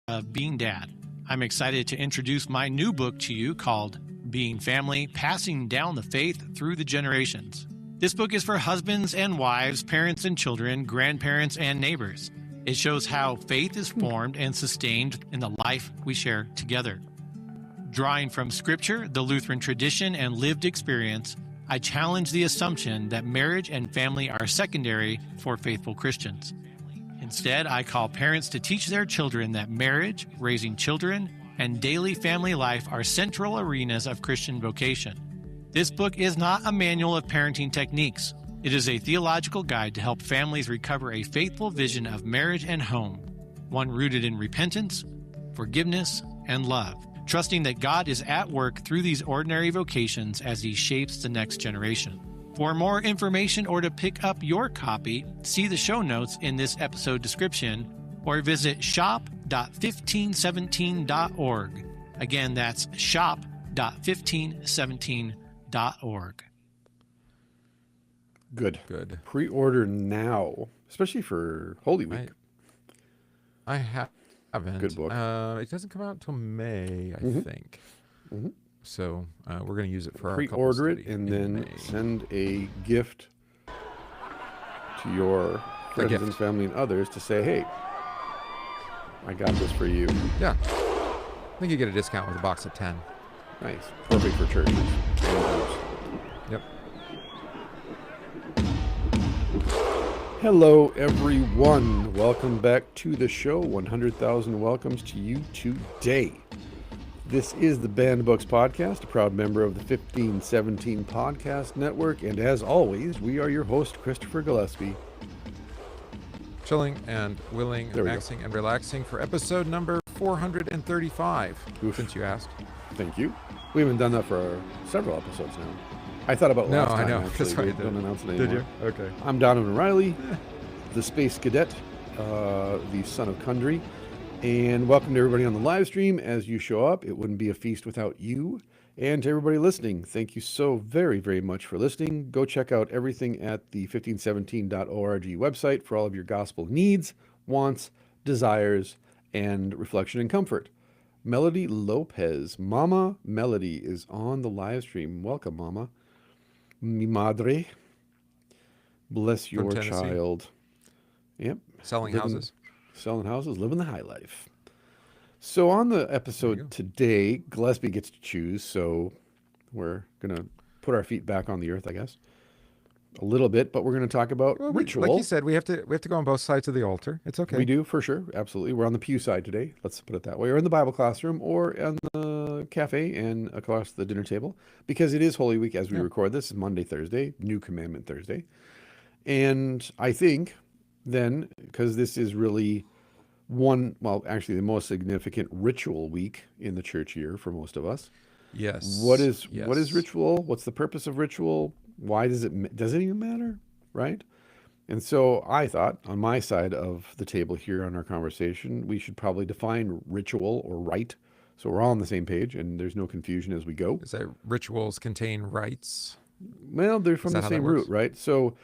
of being dad. I'm excited to introduce my new book to you called Being Family, Passing Down the Faith Through the Generations. This book is for husbands and wives, parents and children, grandparents and neighbors. It shows how faith is formed and sustained in the life we share together. Drawing from Scripture, the Lutheran tradition, and lived experience, I challenge the assumption that marriage and family are secondary for faithful Christians. Instead, I call parents to teach their children that marriage, raising children, and daily family life are central arenas of Christian vocation. This book is not a manual of parenting techniques. It is a theological guide to help families recover a faithful vision of marriage and home, one rooted in repentance, forgiveness, and love, trusting that God is at work through these ordinary vocations as He shapes the next generation. For more information or to pick up your copy, see the show notes in this episode description or visit shop.1517.org. Again, that's shop.1517.org. Good. Pre-order now, especially for Holy Week. I haven't. Good book. It doesn't come out until May, I think. Mm-hmm. So we're going to use it for our pre-order it and then May. Send a gift to your friends and family and others to say, hey, I got this for you. Yeah. I think you get a discount with a box of 10. Nice. Perfect for churches. Yep. Hello, everyone. Welcome back to the show. 100,000 welcomes to you today. This is the Banned Books Podcast, a proud member of the 1517 Podcast Network. And as always, we are your host, Christopher Gillespie. Chilling and willing, maxing and relaxing for episode number 435, since you asked. Thank you. We haven't done that for several episodes now. I thought about last time. I know. Actually. That's why we don't announce it anymore. Did you? Okay. I'm Donovan Riley, the Space Cadet, the son of Kundry. And welcome to everybody on the live stream. As you show up, it wouldn't be a feast without you. And to everybody listening, thank you so very, very much for listening. Go check out everything at the 1517.org website for all of your gospel needs, wants, desires, and reflection and comfort. Melody Lopez, Mama Melody, is on the live stream. Welcome, Mama. Mi madre. Bless your child. Yep. Selling houses, living the high life. So on the episode today, Gillespie gets to choose, so we're going to put our feet back on the earth, I guess, a little bit, but we're going to talk about ritual. Like you said, we have to go on both sides of the altar. It's okay. We do, for sure. Absolutely. We're on the pew side today. Let's put it that way. Or in the Bible classroom or in the cafe and across the dinner table, because it is Holy Week as we record this. It's Monday, Thursday, New Commandment Thursday. And I think then, because this is really actually the most significant ritual week in the church year for most of us. Yes. What is ritual? What's the purpose of ritual? Why does it even matter? Right? And so I thought on my side of the table here on our conversation, we should probably define ritual or rite. So we're all on the same page and there's no confusion as we go. Is that rituals contain rites? Well, they're from the same root, right? So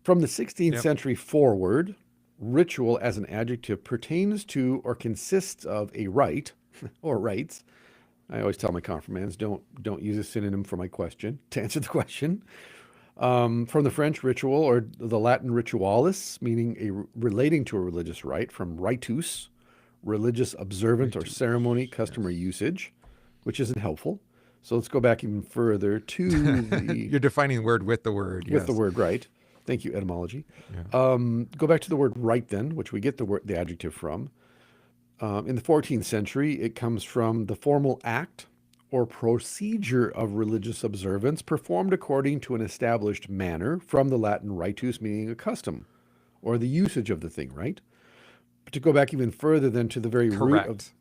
from the 16th century forward, ritual as an adjective pertains to or consists of a rite or rites. I always tell my confirmands, don't use a synonym for my question to answer the question. From the French ritual or the Latin ritualis, meaning relating to a religious rite, from ritus, religious observant or ceremony, custom or usage, which isn't helpful. So let's go back even further to the... You're defining the word with the word. With the word, right. Thank you, etymology. Yeah. Go back to the word rite then, which we get the adjective from. In the 14th century, it comes from the formal act or procedure of religious observance performed according to an established manner, from the Latin ritus, meaning a custom or the usage of the thing, right? But to go back even further then to the very root of...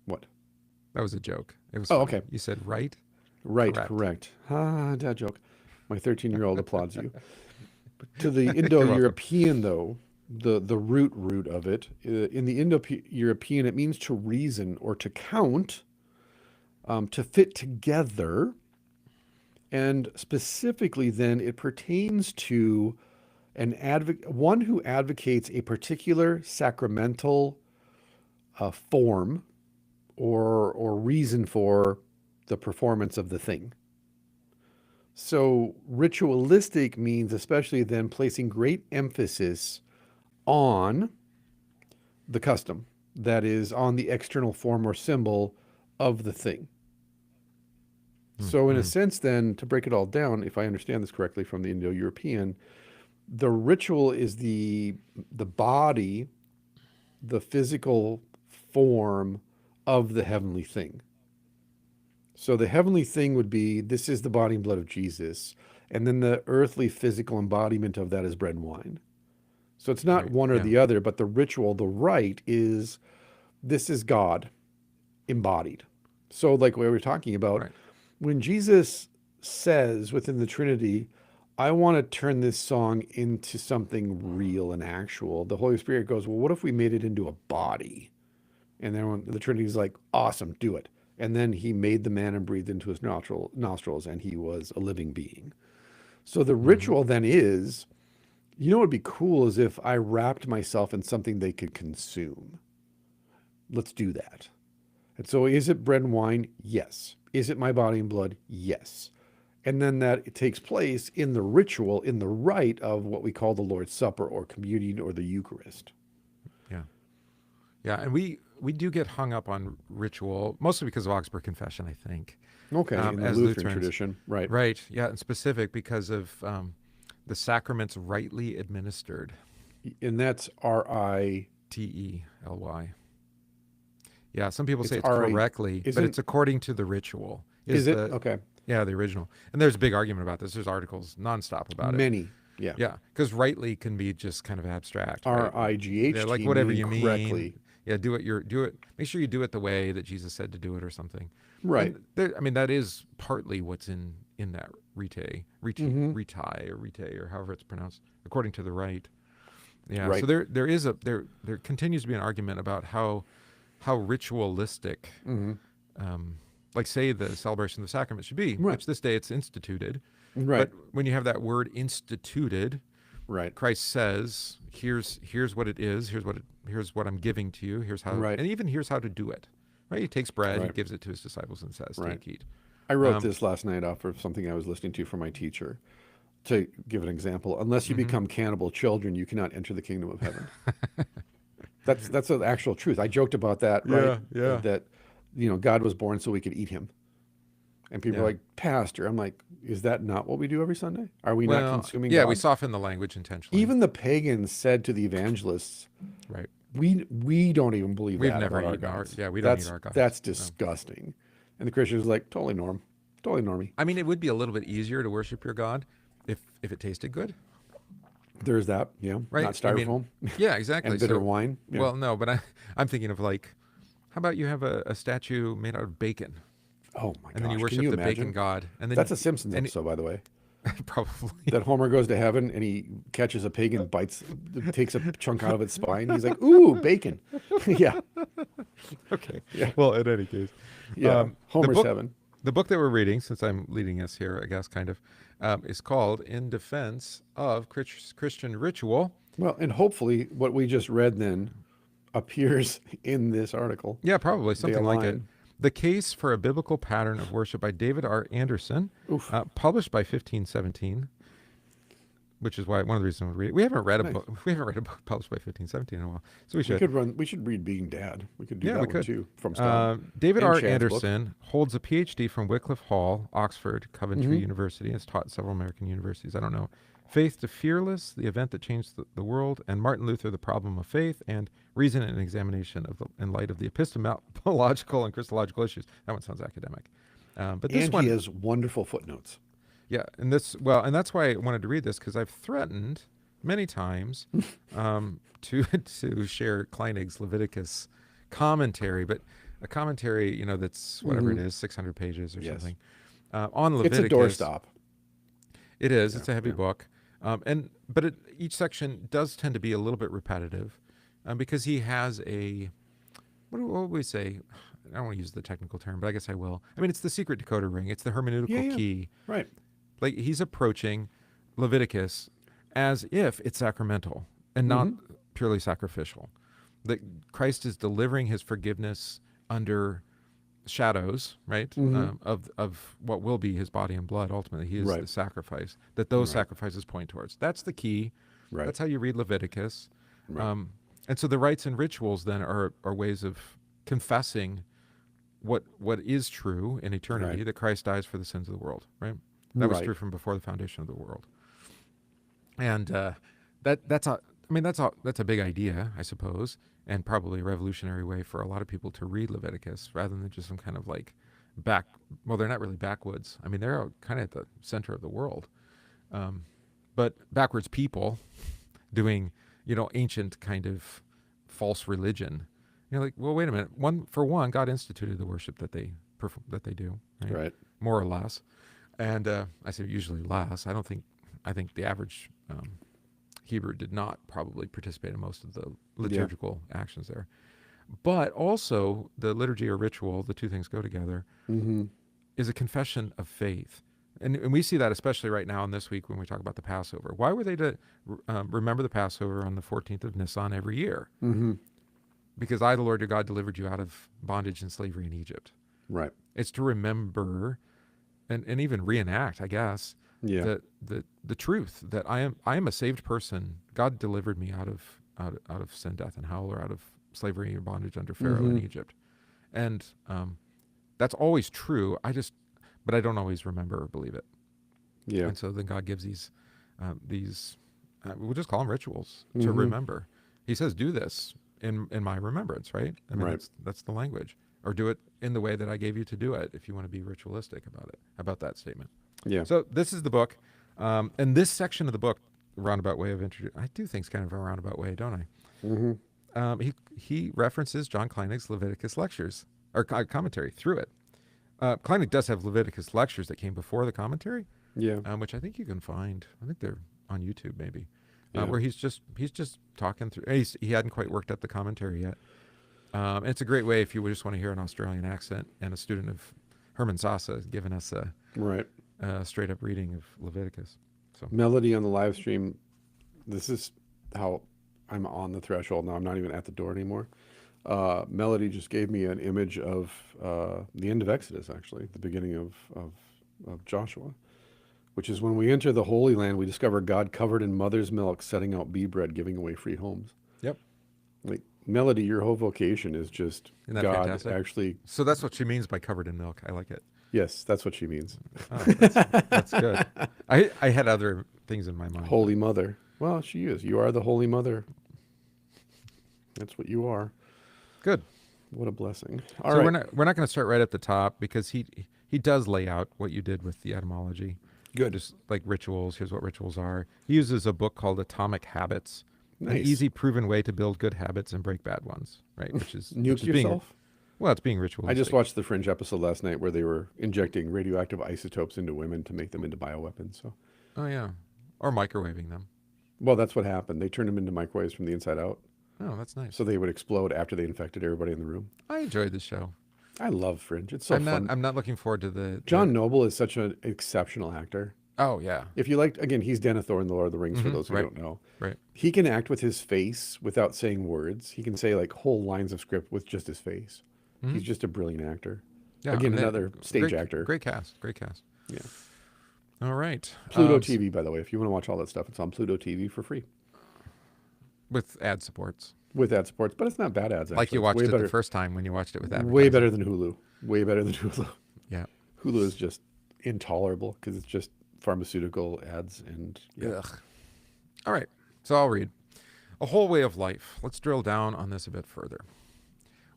What? That was a joke. It was okay. You said right? Right, correct. That joke. My 13-year-old applauds you. But to the Indo-European, though, the root of it, in the Indo-European, it means to reason or to count, to fit together. And specifically then, it pertains to one who advocates a particular sacramental form or reason for the performance of the thing. So ritualistic means especially then placing great emphasis on the custom, that is, on the external form or symbol of the thing. So in a sense then, to break it all down, if I understand this correctly from the Indo-European, the ritual is the body, the physical form of the heavenly thing. So the heavenly thing would be, this is the body and blood of Jesus. And then the earthly physical embodiment of that is bread and wine. So it's not one or the other, but the ritual, the rite is, this is God embodied. So like we were talking about, when Jesus says within the Trinity, I want to turn this song into something real and actual, the Holy Spirit goes, well, what if we made it into a body? And then when the Trinity is like, awesome, do it. And then he made the man and breathed into his nostrils, and he was a living being. So the ritual then is, you know what would be cool is if I wrapped myself in something they could consume. Let's do that. And so is it bread and wine? Yes. Is it my body and blood? Yes. And then that it takes place in the ritual, in the rite of what we call the Lord's Supper or communion or the Eucharist. Yeah. Yeah, and we do get hung up on ritual, mostly because of Augsburg Confession, I think. Okay, in the as Lutheran Lutherans. tradition. Right. Right, yeah, and specific because of the sacraments rightly administered. And that's R-I... T-E-L-Y. Yeah, some people say it's R-I... correctly, but it's according to the ritual. Is it? Okay. Yeah, the original. And there's a big argument about this. There's articles nonstop about it. Many, yeah. Yeah, because rightly can be just kind of abstract. R-I-G-H-T, yeah, like whatever you mean. Correctly. Yeah, do it. Make sure you do it the way that Jesus said to do it, or something. Right. I mean, that is partly what's in that rite, or however it's pronounced, according to the rite. Yeah. Right. So there continues to be an argument about how ritualistic, like say the celebration of the sacrament should be, which this day it's instituted. Right. But when you have that word instituted, Christ says, here's what it is, here's what I'm giving to you, here's how, and even here's how to do it. Right? He takes bread, he gives it to his disciples and says, take, eat. I wrote this last night off of something I was listening to from my teacher. To give an example, unless you become cannibal children, you cannot enter the kingdom of heaven. That's the actual truth. I joked about that, right? Yeah. That, God was born so we could eat him. And people are like, Pastor, I'm like, is that not what we do every Sunday? Are we not consuming God? We soften the language intentionally. Even the pagans said to the evangelists, we don't even believe We've that never about our eaten gods. we don't eat our gods. That's disgusting. And the Christian was like, totally normie. I mean, it would be a little bit easier to worship your God if it tasted good. There's that, right? Not styrofoam. Yeah, exactly. And bitter wine. Yeah. Well, no, but I'm thinking of like, how about you have a statue made out of bacon? Oh my gosh! And then you worship the bacon god. And then that's a Simpsons episode, by the way. Probably. That Homer goes to heaven and he catches a pig and takes a chunk out of its spine. He's like, "Ooh, bacon!" Yeah. Okay. Yeah. Well, in any case, Homer's heaven. The book that we're reading, since I'm leading us here, I guess, kind of, is called "In Defense of Christian Ritual." Well, and hopefully, what we just read then appears in this article. Yeah, probably something like it. The Case for a Biblical Pattern of Worship by David Andersen, published by 1517, which is why one of the reasons we read it. We haven't read a book. We haven't read a book published by 1517 in a while, so we should. We should read Being Dad. We could do that one too from David Andersen holds a PhD from Wycliffe Hall, Oxford, Coventry University, and has taught several American universities. I don't know. Faith to Fearless, the event that changed the world, and Martin Luther, the problem of faith, and Reason and Examination in light of the epistemological and Christological issues. That one sounds academic. But this one he has wonderful footnotes. Yeah, and that's why I wanted to read this, because I've threatened many times to share Kleinig's Leviticus commentary, but a commentary, that's whatever it is, 600 pages or something, on Leviticus. It's a doorstop. It is. It's a heavy book. But each section does tend to be a little bit repetitive, because he has what would we say? I don't want to use the technical term, but I guess I will. I mean, it's the secret decoder ring. It's the hermeneutical key. Right. Like he's approaching Leviticus as if it's sacramental and not purely sacrificial. that Christ is delivering his forgiveness under shadows, right? Of what will be his body and blood. Ultimately, he is the sacrifice that those sacrifices point towards. That's the key. Right. That's how you read Leviticus. Right. And so the rites and rituals then are ways of confessing what is true in eternity, that Christ dies for the sins of the world, right? That was true from before the foundation of the world. And that's a big idea, I suppose, and probably a revolutionary way for a lot of people to read Leviticus rather than just some kind of like well, they're not really backwoods. I mean, they're kind of at the center of the world. But backwards people doing, ancient kind of false religion. You're like, well, wait a minute. For one, God instituted the worship that they do, right? More or less. And I say usually less. I think the average Hebrew did not probably participate in most of the liturgical actions there. But also the liturgy or ritual, the two things go together, is a confession of faith. And we see that especially right now in this week when we talk about the Passover. Why were they to remember the Passover on the 14th of Nisan every year? Because I, the Lord your God, delivered you out of bondage and slavery in Egypt. Right. It's to remember and even reenact, I guess, the truth that I am a saved person. God delivered me out of sin, death, and hell, or out of slavery or bondage under Pharaoh in Egypt. And that's always true. But I don't always remember or believe it. Yeah. And so then God gives these we'll just call them rituals to remember. He says, do this in my remembrance, right? I mean, that's the language. Or do it in the way that I gave you to do it, if you want to be ritualistic about that statement. Yeah. So this is the book. And this section of the book, roundabout way of introducing, I do things kind of a roundabout way, don't I? He references John Kleinig's Leviticus lectures, or commentary through it. Kleinig does have Leviticus lectures that came before the commentary, which I think you can find. I think they're on YouTube maybe, where he's just talking through. He hadn't quite worked up the commentary yet. And it's a great way if you just want to hear an Australian accent and a student of Herman Sasa giving us a straight up reading of Leviticus. So Melody on the live stream. This is how I'm on the threshold now. I'm not even at the door anymore. Melody just gave me an image of the end of Exodus, actually, the beginning of Joshua, which is when we enter the Holy Land, we discover God covered in mother's milk, setting out bee bread, giving away free homes. Yep. Like, Melody, your whole vocation is just God fantastic? Actually. So that's what she means by covered in milk. I like it. Yes, that's what she means. Oh, that's good. I had other things in my mind. Holy Mother. Well, she is. You are the Holy Mother. That's what you are. Good. What a blessing. All right. We're not going to start right at the top because he does lay out what you did with the etymology. Good. Just like rituals. Here's what rituals are. He uses a book called Atomic Habits. Nice. An easy, proven way to build good habits and break bad ones. Right. Which is nuke yourself. It's being ritualistic. I just watched the Fringe episode last night where they were injecting radioactive isotopes into women to make them into bioweapons. So. Oh yeah, or microwaving them. Well, that's what happened. They turned them into microwaves from the inside out. Oh, that's nice. So they would explode after they infected everybody in the room. I enjoyed the show. I love Fringe. It's so fun. I'm not looking forward to the... John Noble is such an exceptional actor. Oh, yeah. If you liked... Again, he's Denethor in The Lord of the Rings, for those who don't know. Right. He can act with his face without saying words. He can say like whole lines of script with just his face. He's just a brilliant actor. Yeah, again, another stage actor. Great cast. Yeah. All right. Pluto TV, by the way. If you want to watch all that stuff, it's on Pluto TV for free. With ad supports. With ad supports, but it's not bad ads. Actually. Like you watched it the first time when you watched it with advertising. Way better than Hulu. Way better than Hulu. Yeah. Hulu is just intolerable because it's just pharmaceutical ads and... Yeah. Ugh. All right. So I'll read. A whole way of life. Let's drill down on this a bit further.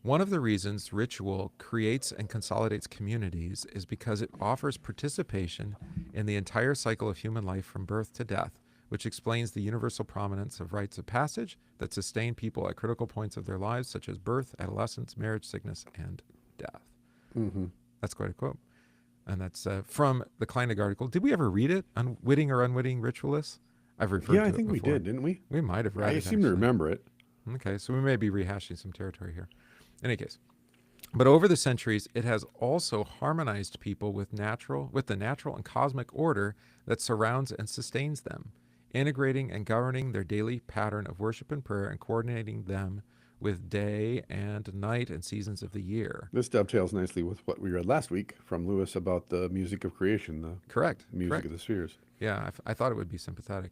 One of the reasons ritual creates and consolidates communities is because it offers participation in the entire cycle of human life from birth to death, which explains the universal prominence of rites of passage that sustain people at critical points of their lives, such as birth, adolescence, marriage, sickness, and death. That's quite a quote. And that's from the Kleinig article. Did we ever read it? Unwitting or Unwitting Ritualists? I've referred to it before. Yeah, I think we did, didn't we? We might have read it. I seem to remember it. Okay, so we may be rehashing some territory here. In any case, but over the centuries, it has also harmonized people with the natural and cosmic order that surrounds and sustains them, integrating and governing their daily pattern of worship and prayer and coordinating them with day and night and seasons of the year. This dovetails nicely with what we read last week from Lewis about the music of creation, the Correct. music of the spheres. Yeah, I thought it would be sympathetic.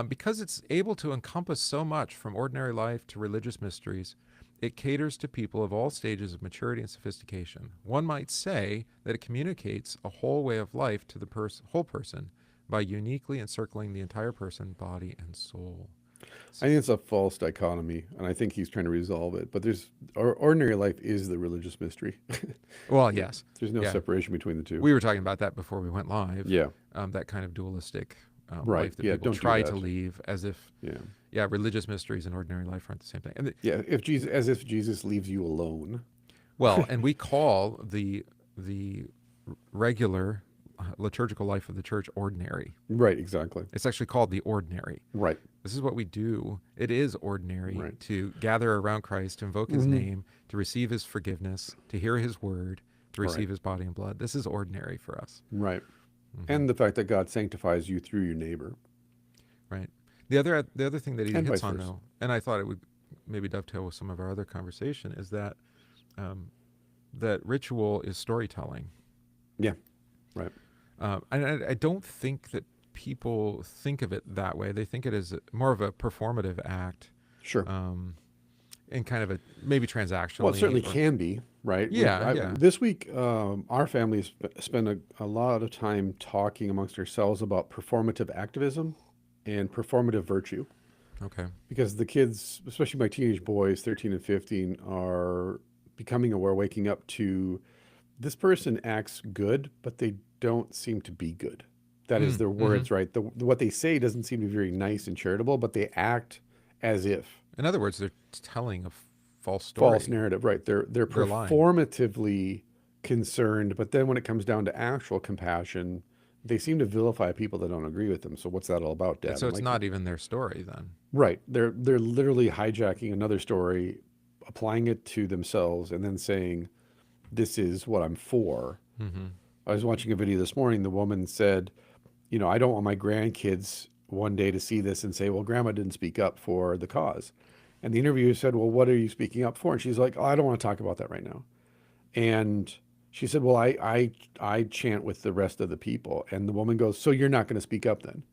Because it's able to encompass so much from ordinary life to religious mysteries, it caters to people of all stages of maturity and sophistication. One might say that it communicates a whole way of life to the whole person by uniquely encircling the entire person, body, and soul. I think it's a false dichotomy, and I think he's trying to resolve it. But ordinary life is the religious mystery. Well, yes. There's no separation between the two. We were talking about that before we went live. Yeah. That kind of dualistic right. life that people don't try do that. to leave as if, religious mysteries and ordinary life aren't the same thing. And as if Jesus leaves you alone. Well, and we call the regular liturgical life of the church ordinary. Right, exactly. It's actually called the ordinary. Right. This is what we do. It is ordinary Right. to gather around Christ, to invoke his name, to receive his forgiveness, to hear his word, to receive his body and blood. This is ordinary for us. Right. And the fact that God sanctifies you through your neighbor. Right. The other thing that he And hits vice on, versa. though, and I thought it would maybe dovetail with some of our other conversation, is that that ritual is storytelling. Yeah. Right. And I don't think that people think of it that way. They think it as more of a performative act. Sure. And kind of a maybe transactional. Well, it certainly can be, right? Yeah, This week, our family has spent a lot of time talking amongst ourselves about performative activism and performative virtue. Okay. Because the kids, especially my teenage boys, 13 and 15, are becoming aware, waking up to this person acts good, but they don't seem to be good. That is their words, right? What they say doesn't seem to be very nice and charitable, but they act as if. In other words, they're telling a false story. False narrative, right? They're performatively concerned, but then when it comes down to actual compassion, they seem to vilify people that don't agree with them. So what's that all about, Dad? So it's not even their story then. Right. They're literally hijacking another story, applying it to themselves, and then saying, this is what I'm for. I was watching a video this morning. The woman said, I don't want my grandkids one day to see this and say, well, Grandma didn't speak up for the cause. And the interviewer said, well, what are you speaking up for? And she's like, oh, I don't want to talk about that right now. And she said, well, I chant with the rest of the people. And the woman goes, so you're not going to speak up then?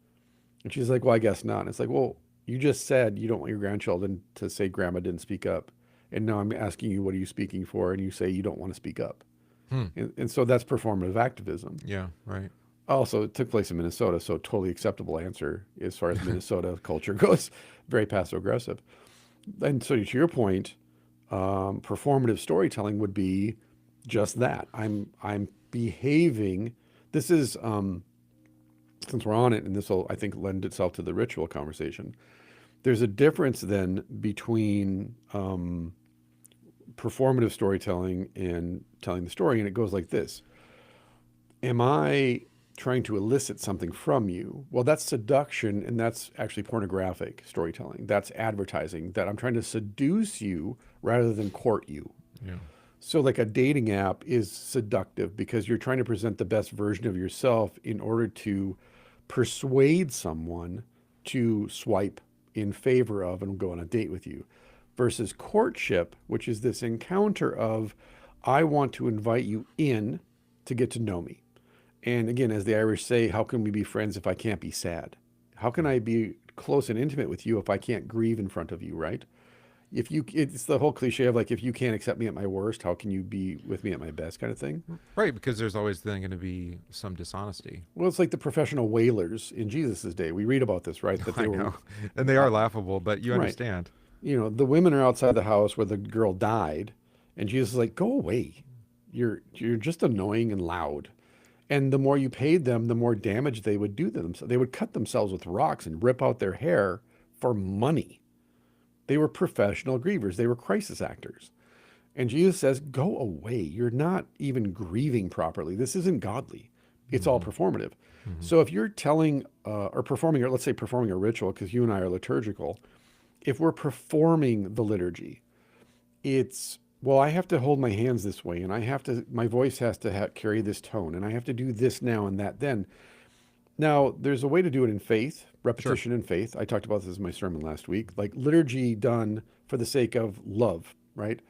And she's like, well, I guess not. And it's like, well, you just said you don't want your grandchildren to say Grandma didn't speak up. And now I'm asking you, what are you speaking for? And you say you don't want to speak up. And so that's performative activism. Yeah, right. Also, it took place in Minnesota, so totally acceptable answer as far as Minnesota culture goes. Very passive-aggressive. And so to your point, performative storytelling would be just that. I'm behaving. This is, since we're on it, and this will, I think, lend itself to the ritual conversation, there's a difference then between performative storytelling and telling the story, and it goes like this. Am I trying to elicit something from you? Well, that's seduction, and that's actually pornographic storytelling. That's advertising, that I'm trying to seduce you rather than court you. Yeah. So like a dating app is seductive because you're trying to present the best version of yourself in order to persuade someone to swipe in favor of and go on a date with you. Versus courtship, which is this encounter of, I want to invite you in to get to know me. And again, as the Irish say, how can we be friends if I can't be sad? How can I be close and intimate with you if I can't grieve in front of you, right? It's the whole cliche of like, if you can't accept me at my worst, how can you be with me at my best kind of thing? Right, because there's always then going to be some dishonesty. Well, it's like the professional whalers in Jesus' day. We read about this, right? That they know. And they are laughable, but you understand. The women are outside the house where the girl died, and Jesus is like, go away. You're just annoying and loud. And the more you paid them, the more damage they would do to themselves. They would cut themselves with rocks and rip out their hair for money. They were professional grievers. They were crisis actors. And Jesus says, go away. You're not even grieving properly. This isn't godly. It's all performative. So if you're telling or performing, or let's say performing a ritual, because you and I are liturgical, if we're performing the liturgy, it's, well, I have to hold my hands this way, and my voice has to carry this tone, and I have to do this now and that then. Now, there's a way to do it in faith, repetition in faith. I talked about this in my sermon last week. Like liturgy done for the sake of love, right?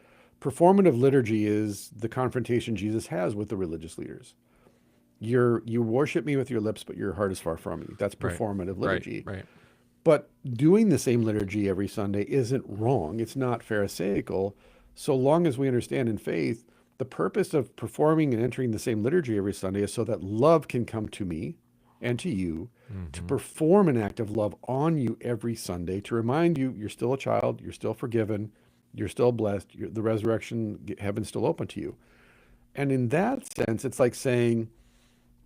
Performative liturgy is the confrontation Jesus has with the religious leaders. You worship me with your lips, but your heart is far from me. That's performative liturgy. Right. But doing the same liturgy every Sunday isn't wrong. It's not pharisaical, so long as we understand in faith the purpose of performing and entering the same liturgy every Sunday is so that love can come to me and to you, to perform an act of love on you every Sunday, to remind you you're still a child, you're still forgiven, you're still blessed, the resurrection, heaven's still open to you. And in that sense, it's like saying,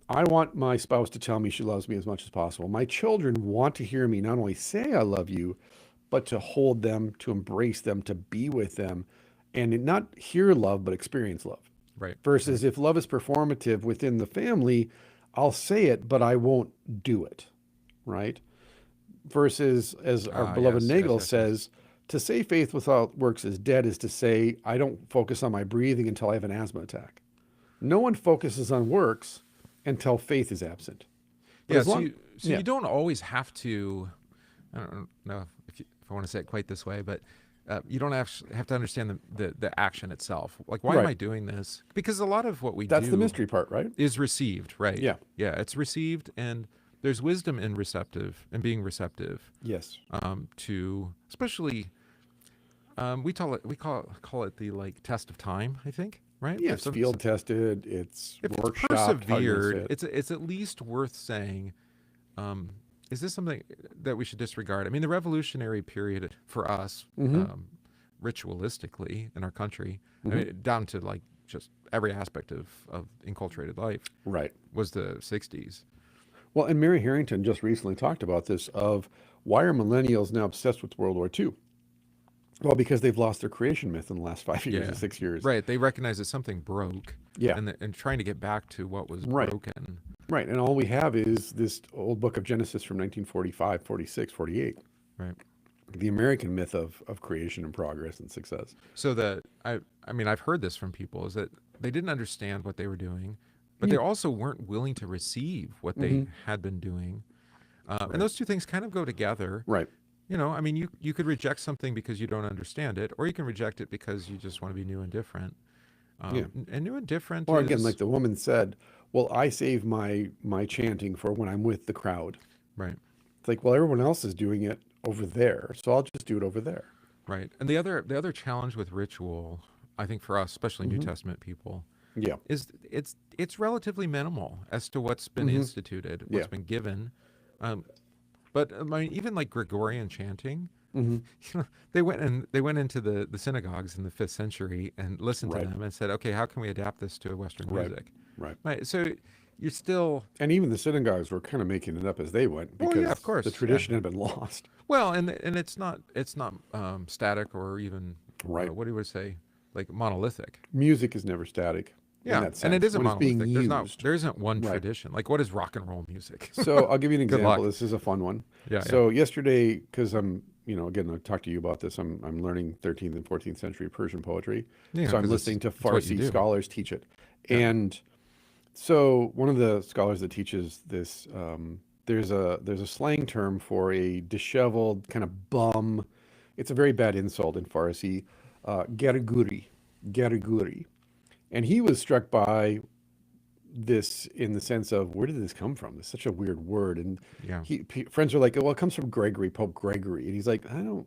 I want my spouse to tell me she loves me as much as possible. My children want to hear me not only say I love you, but to hold them, to embrace them, to be with them, and not hear love, but experience love. Right. Versus if love is performative within the family, I'll say it, but I won't do it. Right? Versus, as our beloved Nagel says, to say faith without works is dead is to say, I don't focus on my breathing until I have an asthma attack. No one focuses on works until faith is absent. But you don't always have to, I don't know if I want to say it quite this way, but you don't have to understand the action itself. Like, why am I doing this? Because a lot of what we do... That's the mystery part, right? ...is received, right? Yeah. Yeah, it's received, and there's wisdom in being receptive. Yes. To, especially, we call it the, like, test of time, I think. Right? Yeah, it's field tested. It's workshop. Persevered. It's at least worth saying. Is this something that we should disregard? I mean, the revolutionary period for us, ritualistically in our country, I mean, down to like just every aspect of enculturated life, right, was the '60s. Well, and Mary Harrington just recently talked about this. Of why are millennials now obsessed with World War II? Well, because they've lost their creation myth in the last 5 years or 6 years. Right. They recognize that something broke. Yeah. And trying to get back to what was broken. Right. And all we have is this old book of Genesis from 1945, 46, 48. Right. The American myth of creation and progress and success. So I mean, I've heard this from people, is that they didn't understand what they were doing, but they also weren't willing to receive what they had been doing. And those two things kind of go together. Right. You know, I mean, you could reject something because you don't understand it, or you can reject it because you just want to be new and different. And new and different. Or again, like the woman said, well, I save my chanting for when I'm with the crowd. Right. It's like, well, everyone else is doing it over there, so I'll just do it over there. Right. And the other challenge with ritual, I think for us, especially New Testament people, is it's relatively minimal as to what's been instituted, what's been given. But I mean, even like Gregorian chanting, you know, they went into the synagogues in the 5th century and listened to them and said, okay, how can we adapt this to Western music? Right. So you're still... And even the synagogues were kind of making it up as they went because of course, the tradition had been lost. Well, and it's not static or even, what do you say, like monolithic. Music is never static. Yeah, and it isn't monolithic. There isn't one tradition. Like, what is rock and roll music? So I'll give you an example. This is a fun one. Yeah. So yesterday, because I'm, again, I talked to you about this. I'm learning 13th and 14th century Persian poetry. Yeah, so I'm listening to Farsi scholars teach it. Yeah. And so one of the scholars that teaches this, there's a slang term for a disheveled kind of bum. It's a very bad insult in Farsi. Gariguri. And he was struck by this in the sense of, where did this come from? It's such a weird word. And friends are like, well, it comes from Gregory, Pope Gregory. And he's like, no.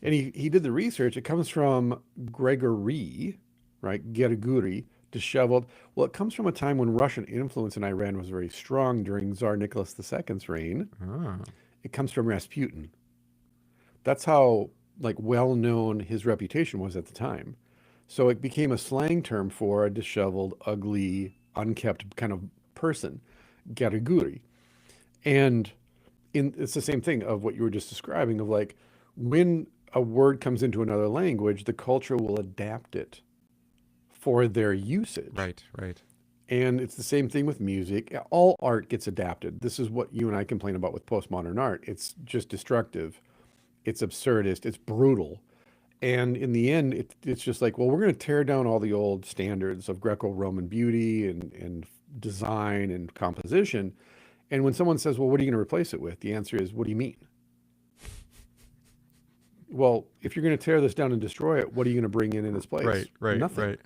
And he did the research. It comes from Gregory, right? Geriguri, disheveled. Well, it comes from a time when Russian influence in Iran was very strong during Tsar Nicholas II's reign. It comes from Rasputin. That's how well-known his reputation was at the time. So it became a slang term for a disheveled, ugly, unkept kind of person, gariguri. And it's the same thing of what you were just describing of like, when a word comes into another language, the culture will adapt it for their usage. Right. And it's the same thing with music. All art gets adapted. This is what you and I complain about with postmodern art. It's just destructive. It's absurdist. It's brutal. And in the end, it's just like, well, we're going to tear down all the old standards of Greco-Roman beauty and design and composition. And when someone says, well, what are you going to replace it with? The answer is, what do you mean? Well, if you're going to tear this down and destroy it, what are you going to bring in its place? Right, Nothing. right.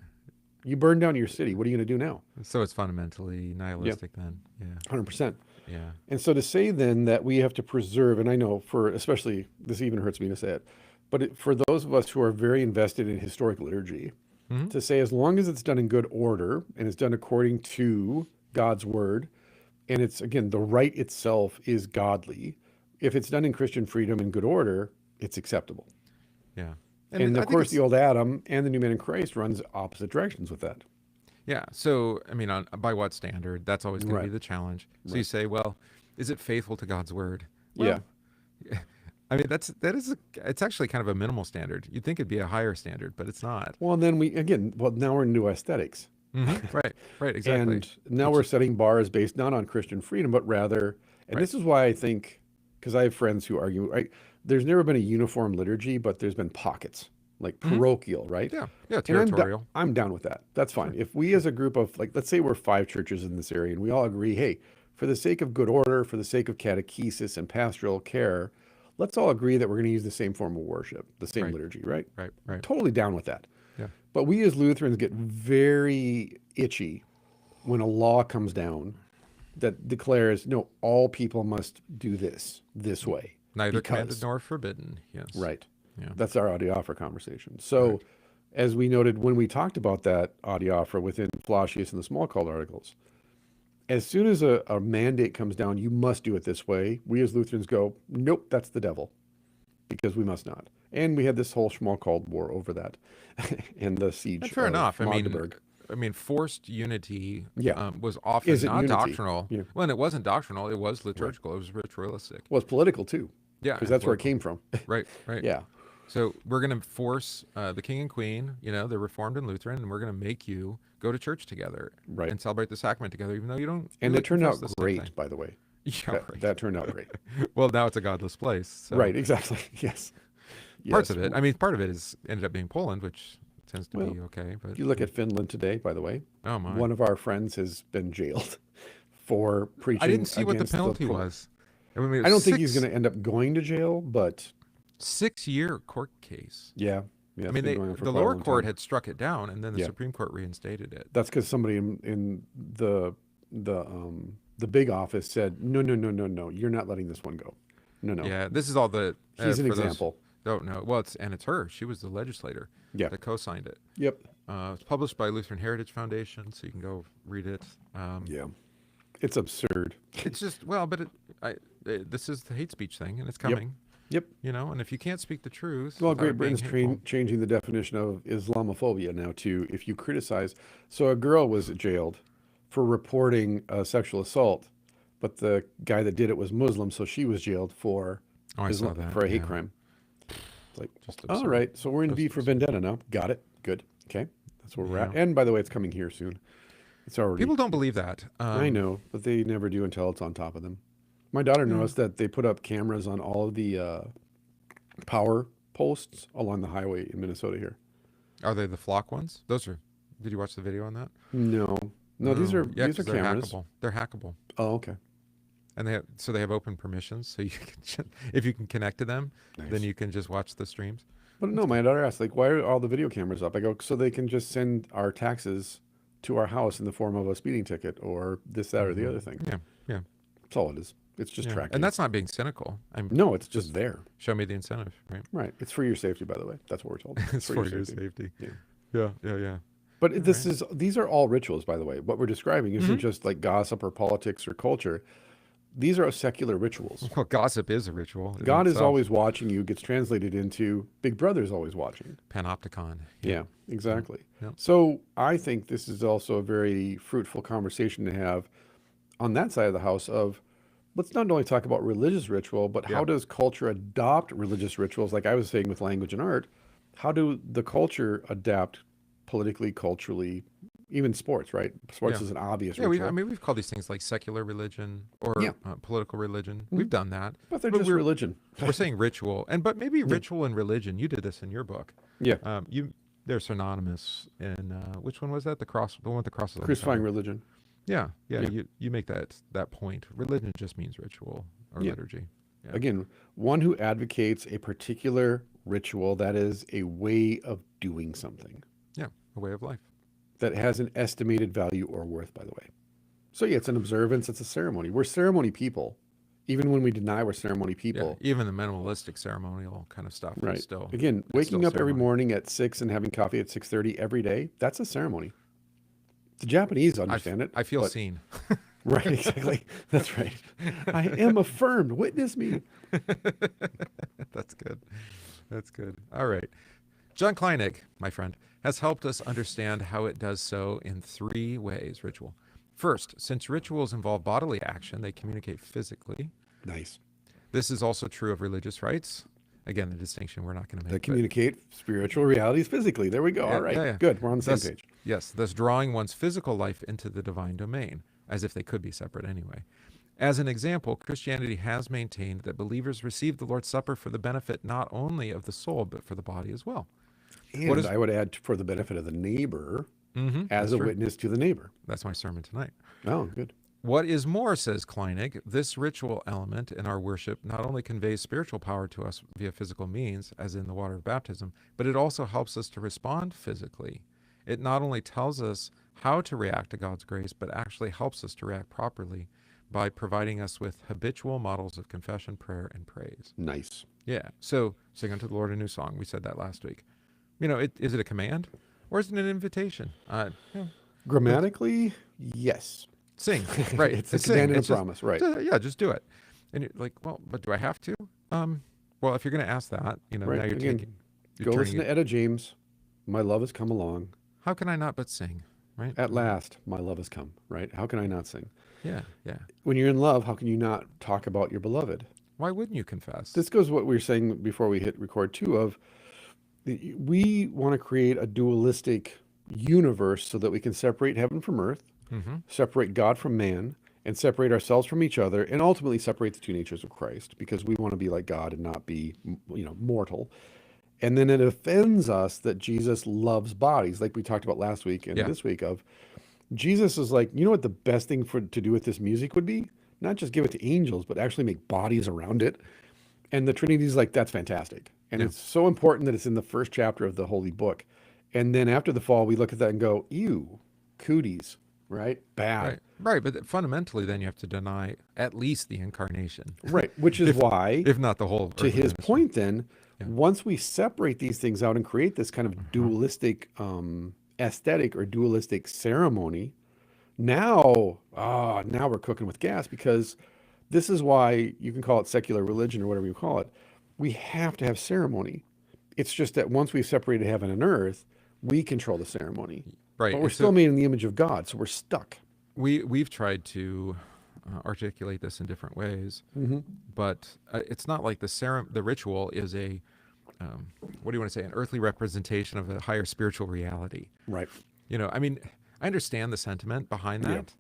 You burn down your city. What are you going to do now? So it's fundamentally nihilistic then. Yeah. 100%. Yeah. And so to say then that we have to preserve, and I know for especially, this even hurts me to say it, but for those of us who are very invested in historic liturgy, to say as long as it's done in good order and it's done according to God's word, and it's, again, the rite itself is godly, if it's done in Christian freedom and good order, it's acceptable. Yeah. And of course, the old Adam and the new man in Christ runs opposite directions with that. Yeah. So, I mean, by what standard? That's always going to be the challenge. So you say, well, is it faithful to God's word? Well, yeah. I mean, it's actually kind of a minimal standard. You'd think it'd be a higher standard, but it's not. Well, and then now we're into aesthetics. Right, exactly. And now we're setting bars based not on Christian freedom, but rather, and this is why I think, because I have friends who argue, there's never been a uniform liturgy, but there's been pockets, like parochial, right? Yeah, territorial. I'm down with that. That's fine. If we as a group of, let's say we're 5 churches in this area, and we all agree, hey, for the sake of good order, for the sake of catechesis and pastoral care, let's all agree that we're going to use the same form of worship, the same liturgy, right? Right. Totally down with that. Yeah. But we as Lutherans get very itchy when a law comes down that declares, no, all people must do this way. Neither commanded nor forbidden. Yes. Right. Yeah. That's our Adiaphora conversation. So, as we noted when we talked about that Adiaphora within Flacius and the Small Called articles, as soon as a mandate comes down, you must do it this way, we as Lutherans go, nope, that's the devil, because we must not. And we had this whole Schmalkald war over that and the siege and fair of enough. Magdeburg. I mean, forced unity was often not unity? doctrinal. Yeah. When it wasn't doctrinal, it was liturgical. It was ritualistic. Well, it's political too. Yeah. Because that's where it came from. Right. Yeah. So we're going to force the king and queen, they're Reformed and Lutheran, and we're going to make you go to church together and celebrate the sacrament together, even though you don't. And it turned out great, by the way. Yeah, that turned out great. Well, now it's a godless place. So. Right, exactly. Yes. Parts of it. I mean, part of it ended up being Poland, which tends to be okay. But if you look at Finland today, by the way, oh my, one of our friends has been jailed for preaching. I didn't see what the penalty was. I don't think he's going to end up going to jail, but 6-year court case. Yeah. I mean, the lower court had struck it down, and then the Supreme Court reinstated it. That's because somebody in the big office said, no, you're not letting this one go. No. Yeah, this is all the. He's an example. Don't know. Well, it's her. She was the legislator. Yeah. That co-signed it. Yep. It's published by Lutheran Heritage Foundation, so you can go read it. Yeah. It's absurd. It's just this is the hate speech thing, and it's coming. Yep. And if you can't speak the truth. Well, Great Britain's changing the definition of Islamophobia now to if you criticize. So a girl was jailed for reporting a sexual assault, but the guy that did it was Muslim, so she was jailed for a hate crime. It's like, all right, so we're in V for Vendetta now. Got it. Good. Okay. That's where we're at. And by the way, it's coming here soon. It's already. People don't believe that. I know, but they never do until it's on top of them. My daughter noticed that they put up cameras on all of the power posts along the highway in Minnesota here. Are they the flock ones? Did you watch the video on that? No, these are cameras. Hackable. They're hackable. Oh, okay. And they have open permissions, so you can if you can connect to them, then you can just watch the streams. But no, my daughter asked, why are all the video cameras up? I go, so they can just send our taxes to our house in the form of a speeding ticket or this, that, or the other thing. Yeah. That's all it is. It's just tracking. And that's not being cynical. No, it's just there. Show me the incentive, right? Right. It's for your safety, by the way. That's what we're told. It's for your safety. Yeah. But these are all rituals, by the way. What we're describing isn't just like gossip or politics or culture. These are secular rituals. Well, gossip is a ritual. God is always watching you. Gets translated into Big Brother is always watching. Panopticon. Yeah, exactly. Yeah. So I think this is also a very fruitful conversation to have on that side of the house of let's not only talk about religious ritual, but how does culture adopt religious rituals? Like I was saying with language and art, how do the culture adapt politically, culturally, even sports, right? Sports is an obvious ritual. We've called these things like secular religion or political religion. We've done that. But they're just religion. We're saying ritual. But maybe ritual and religion, you did this in your book. Yeah. They're synonymous. And which one was that? The one with the crosses. Crucifying religion. Yeah. You make that point. Religion just means ritual or liturgy. Yeah. Again, one who advocates a particular ritual. That is a way of doing something. Yeah, a way of life. That has an estimated value or worth, by the way. So yeah, it's an observance, it's a ceremony. We're ceremony people. Even when we deny we're ceremony people. Yeah, even the minimalistic ceremonial kind of stuff is still. Again, waking up every morning at 6 and having coffee at 6:30 every day, that's a ceremony. The Japanese understand it. I feel seen. Right, exactly. That's right. I am affirmed. Witness me. That's good. That's good. All right. John Kleinig, my friend, has helped us understand how it does so in 3 ways, ritual. First, since rituals involve bodily action, they communicate physically. Nice. This is also true of religious rites. Again, the distinction we're not going to make. They communicate spiritual realities physically. There we go. All right. Yeah. Good. We're on the same page. Yes, thus drawing one's physical life into the divine domain, as if they could be separate anyway. As an example, Christianity has maintained that believers receive the Lord's Supper for the benefit not only of the soul, but for the body as well. And I would add for the benefit of the neighbor as a witness to the neighbor. That's my sermon tonight. Oh, good. What is more, says Kleinig, this ritual element in our worship not only conveys spiritual power to us via physical means, as in the water of baptism, but it also helps us to respond physically. It not only tells us how to react to God's grace, but actually helps us to react properly by providing us with habitual models of confession, prayer, and praise. Nice. Yeah. So sing unto the Lord a new song. We said that last week. Is it a command or is it an invitation? Grammatically, yes. Sing, right? It's a command and a promise, right? Just do it. And you're like, well, but do I have to? Well, if you're going to ask that, right. now you're Again, go listen to Etta James. My love has come along. How can I not but sing, right? At last, my love has come, right? How can I not sing? Yeah. When you're in love, how can you not talk about your beloved? Why wouldn't you confess? This goes what we were saying before we hit record too, of we want to create a dualistic universe so that we can separate heaven from earth, separate God from man, and separate ourselves from each other, and ultimately separate the 2 natures of Christ, because we want to be like God and not be, mortal. And then it offends us that Jesus loves bodies, like we talked about last week and this week of Jesus is like, you know what the best thing to do with this music would be? Not just give it to angels, but actually make bodies around it. And the Trinity is like, that's fantastic. And it's so important that it's in the first chapter of the Holy Book. And then after the fall, we look at that and go, ew, cooties, right? Bad. Right. But fundamentally, then you have to deny at least the incarnation. Right. Which is why, if not the whole. To his point then, once we separate these things out and create this kind of dualistic aesthetic or dualistic ceremony, now we're cooking with gas, because this is why you can call it secular religion or whatever you call it. We have to have ceremony. It's just that once we've separated heaven and earth, we control the ceremony. Right. But we're still made in the image of God, so we're stuck. We've tried to articulate this in different ways, but it's not like the ritual is a what do you want to say, an earthly representation of a higher spiritual reality. Right. I understand the sentiment behind that.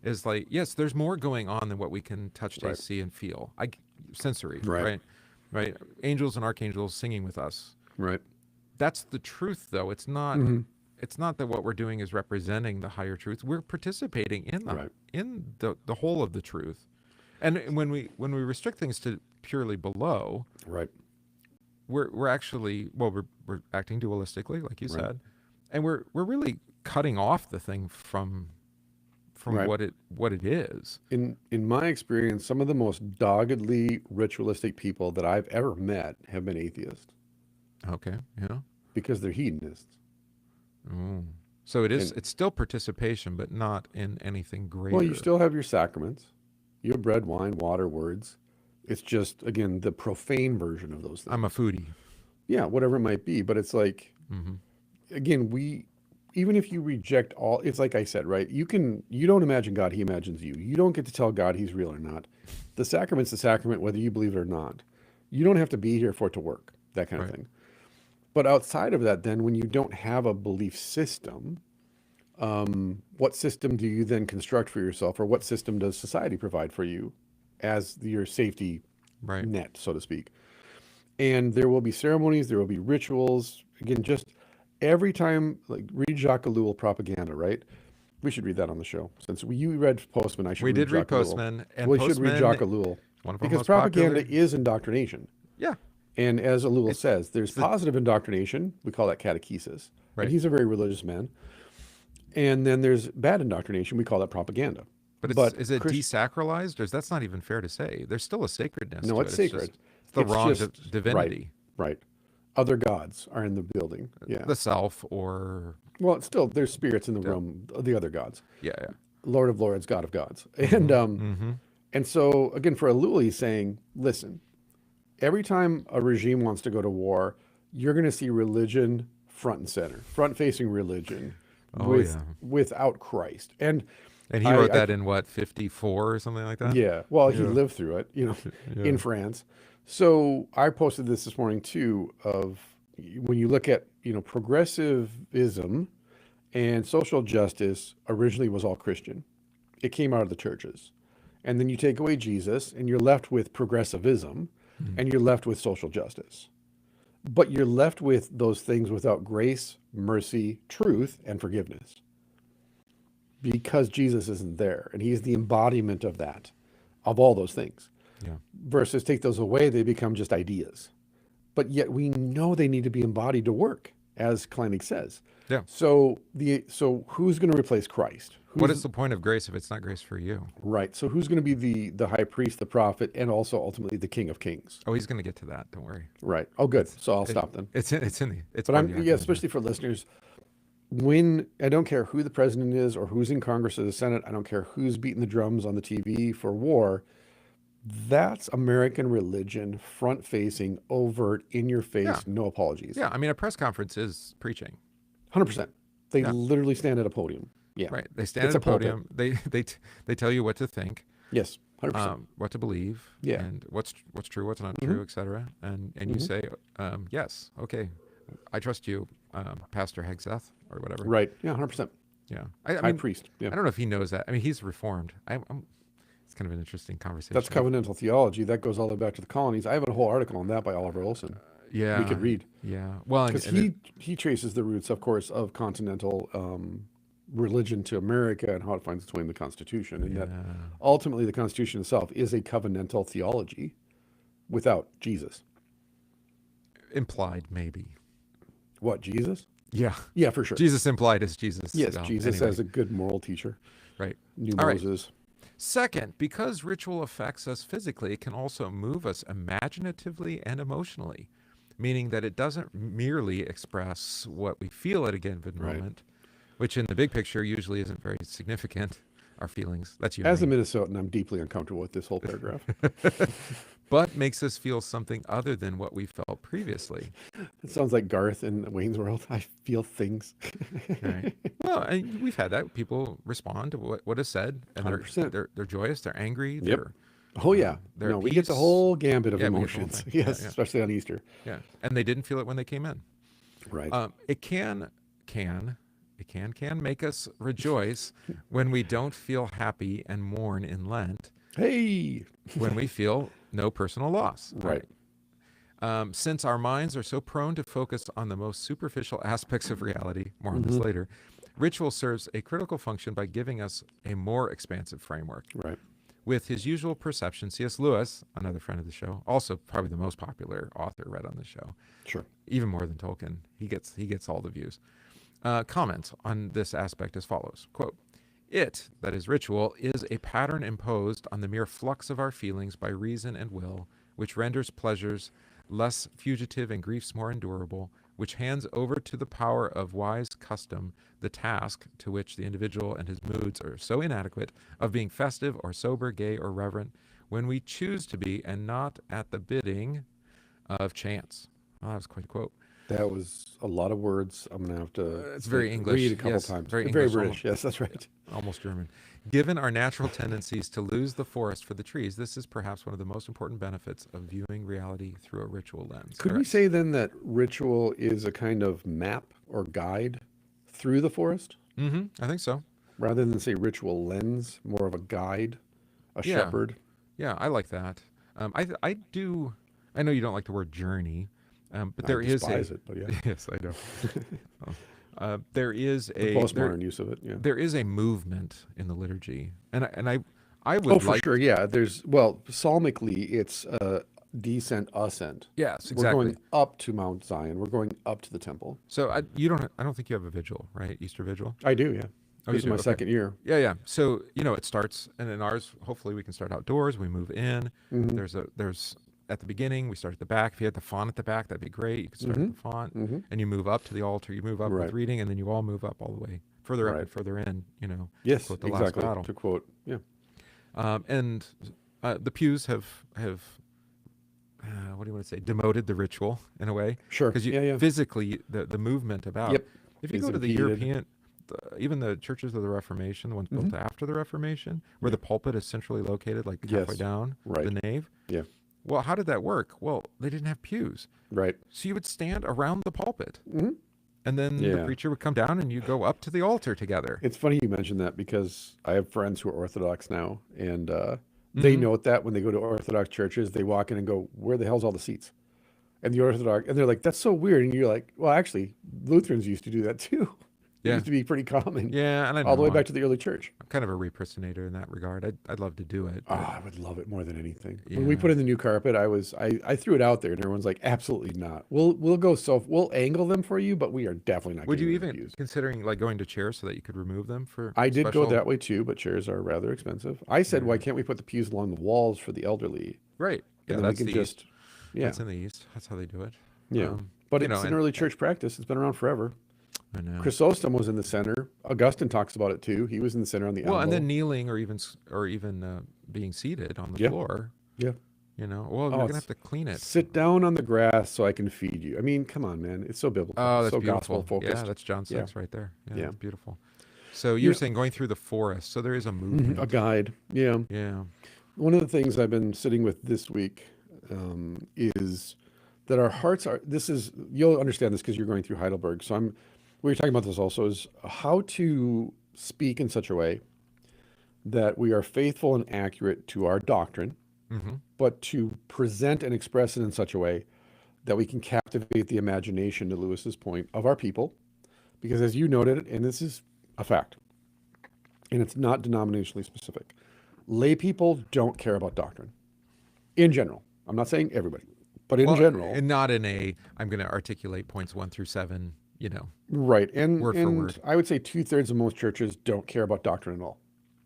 Is like, yes, there's more going on than what we can touch, taste, see, and feel. Sensory, right? Angels and archangels singing with us. Right. That's the truth, though. It's not. It's not that what we're doing is representing the higher truth. We're participating in the whole of the truth. And when we restrict things to purely below, we're actually we're acting dualistically, like you said, and we're really cutting off the thing from what it is. In my experience, some of the most doggedly ritualistic people that I've ever met have been atheists. Okay, yeah. Because they're hedonists. So it's still participation, but not in anything greater. Well, you still have your sacraments. You have bread, wine, water, words. It's just, again, the profane version of those things. I'm a foodie. Yeah, whatever it might be. But it's like, again, even if you reject all, it's like I said, right? You don't imagine God, he imagines you. You don't get to tell God he's real or not. The sacrament's the sacrament, whether you believe it or not. You don't have to be here for it to work, that kind of thing. But outside of that, then, when you don't have a belief system, what system do you then construct for yourself, or what system does society provide for you as your safety net, so to speak? And there will be ceremonies, there will be rituals. Again, just every time, like, read Jacques Ellul propaganda, right? We should read that on the show. Since you read Postman, I should read Jacques Ellul. We did read Postman. And we should read Jacques Ellul. Because propaganda is indoctrination. Yeah. And as Alula says, there's positive indoctrination. We call that catechesis. Right. And he's a very religious man. And then there's bad indoctrination. We call that propaganda. But is it desacralized? Or that's not even fair to say. There's still a sacredness to it. It's sacred. It's the wrong divinity. Right. Other gods are in the building. Yeah. The self or... Well, it's still, there's spirits in the room, the other gods. Yeah. Lord of Lords, God of gods. And so, again, for Alula, he's saying, listen, every time a regime wants to go to war, you're going to see religion front and center, front-facing religion without Christ. And he wrote that in, what, 54 or something like that? Yeah. Well, he lived through it, in France. So I posted this morning, too, of when you look at, progressivism and social justice originally was all Christian. It came out of the churches. And then you take away Jesus and you're left with progressivism and you're left with social justice. But you're left with those things without grace, mercy, truth, and forgiveness. Because Jesus isn't there. And he's the embodiment of that, of all those things. Yeah. Versus take those away, they become just ideas. But yet we know they need to be embodied to work, as Kleinig says. Yeah. So who's going to replace Christ? What is the point of grace if it's not grace for you? Right. So who's going to be the high priest, the prophet, and also ultimately the King of Kings? Oh, he's going to get to that. Don't worry. Right. Oh, good. So I'll stop then. Especially for listeners, when I don't care who the president is or who's in Congress or the Senate, I don't care who's beating the drums on the TV for war. That's American religion, front-facing, overt, in your face, no apologies. Yeah, I mean, a press conference is preaching. 100%. They literally stand at a podium. Yeah. Right. They stand at a podium. They tell you what to think. Yes. 100%. What to believe. Yeah. And what's true, what's not true, etc. And you say, yes, okay, I trust you, Pastor Hegseth or whatever. Right. Yeah. 100%. Yeah. High priest. Yeah. I don't know if he knows that. I mean, he's Reformed. It's kind of an interesting conversation. That's covenantal theology. That goes all the way back to the colonies. I have a whole article on that by Oliver Olson. Yeah. We could read. Yeah. Well, because he traces the roots, of course, of continental religion to America and how it finds its way in the Constitution. And that ultimately the Constitution itself is a covenantal theology without Jesus. Implied, maybe. What, Jesus? Yeah. Yeah, for sure. Jesus implied is Jesus. Yes, Jesus as a good moral teacher. Right. New Moses. Right. Second, because ritual affects us physically, it can also move us imaginatively and emotionally, meaning that it doesn't merely express what we feel at a given moment, which in the big picture usually isn't very significant, our feelings. That's you. As a Minnesotan, I'm deeply uncomfortable with this whole paragraph. But makes us feel something other than what we felt previously. It sounds like Garth in Wayne's World. I feel things. Right. Well, and we've had that. People respond to what is said, and they're joyous, they're angry. Yep. We get the whole gambit of emotions. Yes, especially on Easter. Yeah, and they didn't feel it when they came in. Right. It can make us rejoice when we don't feel happy and mourn in Lent. Hey! When we feel no personal loss. Right. Since our minds are so prone to focus on the most superficial aspects of reality, more on this later, ritual serves a critical function by giving us a more expansive framework. Right. With his usual perception, C.S. Lewis, another friend of the show, also probably the most popular author read on the show. Sure. Even more than Tolkien. He gets all the views. Comments on this aspect as follows, quote, "It, that is ritual, is a pattern imposed on the mere flux of our feelings by reason and will, which renders pleasures less fugitive and griefs more endurable, which hands over to the power of wise custom the task to which the individual and his moods are so inadequate of being festive or sober, gay or reverent, when we choose to be and not at the bidding of chance." Oh, that was quite a quote. That was a lot of words. I'm going to have to it's very English. Read a couple times. Very British. Almost, yes, that's right. Almost German. Given our natural tendencies to lose the forest for the trees, this is perhaps one of the most important benefits of viewing reality through a ritual lens. Could we say then that ritual is a kind of map or guide through the forest? Mm-hmm. I think so. Rather than say ritual lens, more of a guide, a shepherd. Yeah, I like that. I do. I know you don't like the word journey. But there is it, but yeah. Yes, I know. There is a postmodern use of it. Yeah, there is a movement in the liturgy, and I would for sure. Yeah, there's psalmically, it's descent, ascent. Yes, We're exactly. going up to Mount Zion. We're going up to the temple. So I don't think you have a vigil, right? Easter vigil. I do, yeah. Oh, This is you do? my Okay. second year. Yeah. So it starts, and in ours, hopefully we can start outdoors. We move in. There's at the beginning, we start at the back. If you had the font at the back, that'd be great. You could start at the font, and you move up to the altar. You move up with reading, and then you all move up all the way further up and further in. Yes, to quote the exactly. last battle. To quote, yeah. And the pews have what do you want to say? Demoted the ritual in a way. Sure. Because physically the movement about. Yep. If you go to the European, even the churches of the Reformation, the ones built after the Reformation, where the pulpit is centrally located, like halfway down the nave. Yeah. Well, how did that work? Well, they didn't have pews. Right. So you would stand around the pulpit. And then the preacher would come down and you go up to the altar together. It's funny you mentioned that because I have friends who are Orthodox now, and they note that when they go to Orthodox churches, they walk in and go, "Where the hell's all the seats?" And they're like, "That's so weird." And you're like, "Well, actually, Lutherans used to do that too. It used to be pretty common. Yeah, and I know, all the way back to the early church." I'm kind of a repristinator in that regard. I'd love to do it. I would love it more than anything. When we put in the new carpet, I threw it out there, and everyone's like, "Absolutely not. We'll angle them for you, but we are definitely not." Would you even considering like going to chairs so that you could remove them for? I did go that way too, but chairs are rather expensive. I said, "Why can't we put the pews along the walls for the elderly?" Right. And then we can just that's in the East. That's how they do it. Yeah. But it's an early church practice. It's been around forever. I know. Chrysostom was in the center. Augustine talks about it too. He was in the center on the elbow. And then kneeling or even being seated on the floor. Yeah. You're gonna have to clean it. Sit down on the grass so I can feed you. I mean, come on, man. It's so biblical. Oh, that's so beautiful. gospel focused. Yeah, that's John 6 right there. Yeah, it's beautiful. So You you're saying going through the forest. So there is a movement. a guide. Yeah. Yeah. One of the things I've been sitting with this week is that our hearts are. You'll understand this because you're going through Heidelberg. So we were talking about this also, is how to speak in such a way that we are faithful and accurate to our doctrine, but to present and express it in such a way that we can captivate the imagination, to Lewis's point, of our people. Because as you noted, and this is a fact, and it's not denominationally specific, lay people don't care about doctrine in general. I'm not saying everybody, but in general. And not in I'm going to articulate points 1 through 7, Right. And word for word. I would say 2/3 of most churches don't care about doctrine at all.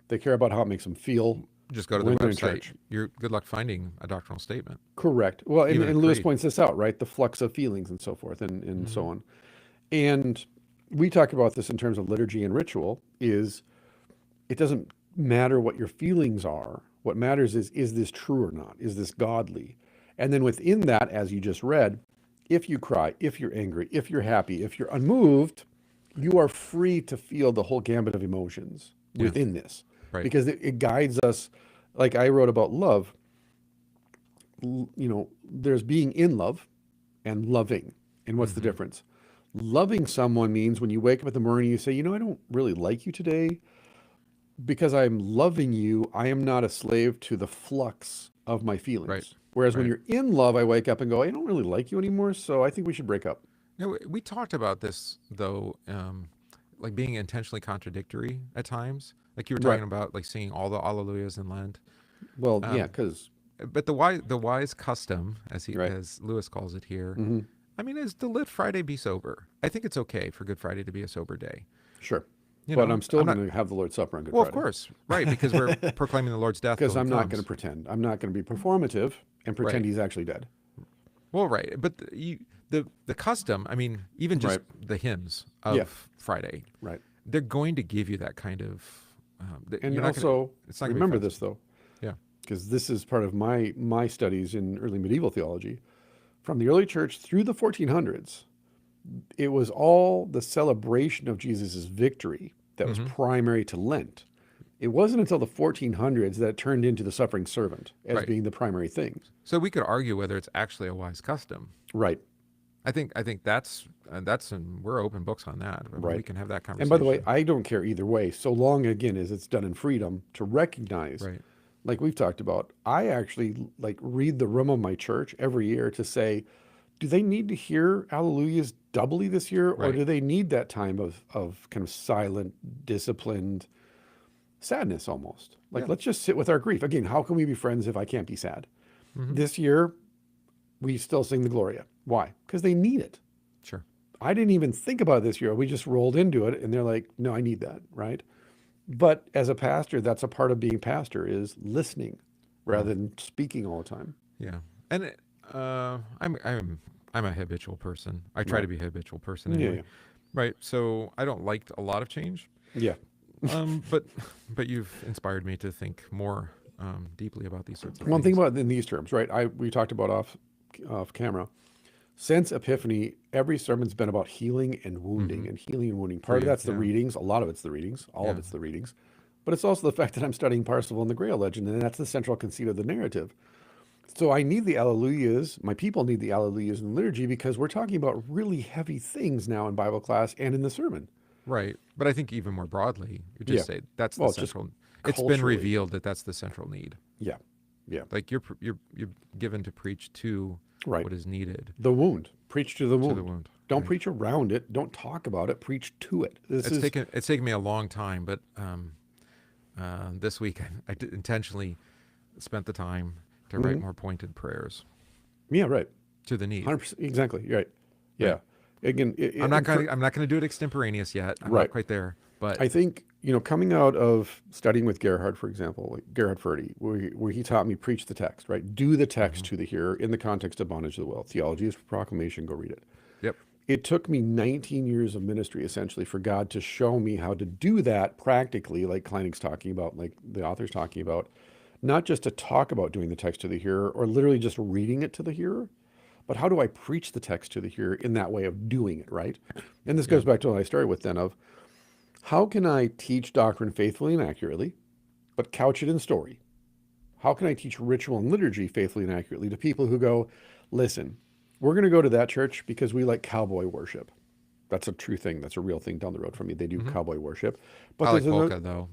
They care about how it makes them feel. Just go to the website. You're good luck finding a doctrinal statement. Correct. Well, and Lewis creed. points this out, right? The flux of feelings and so forth and so on. And we talk about this in terms of liturgy and ritual, is it doesn't matter what your feelings are. What matters is this true or not? Is this godly? And then within that, as you just read, if you cry, if you're angry, if you're happy, if you're unmoved, you are free to feel the whole gambit of emotions within this. Right. Because it guides us. Like I wrote about love, there's being in love and loving. And what's the difference? Loving someone means when you wake up in the morning, you say, I don't really like you today. Because I'm loving you, I am not a slave to the flux of my feelings. Right. Whereas when you're in love, I wake up and go, I don't really like you anymore, so I think we should break up. We talked about this, though, like being intentionally contradictory at times. Like you were talking about, like singing all the Alleluias in Lent. Well, because... But the wise custom, as Lewis calls it here, I mean, is to let Friday be sober. I think it's okay for Good Friday to be a sober day. Sure. But I'm still going to have the Lord's Supper on Good Friday. Well, of course. Right, because we're proclaiming the Lord's death. Because I'm not going to pretend. I'm not going to be performative and pretend he's actually dead. Well, right. But the custom, I mean, even just the hymns of Friday, they're going to give you that kind of... and also, remember this, though. Yeah. Because this is part of my studies in early medieval theology. From the early church through the 1400s, it was all the celebration of Jesus' victory that was primary to Lent. It wasn't until the 1400s that it turned into the suffering servant as being the primary thing. So we could argue whether it's actually a wise custom. Right. I think that's and we're open books on that. I mean, we can have that conversation. And by the way, I don't care either way, so long again as it's done in freedom to recognize. Right. Like we've talked about, I actually read the room of my church every year to say, do they need to hear Alleluias doubly this year, or do they need that time of kind of silent, disciplined sadness almost? Let's just sit with our grief. Again, how can we be friends if I can't be sad? This year, we still sing the Gloria. Why? Because they need it. Sure. I didn't even think about it this year. We just rolled into it, and they're like, no, I need that, right? But as a pastor, that's a part of being pastor, is listening rather than speaking all the time. Yeah. And I'm a habitual person. I try to be a habitual person anyway. Yeah. Right. So I don't like a lot of change. Yeah. But you've inspired me to think more deeply about these sorts of things. One thing about it in these terms, right? We talked about off camera. Since Epiphany, every sermon's been about healing and wounding and healing and wounding. Part of that's the readings. A lot of it's the readings. All of it's the readings. But it's also the fact that I'm studying Parsifal and the Grail legend, and that's the central conceit of the narrative. So I need the alleluias. My people need the alleluias in liturgy because we're talking about really heavy things now in Bible class and in the sermon. Right. But I think even more broadly, you just say that's the central. It's been revealed that that's the central need. Yeah. Yeah. Like you're given to preach to what is needed. The wound. Preach to the wound. To the wound. Don't preach around it. Don't talk about it. Preach to it. It's taken me a long time, but this week I intentionally spent the time to write more pointed prayers. Yeah, right. To the need. 100%. Exactly. You're right. Yeah. Right. Again, I'm not going to do it extemporaneous yet. I'm not quite there. But I think, coming out of studying with Gerhard, for example, like Gerhard Ferde, where he taught me preach the text, right? Do the text to the hearer in the context of bondage of the will. Theology is proclamation. Go read it. Yep. It took me 19 years of ministry, essentially, for God to show me how to do that practically, like Kleinig's talking about, like the author's talking about, not just to talk about doing the text to the hearer or literally just reading it to the hearer, but how do I preach the text to the hearer in that way of doing it, right? And this goes back to what I started with then of, how can I teach doctrine faithfully and accurately, but couch it in story? How can I teach ritual and liturgy faithfully and accurately to people who go, listen, we're going to go to that church because we like cowboy worship. That's a true thing. That's a real thing down the road from me. They do cowboy worship. But I like polka, though.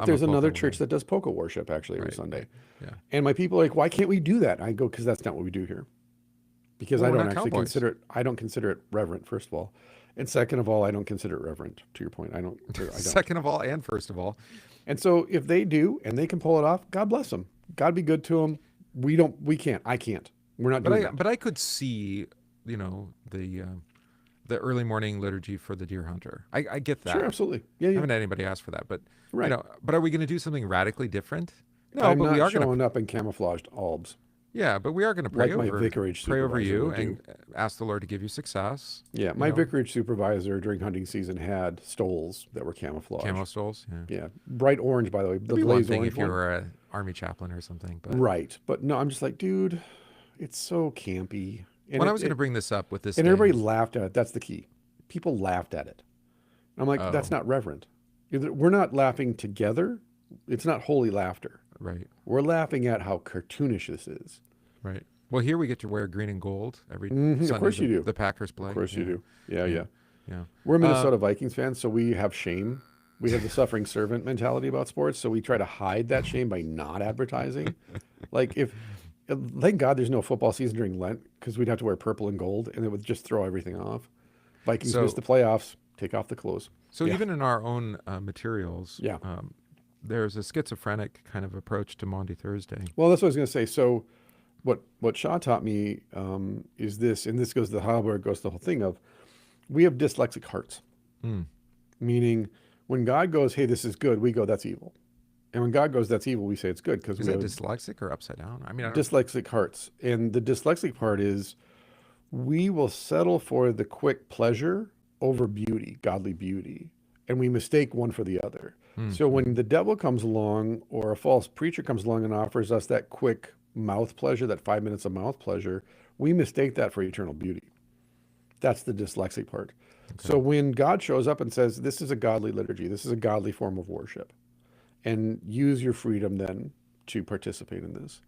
There's another church that does polka worship, actually, every Sunday. Right. Yeah. And my people are like, why can't we do that? I go, because that's not what we do here. Because I don't actually consider it reverent, first of all. And second of all, I don't consider it reverent, to your point. I don't. Second of all, and first of all. And so if they do, and they can pull it off, God bless them. God be good to them. We can't. I can't. We're not doing that. But I could see, the early morning liturgy for the deer hunter. I get that. Sure, absolutely. Yeah. I haven't had anybody ask for that, but but are we going to do something radically different? No, I'm but not we are showing up in camouflaged albs. Yeah, but we are going to pray my vicarage over you supervisor and ask the Lord to give you success. Yeah, my vicarage supervisor during hunting season had stoles that were camouflaged. Camo stoles? Yeah. Bright orange, by the way. It'd be one thing if you were an army chaplain or something. But. Right. But no, I'm just like, dude, it's so campy. And when I was going to bring this up with this and everybody laughed at it. That's the key. People laughed at it. I'm like, that's not reverent. We're not laughing together. It's not holy laughter. Right. We're laughing at how cartoonish this is. Right. Well, here we get to wear green and gold every Sunday. Of course you do. The Packers play. Of course you do. Yeah. Yeah. We're Minnesota Vikings fans, so we have shame. We have the suffering servant mentality about sports, so we try to hide that shame by not advertising. Thank God there's no football season during Lent, because we'd have to wear purple and gold, and it would just throw everything off. Vikings miss the playoffs, take off the clothes. So even in our own materials, there's a schizophrenic kind of approach to Maundy Thursday. Well, that's what I was going to say. So what Shaw taught me is this, and this goes to the Heidelberg, goes to the whole thing of, we have dyslexic hearts. Meaning when God goes, hey, this is good, we go, that's evil. And when God goes, that's evil, we say it's good. Because is that dyslexic or upside down? I mean, dyslexic hearts. And the dyslexic part is we will settle for the quick pleasure over beauty, godly beauty. And we mistake one for the other. So when the devil comes along or a false preacher comes along and offers us that quick mouth pleasure, that 5 minutes of mouth pleasure, we mistake that for eternal beauty. That's the dyslexic part. Okay. So when God shows up and says, this is a godly liturgy, this is a godly form of worship, and use your freedom then to participate in this,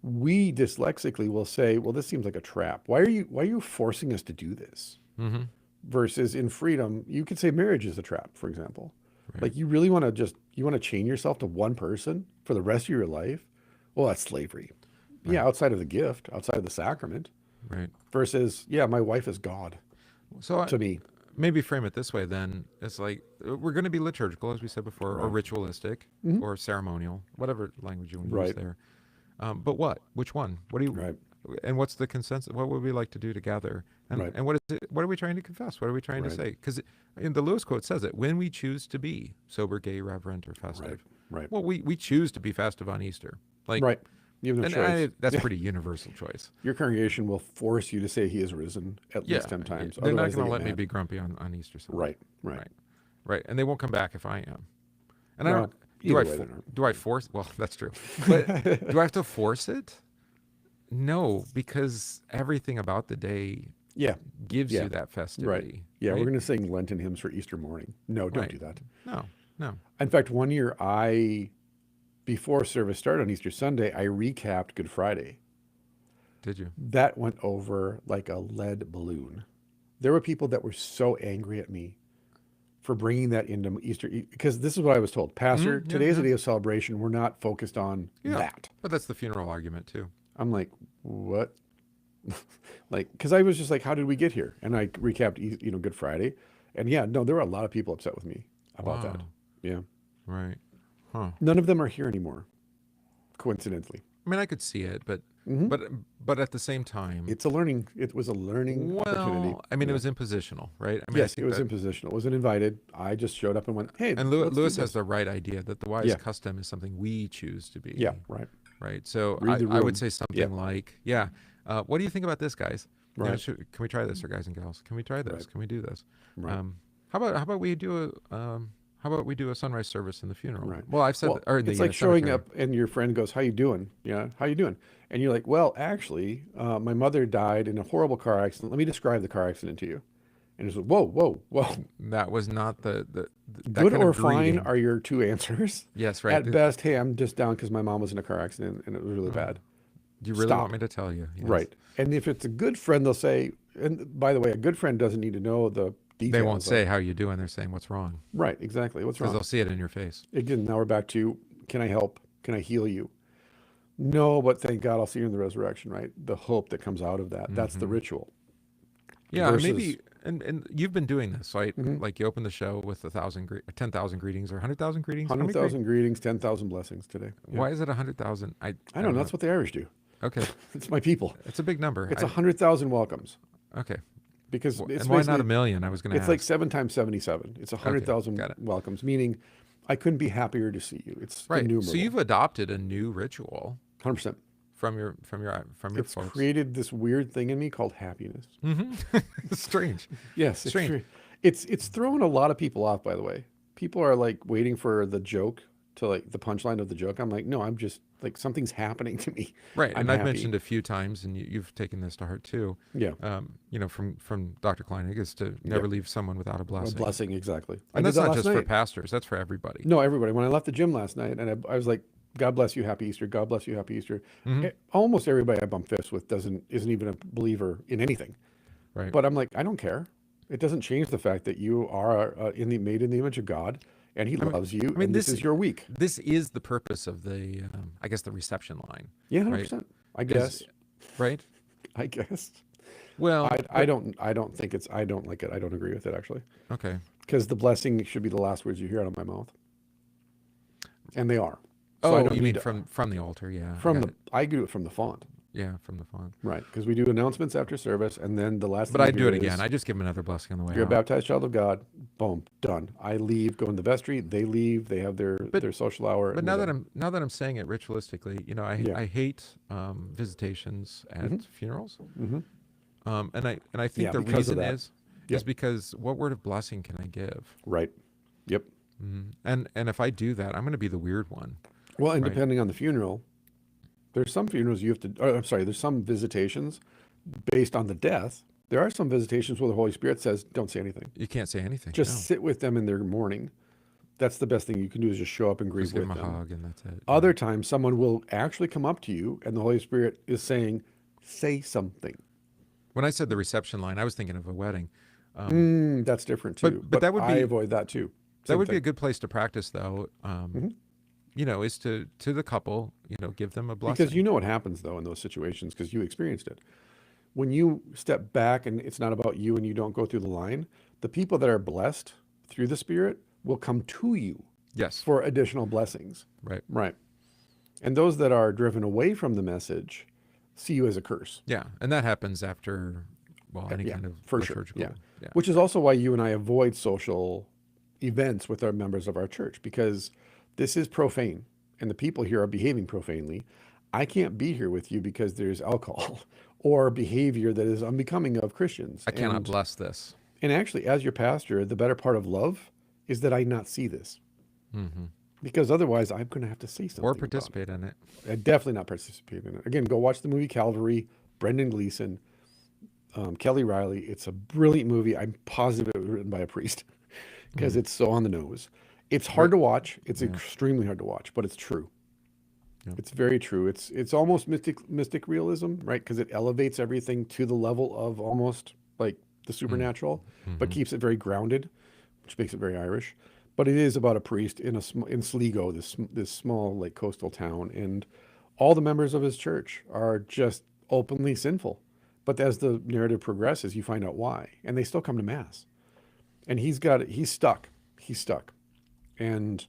we dyslexically will say, well, this seems like a trap. Why are you forcing us to do this? Versus in freedom, you could say marriage is a trap, for example. Right. Like you really want to chain yourself to one person for the rest of your life? Well, that's slavery. Right. Yeah, outside of the gift, outside of the sacrament. Right. Versus, my wife is God. So to me. Maybe frame it this way then. It's like we're going to be liturgical, as we said before, or ritualistic, or ceremonial, whatever language you want to use there. But what? Which one? What do you? Right. And what's the consensus? What would we like to do together? And, Right. and what is it? What are we trying to confess? What are we trying to Right. say? Because in the Lewis quote says it, when we choose to be sober, gay, reverent, or Right. festive. Right. Well, we choose to be festive on Easter. Like, Right. You have no choice. that's a pretty universal choice. Your congregation will force you to say he is risen at least 10 times. They're not Otherwise, going they to get let me mad. be grumpy on Easter Sunday. Right. Right. Right. Right. And they won't come back if I am. And Well, I don't. either way, they're not. Do I force? Well, that's true. But do I have to force it? No, because everything about the day Yeah. gives Yeah. you that festivity. Right. Yeah. right? We're going to sing Lenten hymns for Easter morning. No, don't Right. do that. No. In fact, one year before service started on Easter Sunday, I recapped Good Friday. Did you? That went over like a lead balloon. There were people that were so angry at me for bringing that into Easter, because this is what I was told. Pastor, Yeah, today is a yeah. day of celebration. We're not focused on Yeah. that. But that's the funeral argument too. I'm like, what? Like, because I was just like, how did we get here? And I recapped, Good Friday. And yeah, no, there were a lot of people upset with me about that. Wow. Yeah. Right. Huh. None of them are here anymore, coincidentally. I mean, I could see it, but Mhm. but at the same time, It was a learning opportunity. well, I mean, Yeah. it was impositional, right? I mean, I Yes, it think was that- impositional. It wasn't invited. I just showed up and went, hey, And let's do Lewis has this. the right idea that the wise Yeah. custom is something we choose to be. Yeah, right. Right. So Read the I would room. say something Yeah. like, what do you think about this, guys? You know, Right. can we try this, or guys and gals? Can we try this? Right. Can we do this? Right. How about we do a sunrise service in the funeral? Right. Well, I've said Well, that, or in it's the like showing cemetery. up and your friend goes, how you doing? Yeah, how you doing? And you're like, well, actually, my mother died in a horrible car accident. Let me describe the car accident to you. And it's like, whoa, whoa, whoa. That was not that Good kind or of fine greeting. are your two answers. Yes, right. At best, hey, I'm just down because my mom was in a car accident and it was really bad. Do you really Stop. want me to tell you? Yes. Right. And if it's a good friend, they'll say, and by the way, a good friend doesn't need to know the details. They won't of- say how you doing. They're saying what's wrong, Right, exactly. What's because wrong? they'll see it in your face. Again, now we're back to, can I help? Can I heal you? No, but thank God I'll see you in the resurrection, right? The hope that comes out of that. That's the ritual. Yeah, Versus- maybe. And you've been doing this, right? Mhm. Like you open the show with 10,000 greetings or 100,000 greetings. How many 100,000 greetings, 10,000 blessings today. Yeah. Why is it 100,000? I don't know. That's what the Irish do. Okay, It's my people. it's a big number. It's 100,000 welcomes Okay, because and it's why not basically- a million? I was going to It's ask. like 7 times 77. It's 100,000 got it. welcomes, meaning I couldn't be happier to see you. It's right. innumerable. So you've adopted a new ritual 100%. from your It's folks. created this weird thing in me called happiness. Strange. Yes, it's Strange. true. It's thrown a lot of people off, by the way. People are like waiting for the joke to like the punchline of the joke. I'm like, no, I'm just like something's happening to me. Right, I'm and I've happy. mentioned a few times, and you've taken this to heart too. Yeah, From Dr. Kleinig is to never leave someone without a a blessing. blessing, exactly. I And did that's that not last just for night. pastors; that's for everybody. No, everybody. When I left the gym last night, and I was like, God bless you, happy Easter. God bless you, happy Easter. Almost everybody I bump fists with isn't even a believer in anything. Right. But I'm like, I don't care. It doesn't change the fact that you are made in the image of God, and He loves you. mean, and this is your week. This is the purpose of the, I guess, the reception line. Yeah, right? 100%. I guess. Right? I guess. Well, I don't think it's. I don't like it. I don't agree with it actually, okay. because the blessing should be the last words you hear out of my mouth, and they are. So I Oh, don't you need mean to- from the altar? Yeah. from got the? it. I do it from the font, Yeah, from the font. right? Because we do announcements after service, and then the last. But thing I do you it hear again. is, I just give them another blessing on the way You're a out. baptized child of God. Boom, done. I leave, go in the vestry. They leave. They have their social hour. But and now we're that done. I'm saying it ritualistically, I Yeah. hate visitations at funerals. Mhm. And I think Yeah, the because of reason that. is Yep. because what word of blessing can I give? Right. Yep. And if I do that, I'm going to be the weird one. Well, and Right. depending on the funeral, there's some funerals you have to. I'm sorry. There's some visitations based on the death. There are some visitations where the Holy Spirit says, "Don't say anything. You can't say anything. Just no. sit with them in their mourning." That's the best thing you can do, is just show up and grieve Just give with them a them. hug and that's it. Other times, someone will actually come up to you, and the Holy Spirit is saying, "Say something." When I said the reception line, I was thinking of a wedding. That's different too. but that would I be- avoid that too. That Same would be a thing. good place to practice, though. Is to the couple, give them a blessing. Because you know what happens though in those situations, because you experienced it. When you step back and it's not about you and you don't go through the line, the people that are blessed through the Spirit will come to you Yes. for additional blessings. Right. Right. And those that are driven away from the message see you as a curse. Yeah, and that happens after, well, any kind of for sure. liturgical. Yeah. Which is also why you and I avoid social events with our members of our church, because this is profane and the people here are behaving profanely. I can't be here with you because there's alcohol or behavior that is unbecoming of Christians. I cannot bless this. And actually, as your pastor, the better part of love is that I not see this. Mm-hmm. Because otherwise, I'm going to have to say something. Or participate in it. I definitely not participate in it. Again, go watch the movie Calvary, Brendan Gleeson, Kelly Riley. It's a brilliant movie. I'm positive it was written by a priest because it's so on the nose. It's hard to watch. It's extremely hard to watch, but it's true. Yeah. It's very true. It's almost mystic realism, right? Because it elevates everything to the level of almost like the supernatural, but keeps it very grounded, which makes it very Irish. But it is about a priest in Sligo, this small like coastal town, and all the members of his church are just openly sinful. But as the narrative progresses, you find out why, and they still come to mass. And he's stuck, and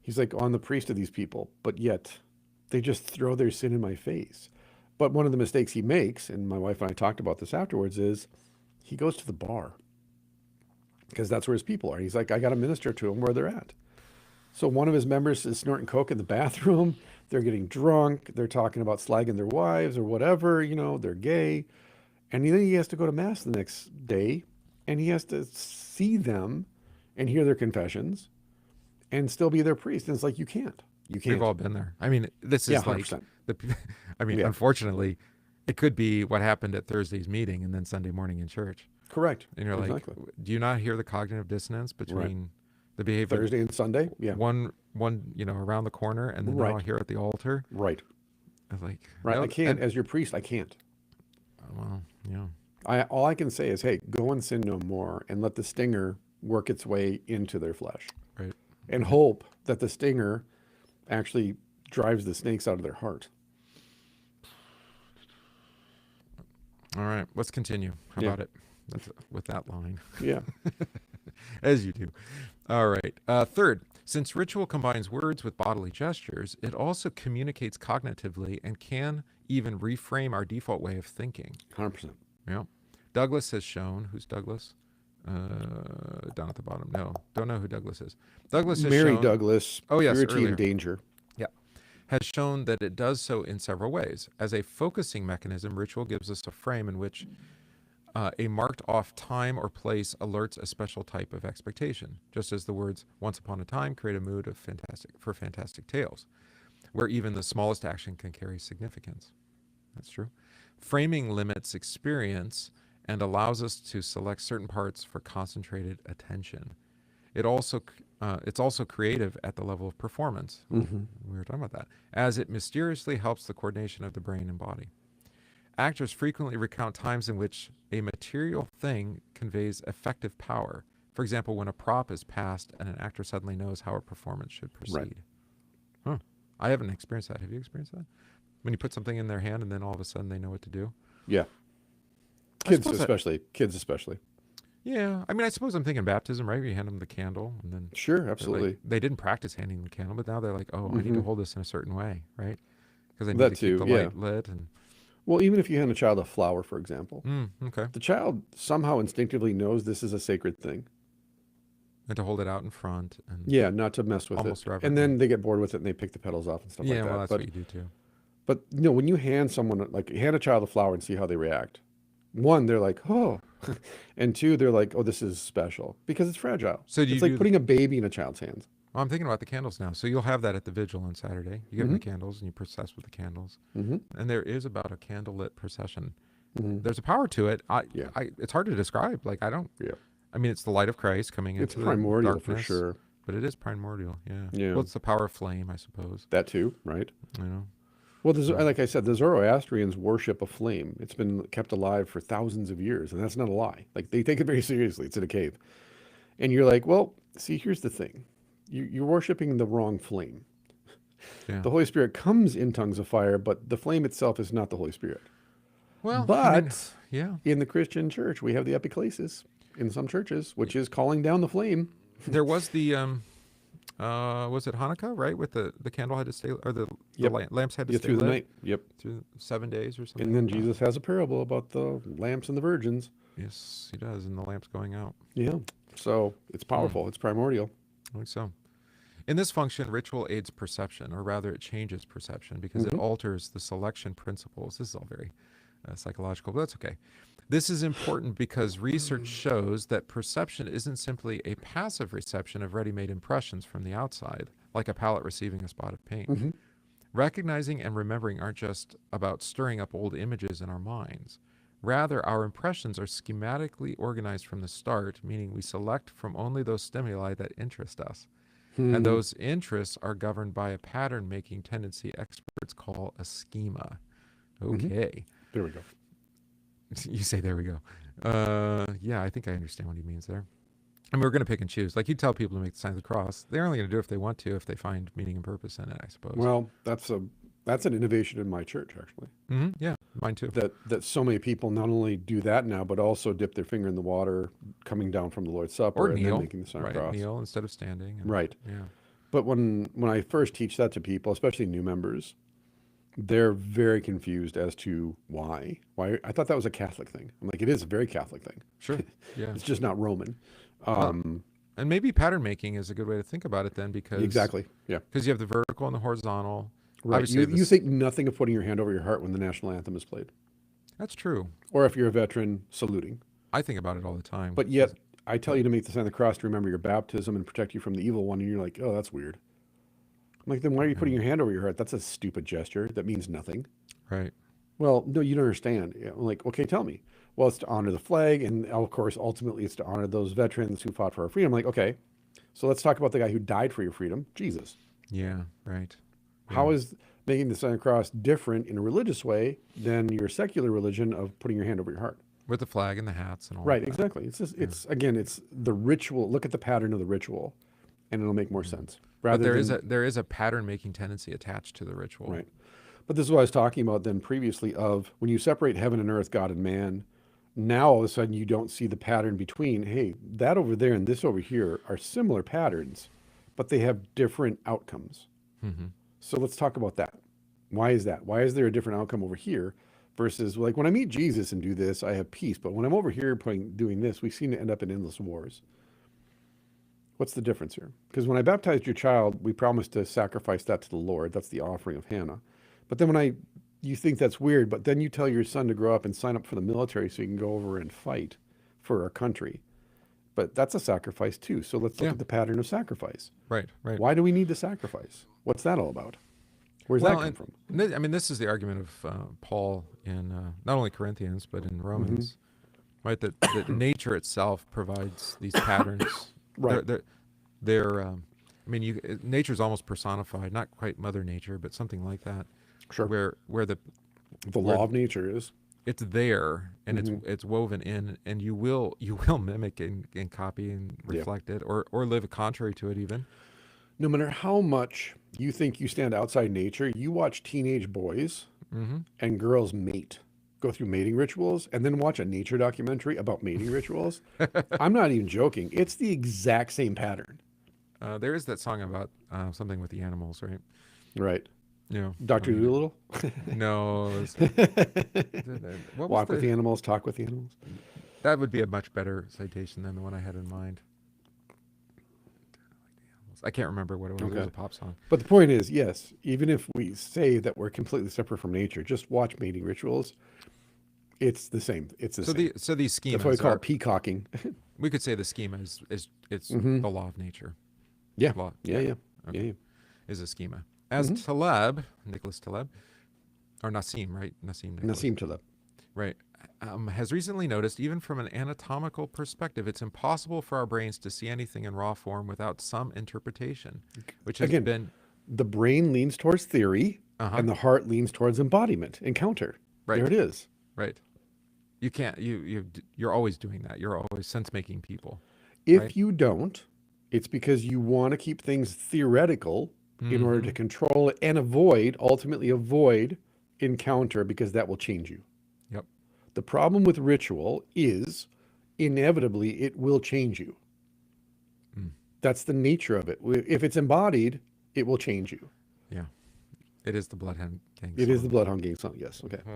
he's like on the priest of these people, but yet they just throw their sin in my face. But one of the mistakes he makes, and my wife and I talked about this afterwards, is he goes to the bar. Because that's where his people are. He's like, I got to minister to them where they're at. So one of his members is snorting coke in the bathroom. They're getting drunk. They're talking about slagging their wives or whatever. They're gay. And then he has to go to mass the next day, and he has to see them and hear their confessions and still be their priest. And it's like, you can't. We've all been there. I mean, this is 100%. Unfortunately, it could be what happened at Thursday's meeting and then Sunday morning in church. Correct. And you're like, do you not hear the cognitive dissonance between the behavior Thursday and Sunday? Yeah. One around the corner, and then now here at the altar. Right. I was like, right. I can't, as your priest, I can't. Well, yeah. All I can say is, hey, go and sin no more, and let the stinger work its way into their flesh. Right. And hope that the stinger actually drives the snakes out of their heart. All right, let's continue. How about it? With that line. Yeah. As you do. All right. Third, since ritual combines words with bodily gestures, it also communicates cognitively and can even reframe our default way of thinking. 100%. Yeah. Douglas has shown, who's Douglas? Down at the bottom. No, don't know who Douglas is. Douglas has Mary shown, Douglas, oh yes, Purity earlier. and Danger. Yeah. Has shown that it does so in several ways. As a focusing mechanism, ritual gives us a frame in which a marked off time or place alerts a special type of expectation, just as the words once upon a time create a mood of fantastic tales, where even the smallest action can carry significance. That's true. Framing limits experience and allows us to select certain parts for concentrated attention. It's also creative at the level of performance. Mm-hmm. We were talking about that, as it mysteriously helps the coordination of the brain and body. Actors frequently recount times in which a material thing conveys effective power. For example, when a prop is passed and an actor suddenly knows how a performance should proceed. Right. Huh. I haven't experienced that. Have you experienced that? When you put something in their hand and then all of a sudden they know what to do? Yeah. Kids especially. Yeah. I mean, I suppose I'm thinking baptism, right? You hand them the candle and then... Sure, absolutely. Like, they didn't practice handing the candle, but now they're like, I need to hold this in a certain way, right? Because I need to keep the light lit. And... Well, even if you hand a child a flower, for example, okay. the child somehow instinctively knows this is a sacred thing. And to hold it out in front. And not to mess with it. Reverently. And then they get bored with it and they pick the petals off and stuff like that. Yeah, well, that's what you do too. But when you hand a child a flower and see how they react, one, they're like, oh, and two, they're like, oh, this is special because it's fragile. So it's like putting a baby in a child's hands. Well, I'm thinking about the candles now. So you'll have that at the vigil on Saturday. You give them the candles and you process with the candles. And there is about a candlelit procession. There's a power to it. It's hard to describe. I mean, it's the light of Christ coming into the primordial darkness, for sure. But it is primordial, yeah. Well, it's the power of flame, I suppose. That too, right? You Well, like I said, the Zoroastrians worship a flame. It's been kept alive for thousands of years, and that's not a lie. They take it very seriously. It's in a cave. And you're like, well, see, here's the thing. You're worshiping the wrong flame. Yeah. The Holy Spirit comes in tongues of fire, but the flame itself is not the Holy Spirit. Well, in the Christian church, we have the epiclesis in some churches, which is calling down the flame. There was the Was it Hanukkah, right? With the candle had to stay, or the lamps had to stay through the lit night. Yep. through 7 days or something. And then like that. Jesus has a parable about the lamps and the virgins. Yes, he does, and the lamps going out. Yeah. So it's powerful. It's primordial. I think so. In this function, ritual aids perception, or rather it changes perception because it alters the selection principles. This is all very psychological, but that's okay. This is important because research shows that perception isn't simply a passive reception of ready-made impressions from the outside, like a palette receiving a spot of paint. Recognizing and remembering aren't just about stirring up old images in our minds. Rather, our impressions are schematically organized from the start, meaning we select from only those stimuli that interest us. And those interests are governed by a pattern-making tendency experts call a schema. Okay. There we go. You say, there we go. Yeah, I think I understand what he means there. And we're going to pick and choose. Like you tell people to make the sign of the cross. They're only going to do it if they want to, if they find meaning and purpose in it, I suppose. Well, that's an innovation in my church, actually. Yeah, mine too. That so many people not only do that now, but also dip their finger in the water coming down from the Lord's Supper Or and kneel, then making the sign of the cross. kneel instead of standing. Right. Yeah. But when I first teach that to people, especially new members, they're very confused as to why. Why I thought that was a Catholic thing. I'm like, it is a very Catholic thing. Sure. Yeah. It's just not Roman. And maybe pattern making is a good way to think about it then, because Exactly. Yeah. because you have the vertical and the horizontal. Right. Obviously You think nothing of putting your hand over your heart when the national anthem is played, that's true. or if you're a veteran, saluting. I think about it all the time. But yet, I tell you to make the sign of the cross to remember your baptism and protect you from the evil one, and you're like, oh, that's weird. I'm like, then why are you putting your hand over your heart? That's a stupid gesture. That means nothing. Right. Well, no, you don't understand. I'm like, okay, tell me. Well, it's to honor the flag, and of course, ultimately, it's to honor those veterans who fought for our freedom. I'm like, okay, so let's talk about the guy who died for your freedom, Jesus. Yeah. Right. How is making the sign of the cross different in a religious way than your secular religion of putting your hand over your heart? With the flag and the hats and all. Right, that. exactly. It's just, it's again, it's the ritual. Look at the pattern of the ritual, and it'll make more sense. But there is a pattern making tendency attached to the ritual. Right. But this is what I was talking about then previously of when you separate heaven and earth, God and man, now all of a sudden you don't see the pattern between, hey, that over there and this over here are similar patterns, but they have different outcomes. So let's talk about that. Why is that? Why is there a different outcome over here versus like when I meet Jesus and do this, I have peace. But when I'm over here doing this, we seem to end up in endless wars. What's the difference here? Because when I baptized your child, we promised to sacrifice that to the Lord. That's the offering of Hannah. But then you think that's weird, but then you tell your son to grow up and sign up for the military so you can go over and fight for our country. But that's a sacrifice too. So let's look at the pattern of sacrifice. Right. Right. Why do we need to sacrifice? What's that all about? Where's that come from? I mean, this is the argument of Paul in not only Corinthians, but in Romans, right? That nature itself provides these patterns. Right. I mean, nature's almost personified, not quite Mother Nature, but something like that. Sure. Where the law of nature is. It's there and it's woven in, and you will mimic and copy and reflect it, or live contrary to it even. No matter how much you think you stand outside nature, you watch teenage boys and girls mate, go through mating rituals, and then watch a nature documentary about mating rituals. I'm not even joking. It's the exact same pattern. There is that song about something with the animals, right? Right. Yeah. Dr. Doolittle? No. Walk with the animals, talk with the animals. That would be a much better citation than the one I had in mind. I can't remember what it was. Okay. It was a pop song. But the point is, yes, even if we say that we're completely separate from nature, just watch mating rituals. It's the same. It's the same. So these schemas. That's why we call it peacocking. We could say the schema is the law of nature. Yeah. Okay. Yeah. Is a schema. As Taleb, Nicholas Taleb, or Nassim, right? Nassim Taleb. Right. Has recently noticed, even from an anatomical perspective, it's impossible for our brains to see anything in raw form without some interpretation, which has been... The brain leans towards theory, and the heart leans towards embodiment, encounter. Right. There it is. Right. You can't... You're always doing that. You're always sense-making people. If you don't, it's because you want to keep things theoretical in order to control it and ultimately avoid encounter, because that will change you. Yep. The problem with ritual is inevitably it will change you. That's the nature of it. If it's embodied, it will change you. Yeah. It is the Bloodhound Gang It song. is the Bloodhound Gang song. Yes. Okay. Oh.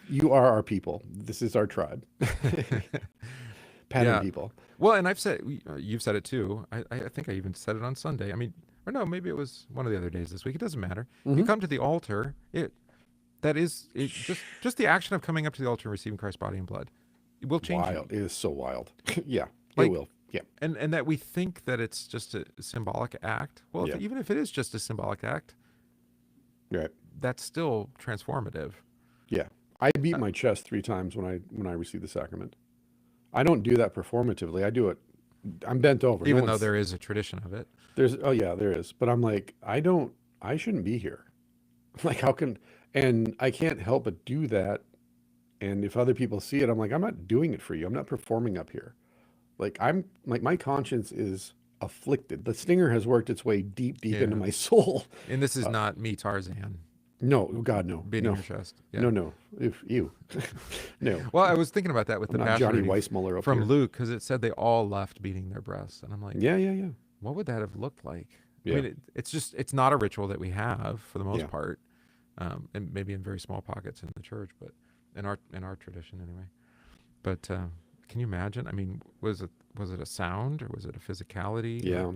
You are our people. This is our tribe. Pattern people. Well, and I've said, you've said it too. I think I even said it on Sunday. I mean, or no, maybe it was one of the other days this week. It doesn't matter. You come to the altar. Just the action of coming up to the altar and receiving Christ's body and blood. It will change you. Wild. It is so wild. Yeah, Like, it will. Yeah. And that we think that it's just a symbolic act. Well, Yeah. even if it is just a symbolic act, Right. that's still transformative. Yeah. I beat my chest 3 times when I receive the sacrament. I don't do that performatively. I do it. I'm bent over. Even though there is a tradition of it. There is. But I'm like, I shouldn't be here. Like, how can, and I can't help but do that. And if other people see it, I'm like, I'm not doing it for you. I'm not performing up here. Like, my conscience is afflicted. The stinger has worked its way deep into my soul. And this is not me, Tarzan. No, God, no. Beating your chest. Yeah. No. If you, no. Well, I was thinking about that with I'm the not passion Johnny reading Weissmuller up from here. Luke, because it said they all left beating their breasts. And I'm like, Yeah. what would that have looked like? Yeah. I mean, it's not a ritual that we have for the most Yeah. part, and maybe in very small pockets in the church, but in our tradition anyway. But can you imagine? I mean, was it a sound or was it a physicality? Yeah.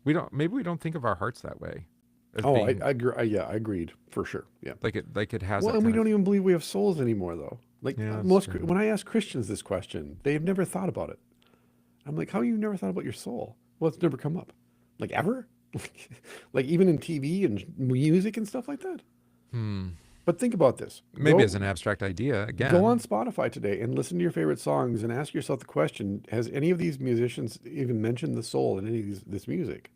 We don't think of our hearts that way. as Oh, being- I agree. Yeah, I agreed for sure. Yeah. like it has. Well, that and we kind don't of, even believe we have souls anymore, though. Like Yeah, that's most, true. when I ask Christians this question, they've never thought about it. I'm like, how you never thought about your soul? Well, it's never come up, like ever, like even in TV and music and stuff like that. But think about this. maybe Go- as an abstract idea again. Go on Spotify today and listen to your favorite songs and ask yourself the question: has any of these musicians even mentioned the soul in any of this music?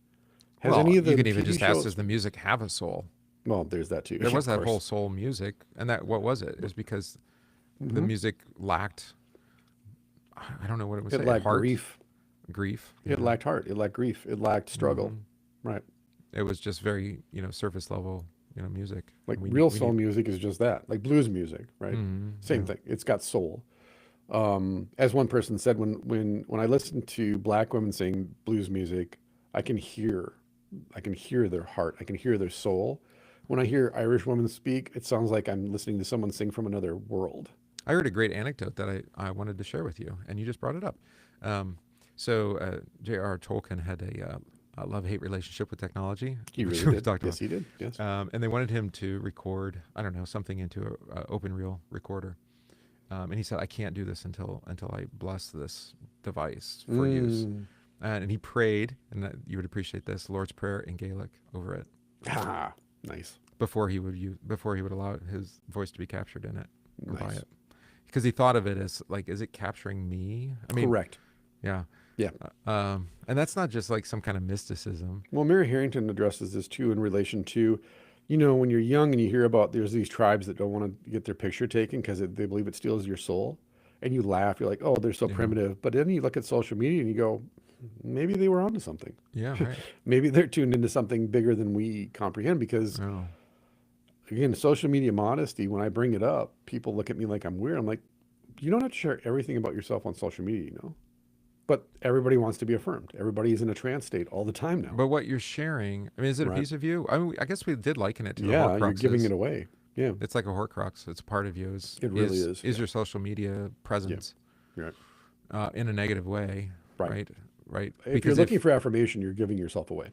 Has Well, any of the you can even TV just ask, shows- does the music have a soul? Well, there's that too. There was of that whole course. soul music, and what was it? It was because Mm-hmm. the music lacked. I don't know what it was. It lacked grief. Grief. It yeah. lacked heart. It lacked grief. It lacked struggle. Mm-hmm. Right. It was just very surface level music. Like And real we soul need- music is just that, like blues music, right? Mhm, Same yeah. thing. It's got soul. As one person said, when I listen to black women sing blues music, I can hear their heart. I can hear their soul. When I hear Irish women speak, it sounds like I'm listening to someone sing from another world. I heard a great anecdote that I wanted to share with you, and you just brought it up. J.R. Tolkien had a love-hate relationship with technology. He which really we did. talked Yes, about. he did. Yes. And they wanted him to record, I don't know, something into a open reel recorder. And he said, I can't do this until I bless this device for use. And he prayed, and you would appreciate this, Lord's Prayer in Gaelic over it Ah, nice. before he would allow his voice to be captured in it or by Nice. it. Because he thought of it as like, is it capturing me? I mean, Correct. yeah. Yeah. And that's not just like some kind of mysticism. Well, Mary Harrington addresses this too in relation to, when you're young and you hear about there's these tribes that don't want to get their picture taken because they believe it steals your soul. And you laugh, you're like, oh, they're so Yeah. primitive. But then you look at social media and you go, maybe they were onto something. Yeah, right. Maybe they're tuned into something bigger than we comprehend because, Oh. again, social media modesty, when I bring it up, people look at me like I'm weird. I'm like, you don't have to share everything about yourself on social media, But everybody wants to be affirmed. Everybody's in a trance state all the time now. But what you're sharing, I mean, is it a Right. piece of you? I mean, I guess we did liken it to the Yeah, Horcruxes. you're giving it away. Yeah, It's like a Horcrux. It's a part of you. It really is, Is yeah. your social media presence you're right. in a negative way? Right. Right. If you're looking for affirmation, you're giving yourself away.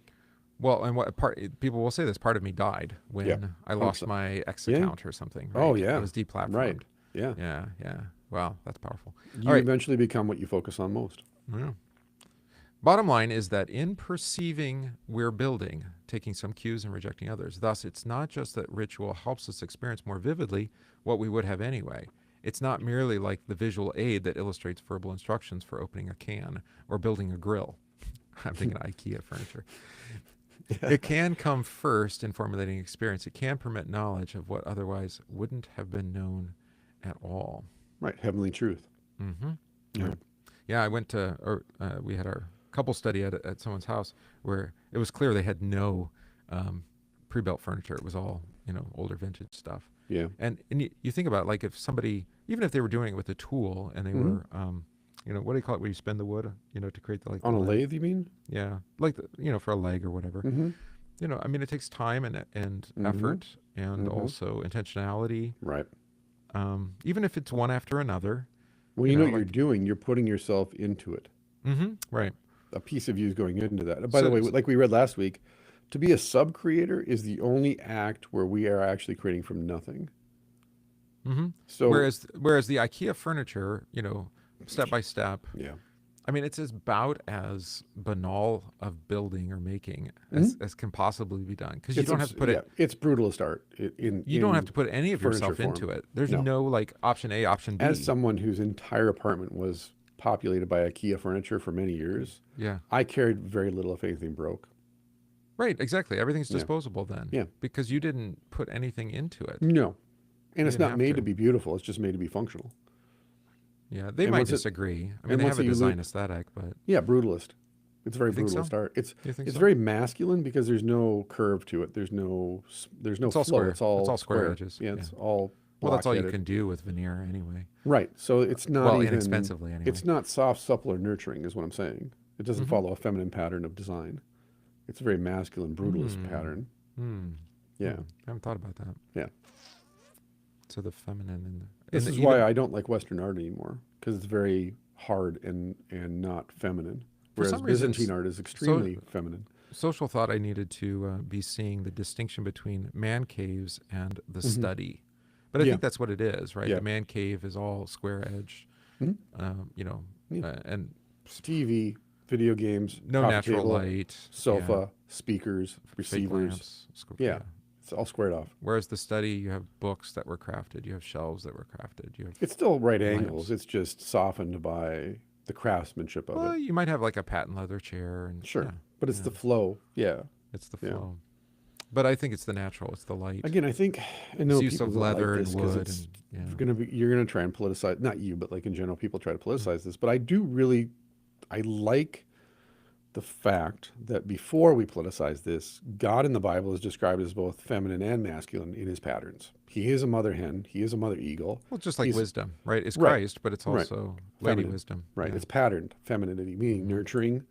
Well, and people will say this, part of me died when Yeah, I lost 100%. my X Yeah. account or something. Right? Oh, yeah. I was deplatformed. Right. Yeah. Yeah. Wow, that's powerful. You All right. eventually become what you focus on most. Yeah. Bottom line is that in perceiving, we're building, taking some cues and rejecting others. Thus, it's not just that ritual helps us experience more vividly what we would have anyway. It's not merely like the visual aid that illustrates verbal instructions for opening a can or building a grill. I'm thinking IKEA furniture. It can come first in formulating experience. It can permit knowledge of what otherwise wouldn't have been known at all. Right. Heavenly truth. Mm-hmm. Yeah. Yeah, I went to, we had our couple study at someone's house where it was clear they had no pre-built furniture. It was all, older vintage stuff. Yeah. And you think about like if somebody, even if they were doing it with a tool and they were, what do you call it where you spin the wood, to create the, like, On the a leg? lathe, you mean? Yeah, like for a leg or whatever. Mm-hmm. I mean, it takes time and Mm-hmm. effort and Mm-hmm. also intentionality. Right. Even if it's one after another. Well, you know what you're like, doing. You're putting yourself into it. right. A piece of you is going into that. By So the way, it's- like we read last week, to be a sub-creator is the only act where we are actually creating from nothing. So whereas the IKEA furniture, step by step, yeah, I mean, it's about as banal of building or making as can possibly be done, because you don't have to put it's brutalist art. You don't have to put any of furniture yourself form. into it. There's No. no like option A, option B. As someone whose entire apartment was populated by IKEA furniture for many years, Yeah. I cared very little if anything broke. Right, exactly. Everything's Yeah. disposable then. Yeah. Because you didn't put anything into it. No. And it's didn't not have made to. to be beautiful. It's just made to be functional. Yeah, they And might once it- disagree. I mean, and they once have a you design lo- aesthetic, but Yeah, brutalist. It's very You think so? brutalist art. It's you think it's so? very masculine because there's no curve to it. There's no It's flow. all square. It's all square edges. Yeah, it's all Well, that's all you block-headed. can do with veneer anyway. Right. So it's not Well, even inexpensively anyway. It's not soft, supple, or nurturing, is what I'm saying. It doesn't Mhm. follow a feminine pattern of design. It's a very masculine, brutalist Mm. pattern. Hmm. Yeah. I haven't thought about that. Yeah. So the feminine and This and is even- why I don't like Western art anymore, because it's very hard and not feminine. For Whereas some reason, Byzantine art is extremely feminine. social thought I needed to be seeing the distinction between man caves and the study. But I Yeah. think that's what it is, right? Yeah. The man cave is all square edge, Mhm. and TV, video games, no coffee natural table, light, sofa, speakers, fake receivers. lamps, Yeah. It's all squared off. Whereas the study, you have books that were crafted, you have shelves that were crafted, you have. It's still right Lamps. angles. It's just softened by the craftsmanship of Well, it. you might have like a patent leather chair, and Sure. yeah, But it's yeah. the flow. Yeah. It's the Yeah. flow. But I think it's the natural. It's the light. Again, I think I know It's use people of don't like leather this and 'cause wood. it's And, you're gonna try and politicize, not you, but like in general, people try to politicize this. But I like the fact that before we politicize this, God in the Bible is described as both feminine and masculine in his patterns. He is a mother hen. He is a mother eagle. Well, just like He's- wisdom, right? It's Right. Christ, but it's Right. also lady Feminine. wisdom. Right. Yeah. It's patterned femininity, meaning nurturing,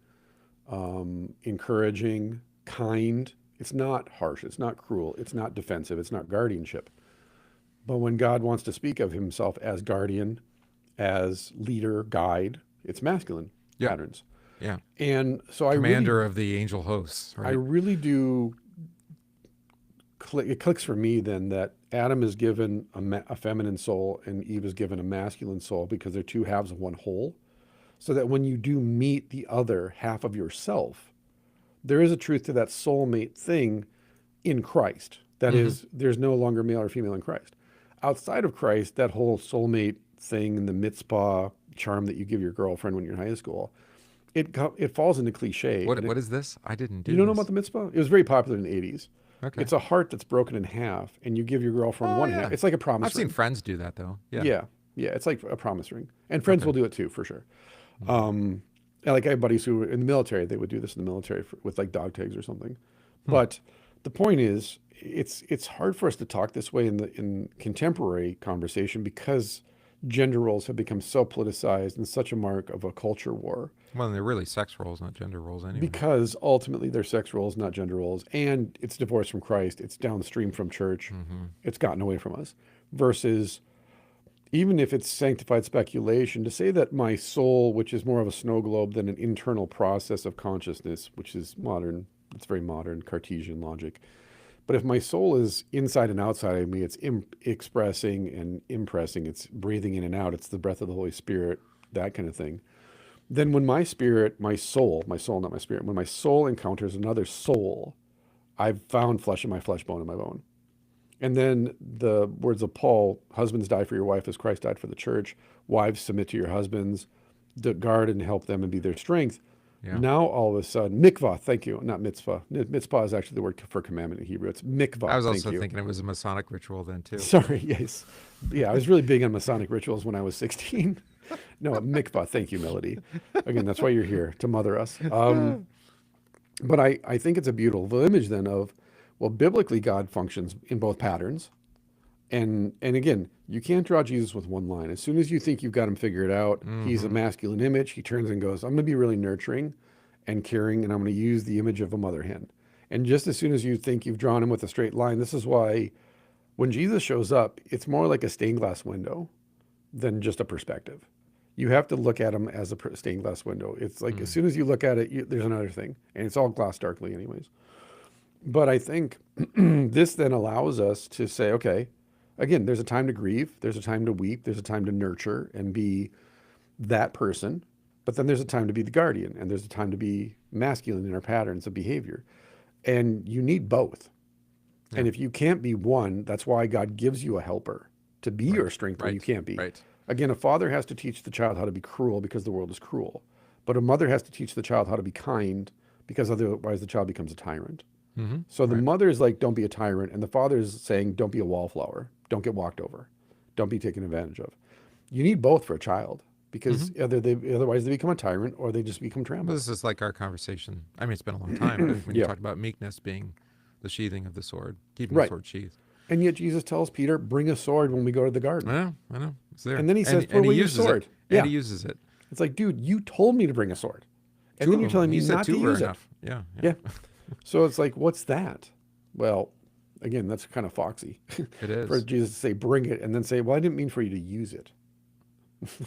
encouraging, kind. It's not harsh. It's not cruel. It's not defensive. It's not guardianship. But when God wants to speak of himself as guardian, as leader, guide, it's masculine Yeah. patterns. Yeah. And so Commander of the angel hosts, I right? really do. It clicks for me then that Adam is given a feminine soul and Eve is given a masculine soul because they're two halves of one whole. So that when you do meet the other half of yourself, there is a truth to that soulmate thing in Christ. That is, there's no longer male or female in Christ. Outside of Christ, that whole soulmate thing and the mitzvah charm that you give your girlfriend when you're in high school, it falls into cliche. What is this? I didn't do You don't know this. about the mitzvah? It was very popular in the 80s. Okay. It's a heart that's broken in half, and you give your girlfriend Oh, one yeah. half. It's like a promise I've seen ring. friends do that though. Yeah. Yeah. It's like a promise ring, and friends will do it too, for sure. And like I have buddies who were in the military, they would do this in the military with like dog tags or something. But the point is, it's hard for us to talk this way in contemporary conversation because gender roles have become so politicized and such a mark of a culture war. Well, they're really sex roles, not gender roles anyway. Because ultimately they're sex roles, not gender roles, and it's divorced from Christ. It's downstream from church. It's gotten away from us. Versus, even if it's sanctified speculation, to say that my soul, which is more of a snow globe than an internal process of consciousness, which is modern, it's very modern Cartesian logic. But if my soul is inside and outside of me, it's expressing and impressing, it's breathing in and out, it's the breath of the Holy Spirit, that kind of thing. Then when my spirit, my soul, not my spirit, when my soul encounters another soul, I've found flesh in my flesh, bone in my bone. And then the words of Paul, husbands die for your wife as Christ died for the church. Wives, submit to your husbands, guard and help them and be their strength. Yeah. Now all of a sudden, mikvah, thank you, not mitzvah. Mitzvah is actually the word for commandment in Hebrew. It's mikvah. I was thank also you. thinking it was a Masonic ritual then too. Sorry, yes. Yeah, I was really big on Masonic rituals when I was 16. No, mikvah, thank you, Melody. Again, that's why you're here, to mother us. But I think it's a beautiful image then of, well, biblically God functions in both patterns. And again, you can't draw Jesus with one line. As soon as you think you've got him figured out, he's a masculine image. He turns and goes, I'm going to be really nurturing and caring, and I'm going to use the image of a mother hen. And just as soon as you think you've drawn him with a straight line, this is why when Jesus shows up, it's more like a stained glass window than just a perspective. You have to look at him as a stained glass window. It's like as soon as you look at it, there's another thing, and it's all glass darkly anyways. But I think this then allows us to say, okay, again, there's a time to grieve, there's a time to weep, there's a time to nurture and be that person, but then there's a time to be the guardian, and there's a time to be masculine in our patterns of behavior. And you need both. Yeah. And if you can't be one, that's why God gives you a helper to be your strength when you can't be. Right. Again, a father has to teach the child how to be cruel because the world is cruel. But a mother has to teach the child how to be kind because otherwise the child becomes a tyrant. So the mother is like, don't be a tyrant. And the father is saying, don't be a wallflower. Don't get walked over. Don't be taken advantage of. You need both for a child because otherwise they become a tyrant or they just become trampled. Well, this is like our conversation. I mean, it's been a long time, but when you talk about meekness being the sheathing of the sword, keeping the sword sheathed. And yet Jesus tells Peter, bring a sword when we go to the garden. I know. It's there. And then he says, put away your sword. And he uses it. It's like, dude, you told me to bring a sword. And then you're telling me not to use it. Yeah. So it's like, what's that? Well, again, that's kind of foxy. It is. For Jesus to say, bring it, and then say, well, I didn't mean for you to use it.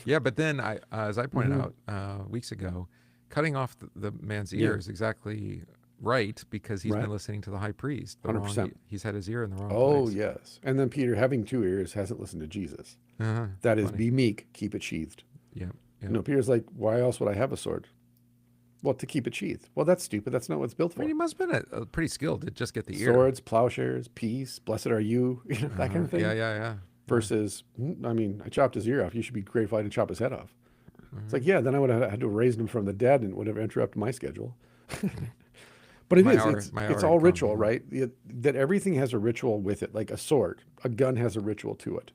Yeah, but then, as I pointed out weeks ago, cutting off the man's ear is exactly right because he's been listening to the high priest. 100%. He's had his ear in the wrong place. Oh, yes. And then Peter, having 2 ears, hasn't listened to Jesus. That is, be meek, keep it sheathed. Yeah. Peter's like, why else would I have a sword? Well, to keep it sheathed. Well, that's stupid. That's not what it's built for. I mean, he must have been pretty skilled to just get the ear. Swords, plowshares, peace, blessed are you, that kind of thing. Yeah. Versus, I mean, I chopped his ear off. You should be grateful I didn't chop his head off. It's like, then I would have had to have raised him from the dead and would have interrupted my schedule. But it's all ritual, right? That everything has a ritual with it, like a sword. A gun has a ritual to it.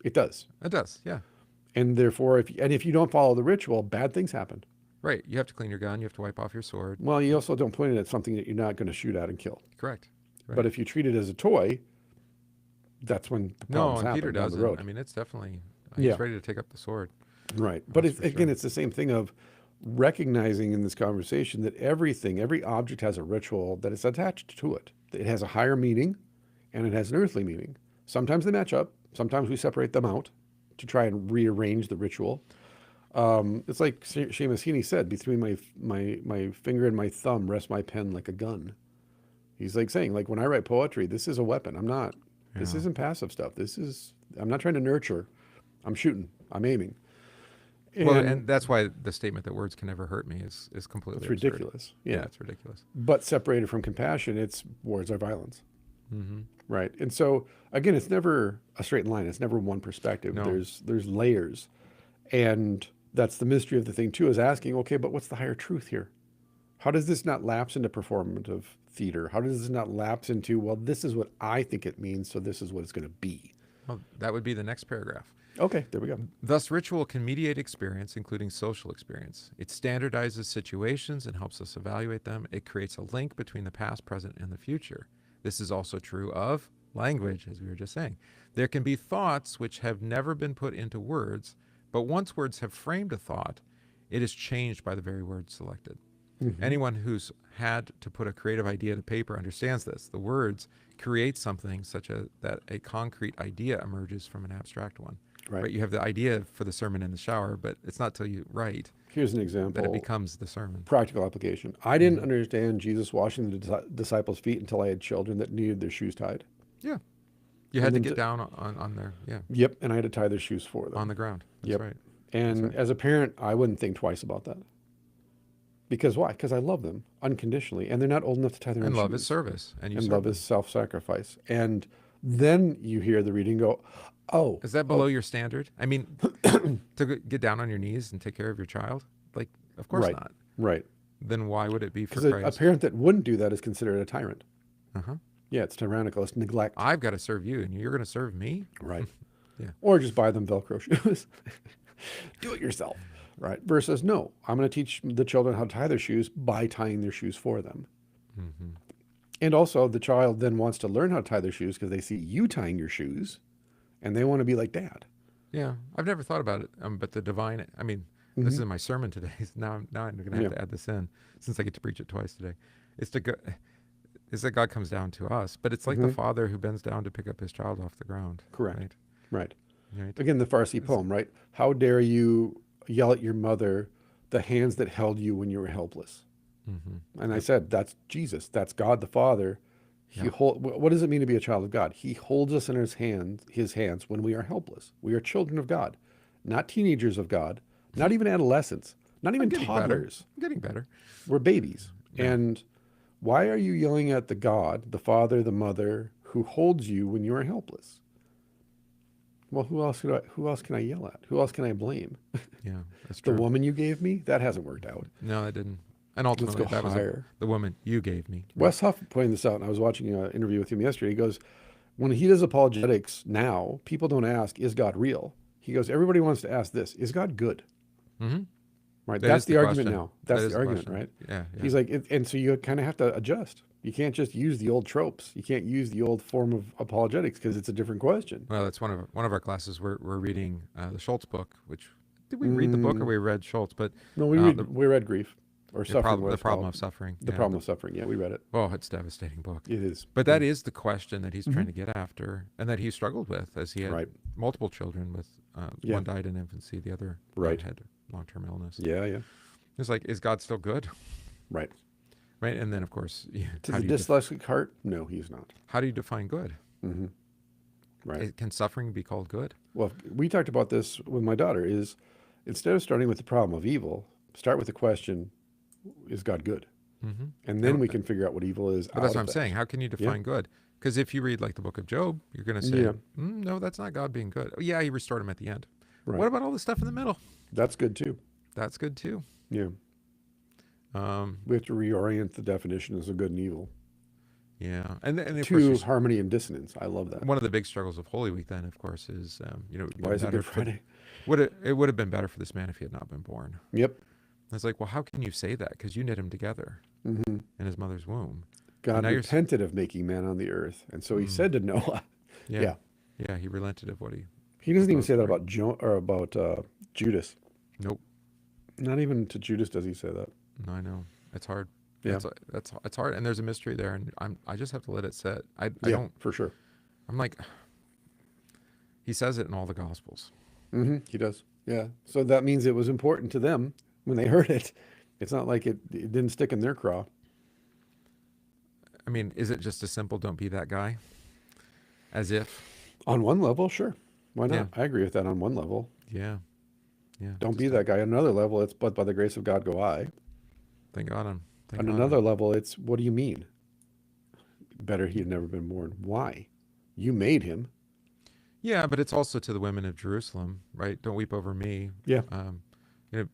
It does. It does, yeah. And therefore, if you don't follow the ritual, bad things happen. Right. You have to clean your gun. You have to wipe off your sword. Well, you also don't point it at something that you're not going to shoot at and kill. Correct. Right. But if you treat it as a toy, that's when the problems happen Peter down does the road. I mean, it's definitely, he's ready to take up the sword. Right. But it's the same thing of recognizing in this conversation that every object has a ritual that is attached to it. It has a higher meaning and it has an earthly meaning. Sometimes they match up. Sometimes we separate them out to try and rearrange the ritual. It's like Schemas said, between my finger and my thumb rests my pen like a gun. He's like saying, like, when I write poetry, this is a weapon. This isn't passive stuff. I'm not trying to nurture. I'm shooting. I'm aiming. And that's why the statement that words can never hurt me is completely It's ridiculous. Yeah, it's ridiculous. But separated from compassion, it's words are violence. Right. And so, again, it's never a straight line. It's never one perspective. No. There's layers. And that's the mystery of the thing, too, is asking, okay, but what's the higher truth here? How does this not lapse into performative theater? How does this not lapse into, well, this is what I think it means, so this is what it's going to be? Well, that would be the next paragraph. Okay, there we go. Thus, ritual can mediate experience, including social experience. It standardizes situations and helps us evaluate them. It creates a link between the past, present, and the future. This is also true of language, as we were just saying. There can be thoughts which have never been put into words, but once words have framed a thought, it is changed by the very words selected. Anyone who's had to put a creative idea to paper understands this. The words create something such that a concrete idea emerges from an abstract one. Right. You have the idea for the sermon in the shower, but it's not till you write. Here's an example. That it becomes the sermon. Practical application. I didn't understand Jesus washing the disciples' feet until I had children that needed their shoes tied. Yeah. You had to get down on their, Yep, and I had to tie their shoes for them. On the ground. That's right. And as a parent, I wouldn't think twice about that. Because why? Because I love them unconditionally, and they're not old enough to tie their own shoes. And love is service. And love is self-sacrifice. And then you hear the reading go, oh. Is that below your standard? I mean, to get down on your knees and take care of your child? Like, of course not. Right. Then why would it be for Christ? Because a parent that wouldn't do that is considered a tyrant. Yeah, it's tyrannical. It's neglect. I've got to serve you, and you're going to serve me? Right. Or just buy them Velcro shoes. Do it yourself. Right. Versus, no, I'm going to teach the children how to tie their shoes by tying their shoes for them. And also, the child then wants to learn how to tie their shoes because they see you tying your shoes, and they want to be like dad. Yeah, I've never thought about it, but the divine, I mean, this is in my sermon today. Now I'm going to have to add this in, since I get to preach it twice today. Is that God comes down to us, but it's like the father who bends down to pick up his child off the ground. Correct. Right. Right. Again, the Farsi poem, right? How dare you yell at your mother, the hands that held you when you were helpless? Mm-hmm. And I said, that's Jesus. That's God the Father. What does it mean to be a child of God? He holds us in his hands when we are helpless. We are children of God, not teenagers of God, not even adolescents, not even toddlers. I'm getting better. We're babies. Yeah. And why are you yelling at the God, the Father, the Mother, who holds you when you are helpless? Well, who else can I yell at? Who else can I blame? Yeah, that's true. The woman you gave me? That hasn't worked out. No, that didn't. And ultimately, that was the woman you gave me. Wes Huff pointed this out, and I was watching an interview with him yesterday. He goes, when he does apologetics now, people don't ask, is God real? He goes, everybody wants to ask this, is God good? Mm-hmm. Right, that's the argument now. That's the argument, question. right? Yeah. He's like, and so you kind of have to adjust. You can't just use the old tropes. You can't use the old form of apologetics because it's a different question. Well, that's one of our classes. We're reading the Schultz book. Which did we read the book or we read Schultz? But no, we read Grief or Suffering. The problem of suffering. The problem of suffering. Yeah, we read it. Oh, it's a devastating book. It is. But that is the question that he's trying to get after, and that he struggled with, as he had multiple children. With one died in infancy, the other had long-term illness. Yeah. It's like, is God still good? Right. Right, and then of course, to the dyslexic heart, no, he's not. How do you define good? Mm-hmm. Right. Can suffering be called good? Well, we talked about this with my daughter. Is instead of starting with the problem of evil, start with the question: is God good? Mm-hmm. And then we can figure out what evil is. But that's what I'm saying. How can you define good? Because if you read like the book of Job, you're going to say, no, that's not God being good. Oh, yeah, he restored him at the end. Right. What about all the stuff in the middle? That's good too. That's good too. Yeah. We have to reorient the definitions of good and evil. Yeah, and to harmony and dissonance. I love that. One of the big struggles of Holy Week, then, of course, is why is it Good Friday? It would have been better for this man if he had not been born. Yep. It's like, well, how can you say that? Because you knit him together in his mother's womb. God repented of making man on the earth, and so he said to Noah. Yeah, he relented of what he. He doesn't even say that about Judas. Nope. Not even to Judas does he say that. No, I know. It's hard. Yeah. It's hard, and there's a mystery there, and I just have to let it sit. I don't for sure. I'm like, he says it in all the Gospels. Mm-hmm. He does. Yeah. So that means it was important to them when they heard it. It's not like it didn't stick in their craw. I mean, is it just a simple "don't be that guy"? As if. On one level, sure. Why not? Yeah. I agree with that on one level. Yeah. Don't be that guy. On another level, it's but by the grace of God go I. Thank God on another level, it's what do you mean? Better he had never been born. Why? You made him. Yeah, but it's also to the women of Jerusalem, right? Don't weep over me. Yeah.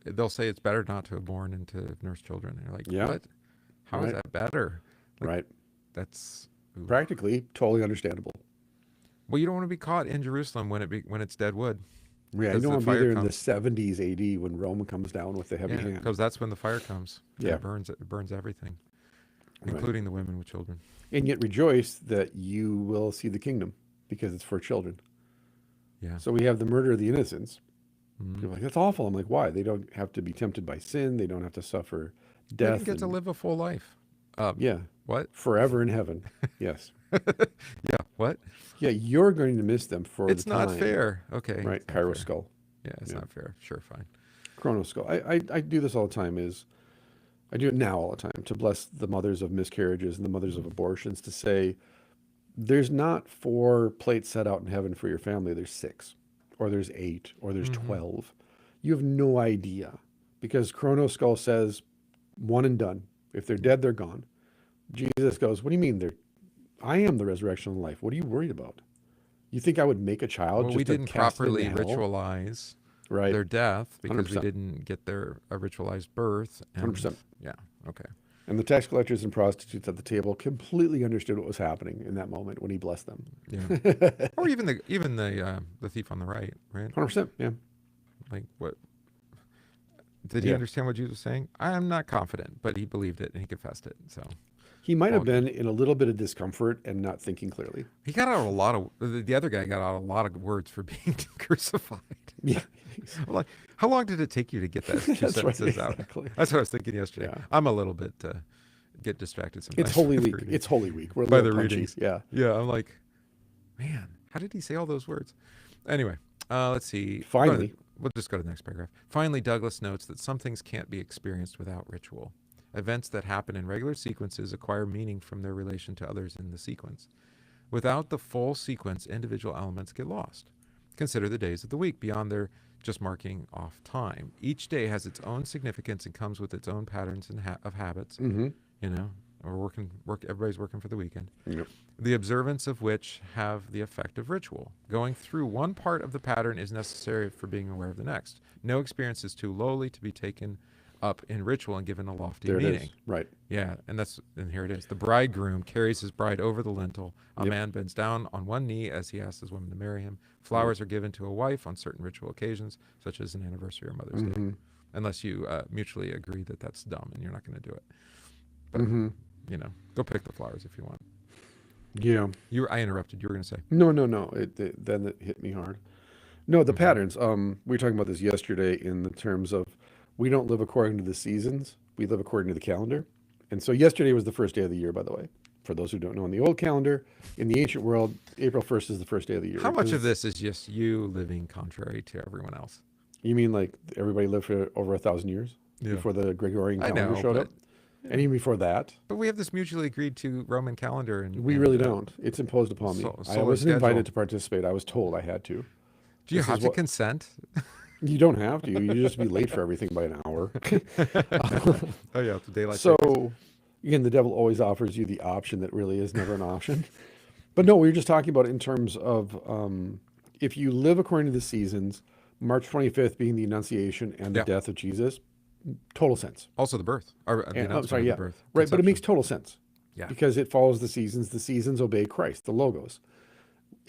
They'll say it's better not to have born and to have nursed children. And you're like, what? How is that better? Right. That's practically totally understandable. Well, you don't want to be caught in Jerusalem when it's dead wood. Yeah, you don't want to be there in the 70s AD when Rome comes down with the heavy hand. Because that's when the fire comes. Yeah. It burns everything, including the women with children. And yet rejoice that you will see the kingdom because it's for children. Yeah. So we have the murder of the innocents. Mm-hmm. You're like, that's awful. I'm like, why? They don't have to be tempted by sin. They don't have to suffer death. They get to live a full life. Yeah. What? Forever in heaven. Yes. Yeah. What? Yeah, you're going to miss them for it's the time. It's not fair. Okay. Right. Kairos skull. Yeah, it's not fair. Sure, fine. Chronos skull. I do this all the time. I do it now all the time to bless the mothers of miscarriages and the mothers of abortions, to say there's not 4 plates set out in heaven for your family. There's 6 or there's 8 or there's 12. You have no idea, because Chronos skull says one and done. If they're dead, they're gone. Jesus goes, what do you mean I am the resurrection and life. What are you worried about? You think I would make a child just we to didn't cast properly into hell? ritualize Right. their death because 100%. we didn't get a ritualized birth. And, 100%. Yeah. Okay. And the tax collectors and prostitutes at the table completely understood what was happening in that moment when he blessed them. Yeah. Or even the thief on the right, right? 100%. Yeah. Like what? Did he understand what Jesus was saying? I am not confident, but he believed it and he confessed it. So. He might have been in a little bit of discomfort and not thinking clearly. He got out a lot of, the other guy got out a lot of words for being crucified. Yeah. Like, how long did it take you to get that two sentences out? Exactly. That's what I was thinking yesterday. Yeah. I'm a little bit get distracted sometimes. It's Holy Week. Reading. It's Holy Week. We're by the punchy. readings. Yeah. Yeah. I'm like, man, how did he say all those words? Anyway, let's see. Finally. We'll just go to the next paragraph. Finally, Douglas notes that some things can't be experienced without ritual. Events that happen in regular sequences acquire meaning from their relation to others in the sequence. Without the full sequence, individual elements get lost. Consider the days of the week beyond their just marking off time. Each day has its own significance and comes with its own patterns and of habits. Mm-hmm. You know, everybody's working for the weekend. Yep. The observance of which have the effect of ritual. Going through one part of the pattern is necessary for being aware of the next. No experience is too lowly to be taken up in ritual and given a lofty meaning. It is. Right. Yeah, and here it is. The bridegroom carries his bride over the lintel. A man bends down on one knee as he asks his woman to marry him. Flowers are given to a wife on certain ritual occasions, such as an anniversary or Mother's Day, unless you mutually agree that that's dumb and you're not going to do it. But you know, go pick the flowers if you want. Yeah. I interrupted. You were going to say. No. Then it hit me hard. No, the patterns. We were talking about this yesterday in the terms of we don't live according to the seasons. We live according to the calendar. And so yesterday was the first day of the year, by the way. For those who don't know, in the old calendar, in the ancient world, April 1st is the first day of the year. How much of this is just you living contrary to everyone else? You mean like everybody lived for over 1,000 years before the Gregorian calendar showed up? And even before that. But we have this mutually agreed to Roman calendar. We really don't. It's imposed upon me. I wasn't invited to participate. I was told I had to. Do you have to consent? You don't have to. You just be late for everything by an hour. Oh, yeah. It's daylight. So, again, the devil always offers you the option that really is never an option. But no, we were just talking about it in terms of if you live according to the seasons, March 25th being the Annunciation and the death of Jesus, total sense. Also the birth. Or, the birth. Right, but it makes total sense. Yeah. Because it follows the seasons obey Christ, the logos.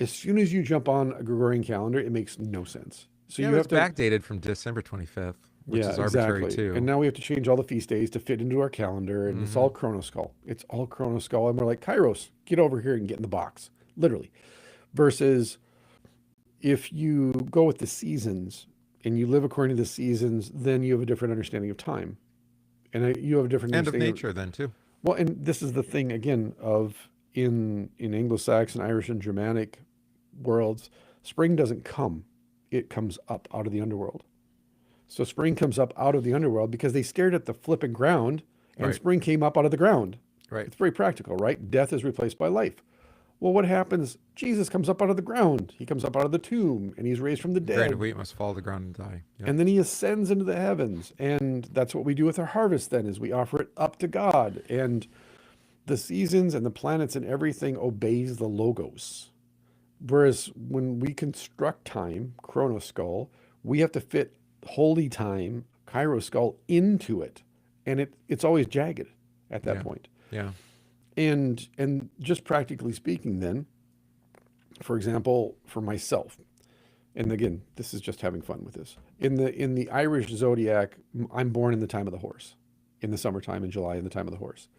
As soon as you jump on a Gregorian calendar, it makes no sense. So you have to backdated from December 25th, which is arbitrary too. And now we have to change all the feast days to fit into our calendar, and it's all chronoskull. It's all chronoskull, and we're like, Kairos, get over here and get in the box, literally. Versus if you go with the seasons and you live according to the seasons, then you have a different understanding of time, and you have a different understanding of nature then too. Well, and this is the thing again of in Anglo-Saxon, Irish, and Germanic worlds, spring doesn't come. It comes up out of the underworld. So spring comes up out of the underworld because they stared at the flipping ground and spring came up out of the ground. Right. It's very practical, right? Death is replaced by life. Well, what happens? Jesus comes up out of the ground. He comes up out of the tomb and he's raised from the dead. Grain of wheat must fall to the ground and die. Yep. And then he ascends into the heavens. And that's what we do with our harvest then is we offer it up to God. And the seasons and the planets and everything obeys the logos. Whereas when we construct time, chronoskull, we have to fit holy time, kairoskull, into it. And it's always jagged at that point. Yeah. And just practically speaking then, for example, for myself, and again, this is just having fun with this. In the Irish zodiac, I'm born in the time of the horse, in the summertime in July, in the time of the horse.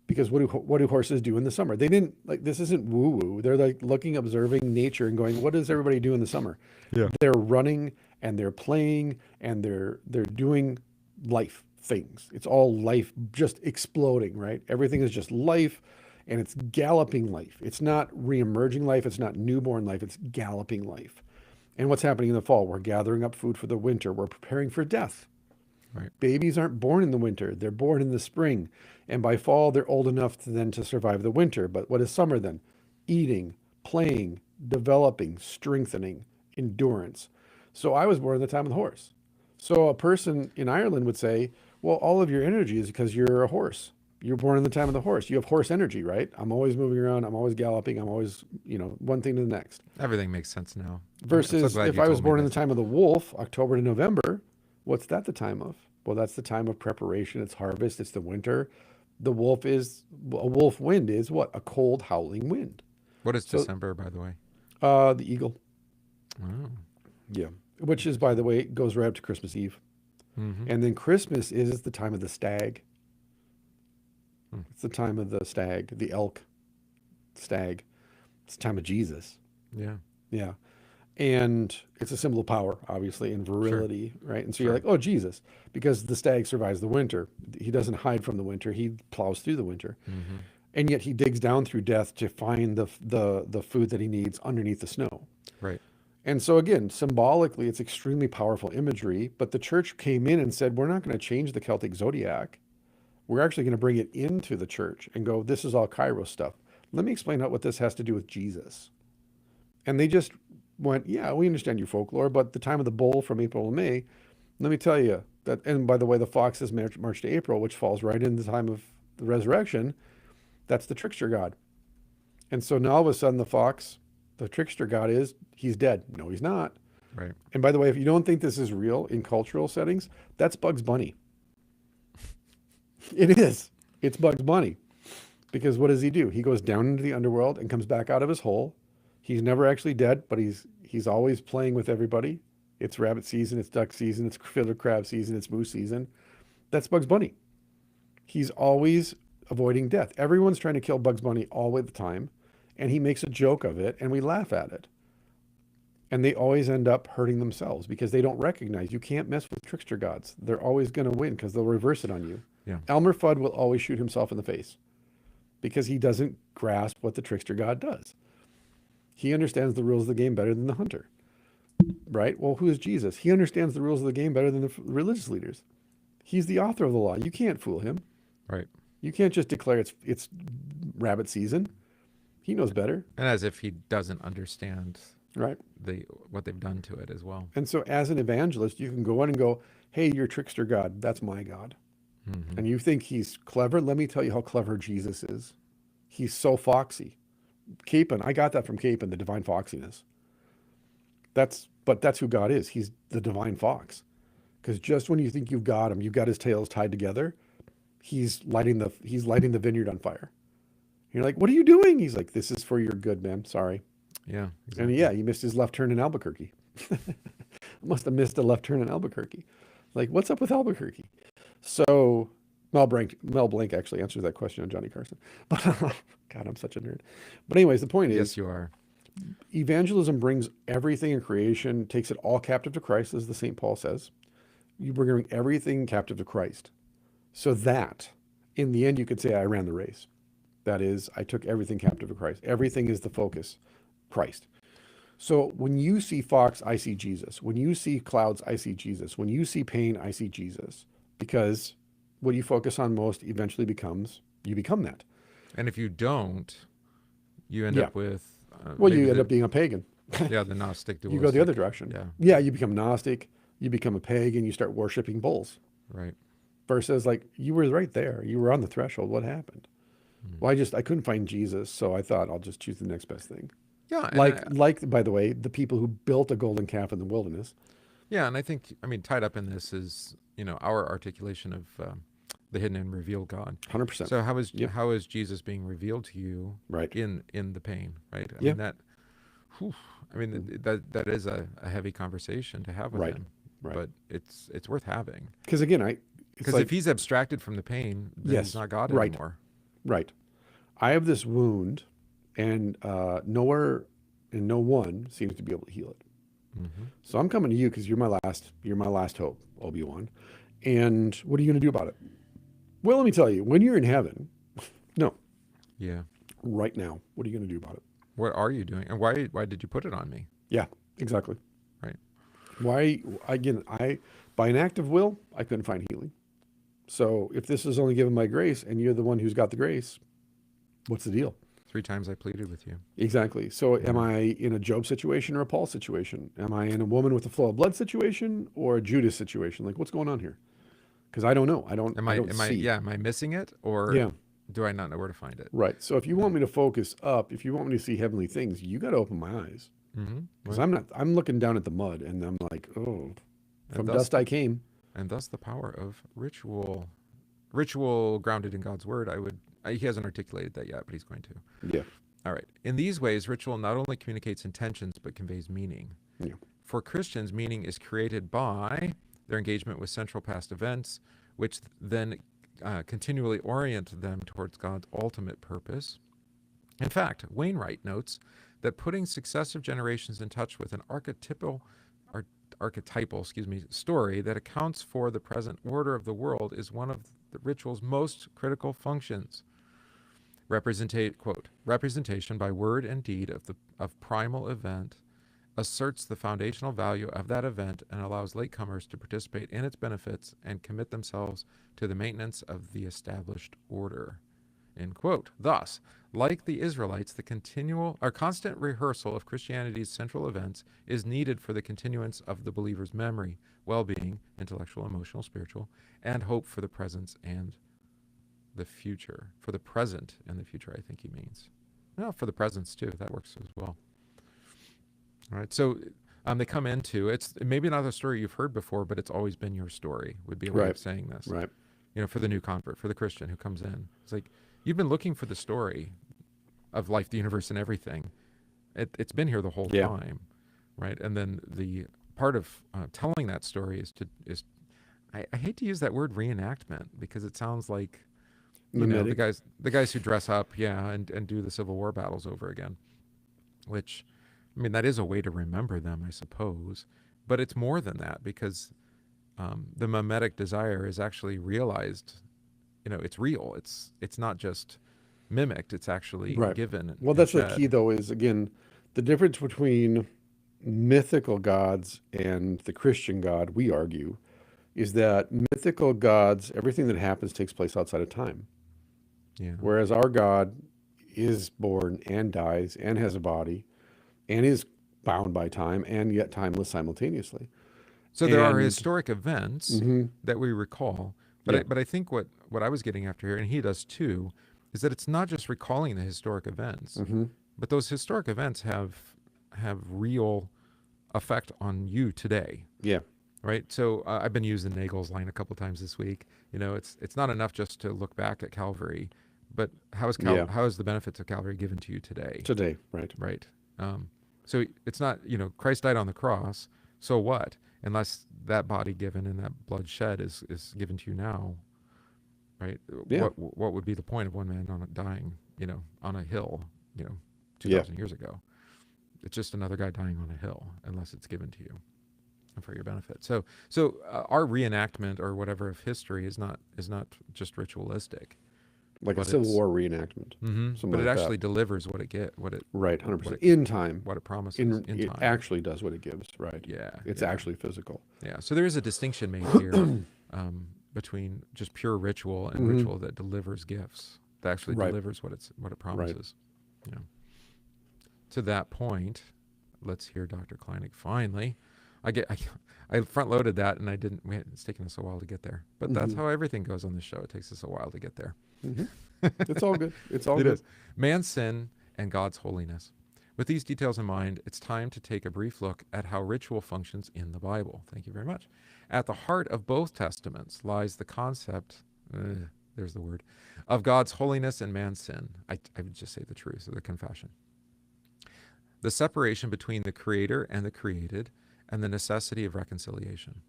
Because what do horses do in the summer? They didn't this isn't woo woo. They're like looking, observing nature and going, what does everybody do in the summer? Yeah. They're running and they're playing and they're doing life things. It's all life just exploding, right? Everything is just life and it's galloping life. It's not re-emerging life. It's not newborn life. It's galloping life. And what's happening in the fall? We're gathering up food for the winter. We're preparing for death. Right. Babies aren't born in the winter. They're born in the spring. And by fall, they're old enough to survive the winter. But what is summer then? Eating, playing, developing, strengthening, endurance. So I was born in the time of the horse. So a person in Ireland would say, well, all of your energy is because you're a horse. You're born in the time of the horse. You have horse energy, right? I'm always moving around. I'm always galloping. I'm always, one thing to the next. Everything makes sense now. Versus if I was born in the time of the wolf, October to November, what's that the time of? Well, that's the time of preparation. It's harvest. It's the winter. A wolf wind is what? A cold howling wind. What is December, by the way? The eagle. Oh. Yeah. Which is, by the way, goes right up to Christmas Eve. Mm-hmm. And then Christmas is the time of the stag. It's the time of the stag, the elk stag. It's the time of Jesus. Yeah. Yeah. And it's a symbol of power, obviously, and virility, right? And so you're Sure. like, oh, Jesus, because the stag survives the winter. He doesn't hide from the winter. He plows through the winter. Mm-hmm. And yet he digs down through death to find the food that he needs underneath the snow. Right. And so again, symbolically, it's extremely powerful imagery, but the church came in and said, we're not going to change the Celtic zodiac. We're actually going to bring it into the church and go, this is all Kairos stuff. Let me explain what this has to do with Jesus. And they just went, yeah, we understand your folklore, but the time of the bull from April to May, let me tell you that, and by the way, the fox is March to April, which falls right in the time of the resurrection. That's the trickster god. And so now all of a sudden the fox, the trickster god he's dead. No, he's not. Right. And by the way, if you don't think this is real in cultural settings, that's Bugs Bunny. It is. It's Bugs Bunny. Because what does he do? He goes down into the underworld and comes back out of his hole. He's never actually dead, but he's always playing with everybody. It's rabbit season, it's duck season, it's fiddler crab season, it's moose season. That's Bugs Bunny. He's always avoiding death. Everyone's trying to kill Bugs Bunny all the time, and he makes a joke of it, and we laugh at it. And they always end up hurting themselves because they don't recognize you can't mess with trickster gods. They're always going to win because they'll reverse it on you. Yeah. Elmer Fudd will always shoot himself in the face because he doesn't grasp what the trickster god does. He understands the rules of the game better than the hunter, right? Well, who is Jesus? He understands the rules of the game better than the religious leaders. He's the author of the law. You can't fool him. Right. You can't just declare it's rabbit season. He knows better. And as if he doesn't understand right what they've done to it as well. And so as an evangelist, you can go in and go, hey, you're trickster God. That's my God. Mm-hmm. And you think he's clever? Let me tell you how clever Jesus is. He's so foxy. Capon, I got that from Capon, the divine foxiness. But that's who God is. He's the divine fox. Because just when you think you've got him, you've got his tails tied together, he's lighting the vineyard on fire. You're like, what are you doing? He's like, this is for your good, man. Sorry. Yeah. Exactly. And yeah, he missed his left turn in Albuquerque. Must have missed a left turn in Albuquerque. Like, what's up with Albuquerque? So Mel Blanc actually answers that question on Johnny Carson. But God, I'm such a nerd. But anyways, the point is, yes, you are. Evangelism brings everything in creation, takes it all captive to Christ, as the St. Paul says. You bring everything captive to Christ. So that, in the end, you could say, I ran the race. That is, I took everything captive to Christ. Everything is the focus, Christ. So when you see fox, I see Jesus. When you see clouds, I see Jesus. When you see pain, I see Jesus. Because what you focus on most eventually you become that. And if you don't, you end up with... you end up being a pagan. Yeah, the Gnostic dualistic. You go the other direction. Yeah, you become Gnostic. You become a pagan. You start worshiping bulls. Right. Versus like, you were right there. You were on the threshold. What happened? Well, I couldn't find Jesus, so I thought I'll just choose the next best thing. Yeah. Like, by the way, the people who built a golden calf in the wilderness. Yeah, and I think, tied up in this is, our articulation of the hidden and revealed God. 100%. So how is Jesus being revealed to you in the pain, right? That is a heavy conversation to have with him. Right. But it's worth having. Because again, if he's abstracted from the pain, then he's not God anymore. Right. I have this wound, and nowhere and no one seems to be able to heal it. Mm-hmm. So I'm coming to you because you're my last hope, Obi-Wan. And what are you going to do about it? Well, let me tell you, when you're in heaven, no. Yeah. Right now, what are you going to do about it? What are you doing? And why did you put it on me? Yeah, exactly. Right. Why, again, by an act of will, I couldn't find healing. So if this is only given by grace and you're the one who's got the grace, what's the deal? 3 times I pleaded with you. Exactly. So am I in a Job situation or a Paul situation? Am I in a woman with a flow of blood situation or a Judas situation? Like, what's going on here? Because I don't know. I don't see. Am I missing it, or do I not know where to find it? Right. So if you want me to focus up, if you want me to see heavenly things, you got to open my eyes. Because I'm looking down at the mud and I'm like, oh, from dust I came. And thus the power of ritual grounded in God's word. He hasn't articulated that yet, but he's going to. Yeah. All right. In these ways, ritual not only communicates intentions, but conveys meaning. Yeah. For Christians, meaning is created by their engagement with central past events, which then continually orient them towards God's ultimate purpose. In fact, Wainwright notes that putting successive generations in touch with an archetypal story that accounts for the present order of the world is one of the ritual's most critical functions. Representation by word and deed of primal event asserts the foundational value of that event and allows latecomers to participate in its benefits and commit themselves to the maintenance of the established order. End quote. Thus, like the Israelites, the constant rehearsal of Christianity's central events is needed for the continuance of the believer's memory, well-being, intellectual, emotional, spiritual, and hope for the present and the future. For the present and the future, I think he means. Well, for the presence too, that works as well. All right, so they come into, it's maybe not a story you've heard before, but it's always been your story, would be a way of saying this. Right. For the new convert, for the Christian who comes in. It's like, you've been looking for the story of life, the universe, and everything. It's been here the whole time, right? And then the part of telling that story is I hate to use that word reenactment because it sounds like the guys who dress up, and do the Civil War battles over again. Which, I mean, that is a way to remember them, I suppose, but it's more than that because the mimetic desire is actually realized. It's real. It's not just mimicked. It's actually given. Well, that's the key, though, is, again, the difference between mythical gods and the Christian God, we argue, is that mythical gods, everything that happens takes place outside of time. Yeah. Whereas our God is born and dies and has a body and is bound by time and yet timeless simultaneously. So there are historic events that we recall. But I think what I was getting after here, and he does too, is that it's not just recalling the historic events, but those historic events have real effect on you today. Yeah. Right. So I've been using Nagel's line a couple times this week. It's not enough just to look back at Calvary, but how is the benefits of Calvary given to you today? Today, right. Right. So it's not, Christ died on the cross. So what? Unless that body given and that blood shed is given to you now, right? Yeah. What would be the point of one man dying, on a hill, 2,000 years ago? It's just another guy dying on a hill, unless it's given to you and for your benefit. So our reenactment or whatever of history is not just ritualistic, like a Civil War reenactment. But it actually delivers what it 100% in time. What it promises in it time. Actually does what it gives. Right. Yeah. It's actually physical. Yeah. So there is a distinction made here between just pure ritual and ritual that delivers gifts. That actually delivers what it promises. Right. To that point, let's hear Dr. Kleinig finally. I front loaded that and I didn't. It's taken us a while to get there, but that's how everything goes on this show. It takes us a while to get there. It's all good. It's all good. Is. Man's sin and God's holiness. With these details in mind, it's time to take a brief look at how ritual functions in the Bible. Thank you very much. At the heart of both testaments lies the concept, there's the word, of God's holiness and man's sin. I would just say the truth, or the confession. The separation between the creator and the created, and the necessity of reconciliation.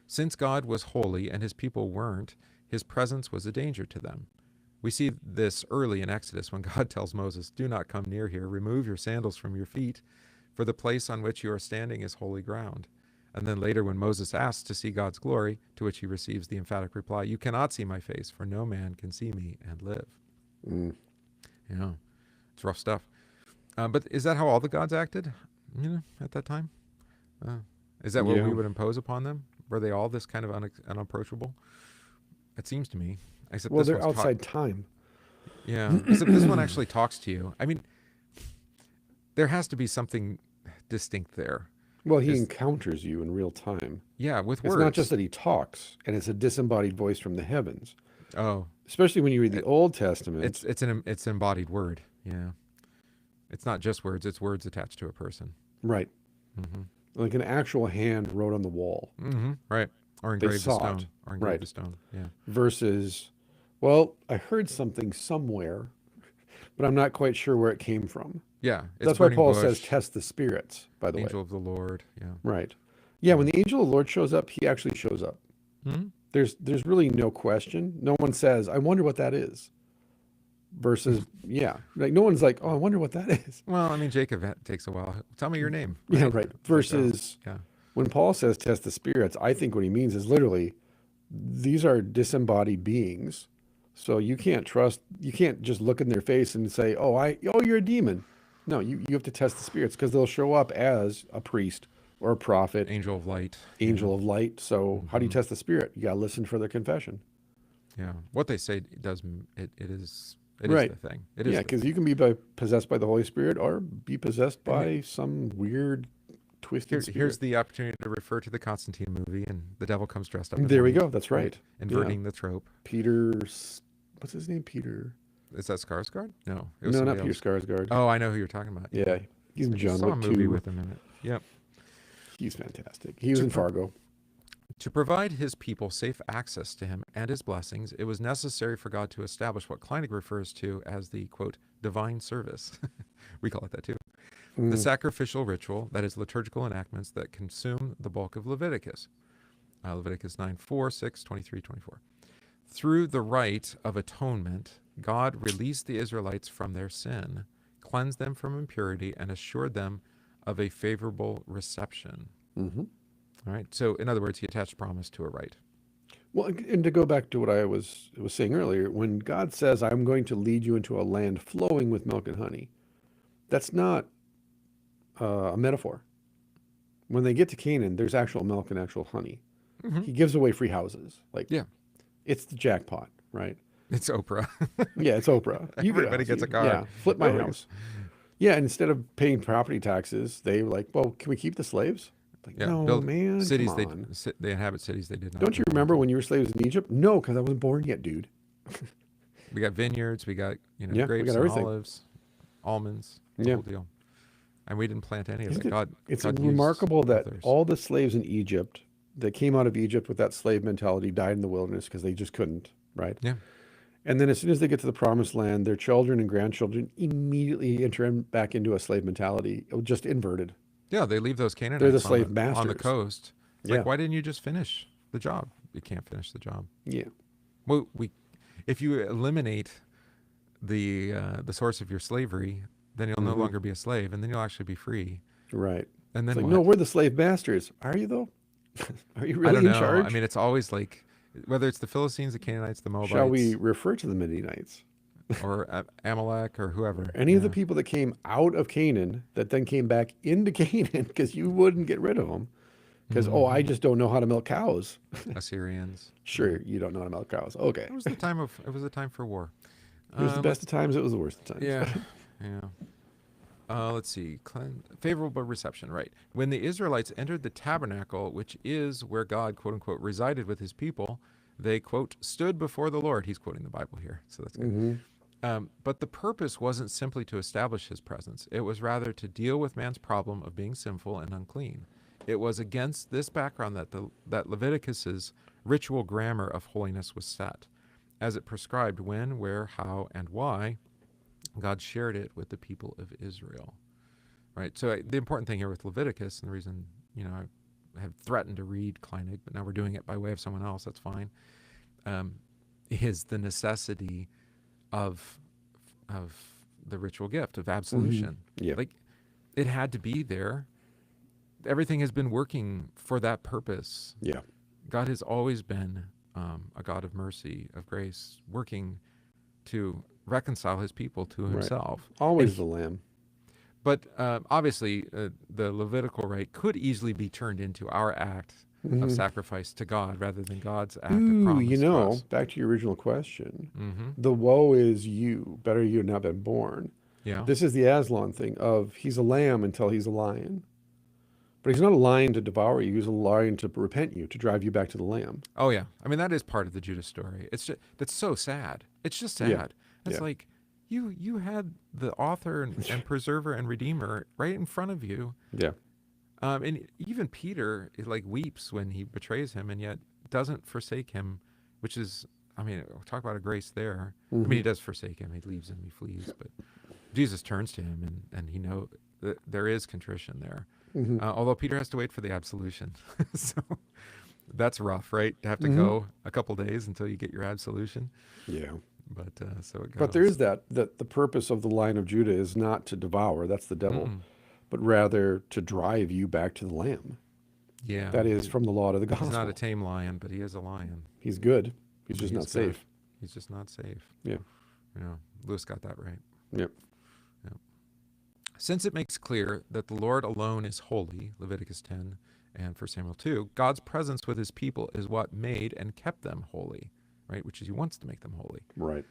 Since God was holy and his people weren't, his presence was a danger to them. We see this early in Exodus when God tells Moses, "Do not come near here, remove your sandals from your feet, for the place on which you are standing is holy ground." And then later when Moses asks to see God's glory, to which he receives the emphatic reply, "You cannot see my face, for no man can see me and live." Yeah, it's rough stuff. But is that how all the gods acted, at that time? Is that what we would impose upon them? Were they all this kind of unapproachable? It seems to me. Except they're outside time. Yeah, except this one actually talks to you. I mean, there has to be something distinct there. Well, he encounters you in real time. Yeah, with words. It's not just that he talks, and it's a disembodied voice from the heavens. Oh. Especially when you read the Old Testament. It's an embodied word, yeah. It's not just words, it's words attached to a person. Right. Like an actual hand wrote on the wall. Right. Or engraved in stone. Or engraved in stone. Yeah. Versus, well, I heard something somewhere, but I'm not quite sure where it came from. Yeah. That's why Paul says test the spirits, by the way. Angel of the Lord. Yeah. Right. Yeah, when the angel of the Lord shows up, he actually shows up. There's really no question. No one says, I wonder what that is. Versus, yeah, like no one's like, oh, I wonder what that is. Well, I mean, Jacob, that takes a while. Tell me your name. Yeah, Right. right. It's like, Versus oh, yeah. when Paul says test the spirits, I think what he means is literally these are disembodied beings. So you can't just look in their face and say, oh, you're a demon. No, you have to test the spirits because they'll show up as a priest or a prophet, Angel of light. angel of light. So how do you test the spirit? You got to listen for their confession. Yeah. What they say does, it is Right. the thing. It is. Yeah, because you can be possessed by the Holy Spirit or be possessed by some weird, twisted spirit. Here's the opportunity to refer to the Constantine movie, and the devil comes dressed up. There we go. That's right. Inverting the trope. Peter's, what's his name? Peter. Is that Skarsgård? No. No, not Peter Skarsgård. Oh, I know who you're talking about. Yeah, he's in John Wick 2. I saw a movie with him in it. Yep. He's fantastic. He was in Fargo. To provide his people safe access to him and his blessings, it was necessary for God to establish what Kleinig refers to as the, quote, divine service. We call it that too. The sacrificial ritual, that is liturgical enactments that consume the bulk of Leviticus. Leviticus 9, 4, 6, 23, 24. Through the rite of atonement, God released the Israelites from their sin, cleansed them from impurity, and assured them of a favorable reception. Mm-hmm. All right. So, in other words, he attached promise to a rite. Well, and to go back to what I was saying earlier, when God says, I'm going to lead you into a land flowing with milk and honey, that's not a metaphor. When they get to Canaan, there's actual milk and actual honey. Mm-hmm. He gives away free houses. Like, Yeah. It's the jackpot, right? It's Oprah. Yeah, it's Oprah. Everybody gets a car. Yeah, flip my house. Yeah, and instead of paying property taxes, they were like, well, can we keep the slaves? Like, Yeah, no, build man, cities. come on. They inhabit cities they did not. Don't you remember when you were slaves in Egypt? No, because I wasn't born yet, dude. We got vineyards. We got we grapes got and everything. olives, almonds. The whole deal. And we didn't plant any of it. It's God remarkable that others. all the slaves in Egypt that came out of Egypt with that slave mentality died in the wilderness because they just couldn't, right? Yeah. And then as soon as they get to the promised land, their children and grandchildren immediately enter back into a slave mentality, just inverted. Yeah, they leave those Canaanites They're the slave on masters. the coast. It's Yeah. like, why didn't you just finish the job? You can't finish the job. Yeah. Well, if you eliminate the source of your slavery, then you'll no longer be a slave, and then you'll actually be free. Right. And then It's like, what? no, we're the slave masters. Are you though? Are you really I don't know. in charge? I mean, it's always like, whether it's the Philistines, the Canaanites, the Moabites, Shall we refer to the Midianites? or Amalek, or whoever. Any of the people that came out of Canaan that then came back into Canaan because you wouldn't get rid of them. Because, I just don't know how to milk cows. Assyrians. Sure, you don't know how to milk cows. Okay. It was the time for war. It was the best of times. It was the worst of times. Yeah, yeah. Let's see. Favorable reception, right. When the Israelites entered the tabernacle, which is where God, quote unquote, resided with his people, they, quote, stood before the Lord. He's quoting the Bible here, so that's good. But the purpose wasn't simply to establish his presence. It was rather to deal with man's problem of being sinful and unclean. It was against this background that Leviticus's ritual grammar of holiness was set, as it prescribed when, where, how, and why God shared it with the people of Israel. Right. So the important thing here with Leviticus, and the reason I have threatened to read Kleinig, but now we're doing it by way of someone else. That's fine. Is the necessity of the ritual gift of absolution. Yeah. Like, it had to be there. Everything has been working for that purpose. Yeah. God has always been a God of mercy, of grace, working to reconcile his people to himself. Right. Always the lamb. But obviously, the Levitical rite could easily be turned into our act of sacrifice to God rather than God's act of promise to us. Back to your original question, the woe is you. Better you had not been born. Yeah. This is the Aslan thing of he's a lamb until he's a lion. But he's not a lion to devour you. He's a lion to repent you, to drive you back to the lamb. Oh, yeah. I mean, that is part of the Judas story. That's so sad. It's just sad. Yeah. It's like you had the author and preserver and redeemer right in front of you. Yeah. And even Peter weeps when he betrays him and yet doesn't forsake him, which is, I mean, talk about a grace there. I mean, he does forsake him. He leaves him. He flees. But Jesus turns to him and he knows that there is contrition there. Although Peter has to wait for the absolution. So That's rough, right? To have to go a couple days until you get your absolution. Yeah. But so it goes. But there is that the purpose of the Lion of Judah is not to devour, that's the devil, but rather to drive you back to the Lamb. Yeah. That is from the law to the gospel. He's not a tame lion, but he is a lion. He's good. He's just not good. safe. He's just not safe. Yeah. Yeah. Lewis got that right. Yep. Yep. Since it makes clear that the Lord alone is holy, Leviticus 10 and 1 Samuel 2, God's presence with his people is what made and kept them holy, right? Which is he wants to make them holy. Right.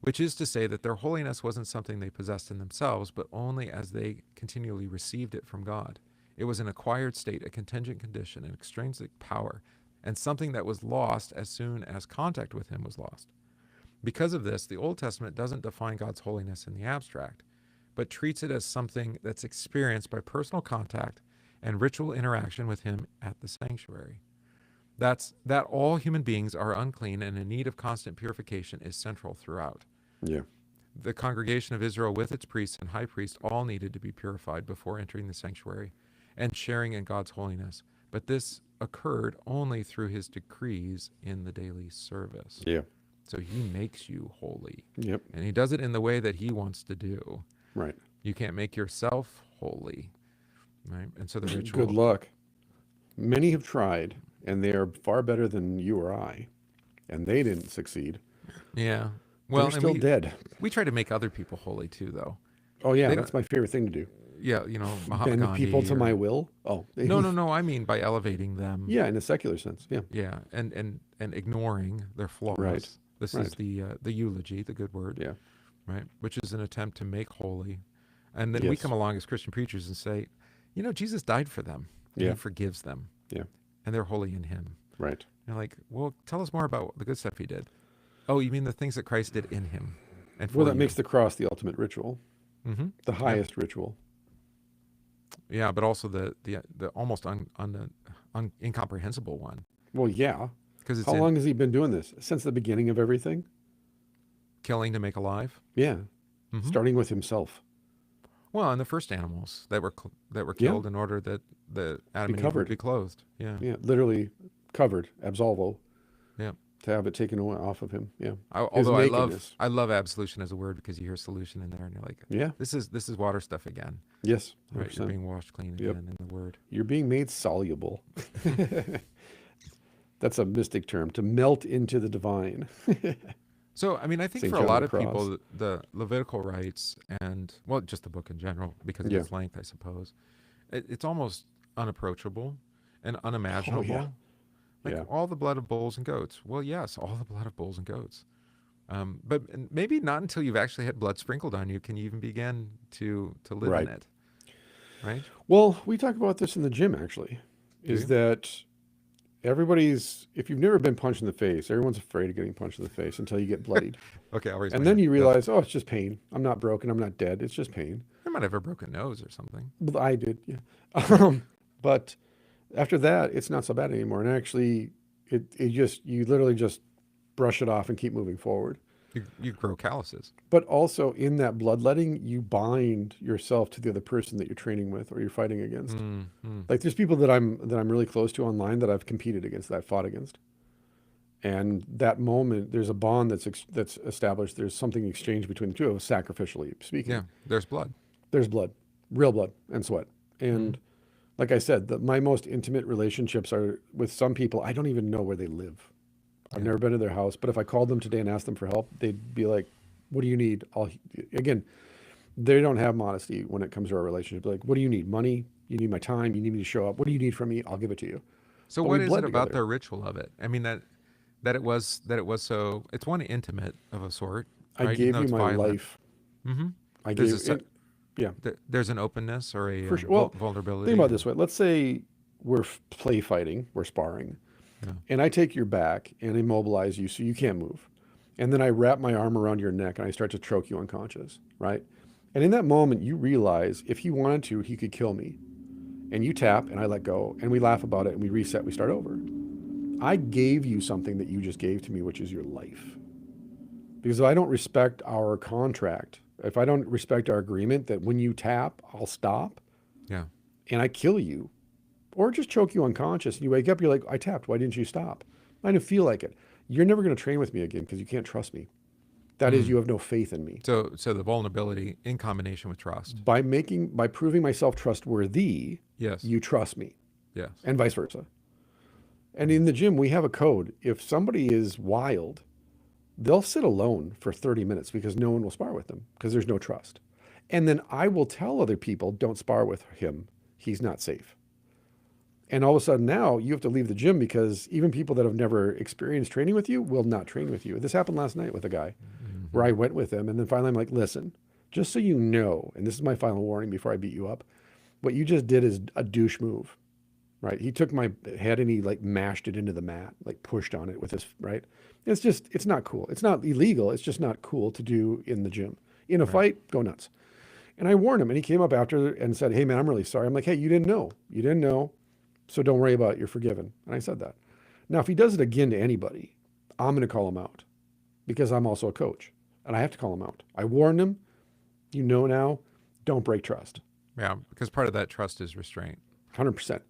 Which is to say that their holiness wasn't something they possessed in themselves, but only as they continually received it from God. It was an acquired state, a contingent condition, an extrinsic power, and something that was lost as soon as contact with him was lost. Because of this, the Old Testament doesn't define God's holiness in the abstract, but treats it as something that's experienced by personal contact and ritual interaction with him at the sanctuary. That all human beings are unclean and in need of constant purification is central throughout. Yeah. The congregation of Israel with its priests and high priest all needed to be purified before entering the sanctuary and sharing in God's holiness. But this occurred only through his decrees in the daily service. Yeah. So he makes you holy. Yep. And he does it in the way that he wants to do. Right. You can't make yourself holy. Right? And so the ritual. Good luck. Many have tried, and they are far better than you or I, and they didn't succeed. Yeah. Well, they're still dead. We try to make other people holy too, though. Oh yeah, that's my favorite thing to do. Yeah, Mahatma Bend Gandhi people to my will. Oh. No. I mean by elevating them. Yeah, in a secular sense. Yeah. Yeah, and ignoring their flaws. Right. This is the eulogy, the good word. Yeah. Right, which is an attempt to make holy, and then we come along as Christian preachers and say, Jesus died for them. And he forgives them. Yeah. And they're holy in him. Right. You're like, well, tell us more about the good stuff he did. Oh, you mean the things that Christ did in him? And well, that makes the cross the ultimate ritual, the highest ritual. Yeah, but also the almost incomprehensible one. Well, yeah. Because how long has he been doing this? Since the beginning of everything? Killing to make alive? Yeah. Starting with himself. Well, and the first animals that were killed in order that the Adam and Eve would be clothed. Yeah. Yeah, literally covered, absolvo. Yeah. To have it taken off of him. Yeah. Although I love absolution as a word because you hear solution in there and you're like, this is water stuff again. Yes. 100%. Right. You're being washed clean again in the word. You're being made soluble. That's a mystic term, to melt into the divine. So, I mean, I think St. for John a lot the of Cross. people, the Levitical rites and, well, just the book in general, because of its length, I suppose, it's almost unapproachable and unimaginable. Oh, yeah. Like all the blood of bulls and goats. Well, yes, all the blood of bulls and goats. But maybe not until you've actually had blood sprinkled on you can you even begin to live in it. Right? Well, we talk about this in the gym, actually, that if you've never been punched in the face, everyone's afraid of getting punched in the face until you get bloodied. Okay, I'll raise my And then hand. you realize, oh, it's just pain. I'm not broken. I'm not dead. It's just pain. I might have a broken nose or something. Well, I did, yeah. But after that, it's not so bad anymore. And actually, you literally just brush it off and keep moving forward. You grow calluses. But also in that bloodletting, you bind yourself to the other person that you're training with or you're fighting against. Like there's people that I'm really close to online that I've competed against, that I've fought against. And that moment, there's a bond that's established. There's something exchanged between the two of us, sacrificially speaking. Yeah, there's blood. There's blood, real blood and sweat. And like I said, my most intimate relationships are with some people. I don't even know where they live. I've never been to their house, but if I called them today and asked them for help, they'd be like, what do you need? Again, they don't have modesty when it comes to our relationship. They're like, what do you need? Money? You need my time? You need me to show up? What do you need from me? I'll give it to you. So But what we is bled it about together. the ritual of it? I mean, that it was so, it's one intimate of a sort. I right? gave Even though you it's my violent. life. Mm-hmm. I There's gave it. Yeah. There's an openness or a For sure. Well, vulnerability. Think about it this way. Let's say we're play fighting, we're sparring, and I take your back and immobilize you so you can't move. And then I wrap my arm around your neck and I start to choke you unconscious, right? And in that moment, you realize if he wanted to, he could kill me. And you tap and I let go and we laugh about it and we reset, we start over. I gave you something that you just gave to me, which is your life. Because if I don't respect our contract, if I don't respect our agreement that when you tap, I'll stop, Yeah. and I kill you, or just choke you unconscious. And you wake up, you're like, I tapped. Why didn't you stop? I didn't feel like it. You're never going to train with me again because you can't trust me. That is, you have no faith in me. So the vulnerability in combination with trust. By proving myself trustworthy, Yes. you trust me. Yes. And vice versa. And in the gym, we have a code. If somebody is wild, they'll sit alone for 30 minutes because no one will spar with them because there's no trust. And then I will tell other people, don't spar with him. He's not safe. And all of a sudden now you have to leave the gym because even people that have never experienced training with you will not train with you. This happened last night with a guy where I went with him. And then finally I'm like, listen, just so you know, and this is my final warning before I beat you up, what you just did is a douche move, right? He took my head and he like mashed it into the mat, like pushed on it with his, right? It's not cool. It's not illegal. It's just not cool to do in the gym. In a fight, go nuts. And I warned him and he came up after and said, hey man, I'm really sorry. I'm like, hey, you didn't know. So don't worry about it. You're forgiven. And I said that. Now, if he does it again to anybody, I'm going to call him out because I'm also a coach and I have to call him out. I warned him, now, don't break trust. Yeah, because part of that trust is restraint. 100%.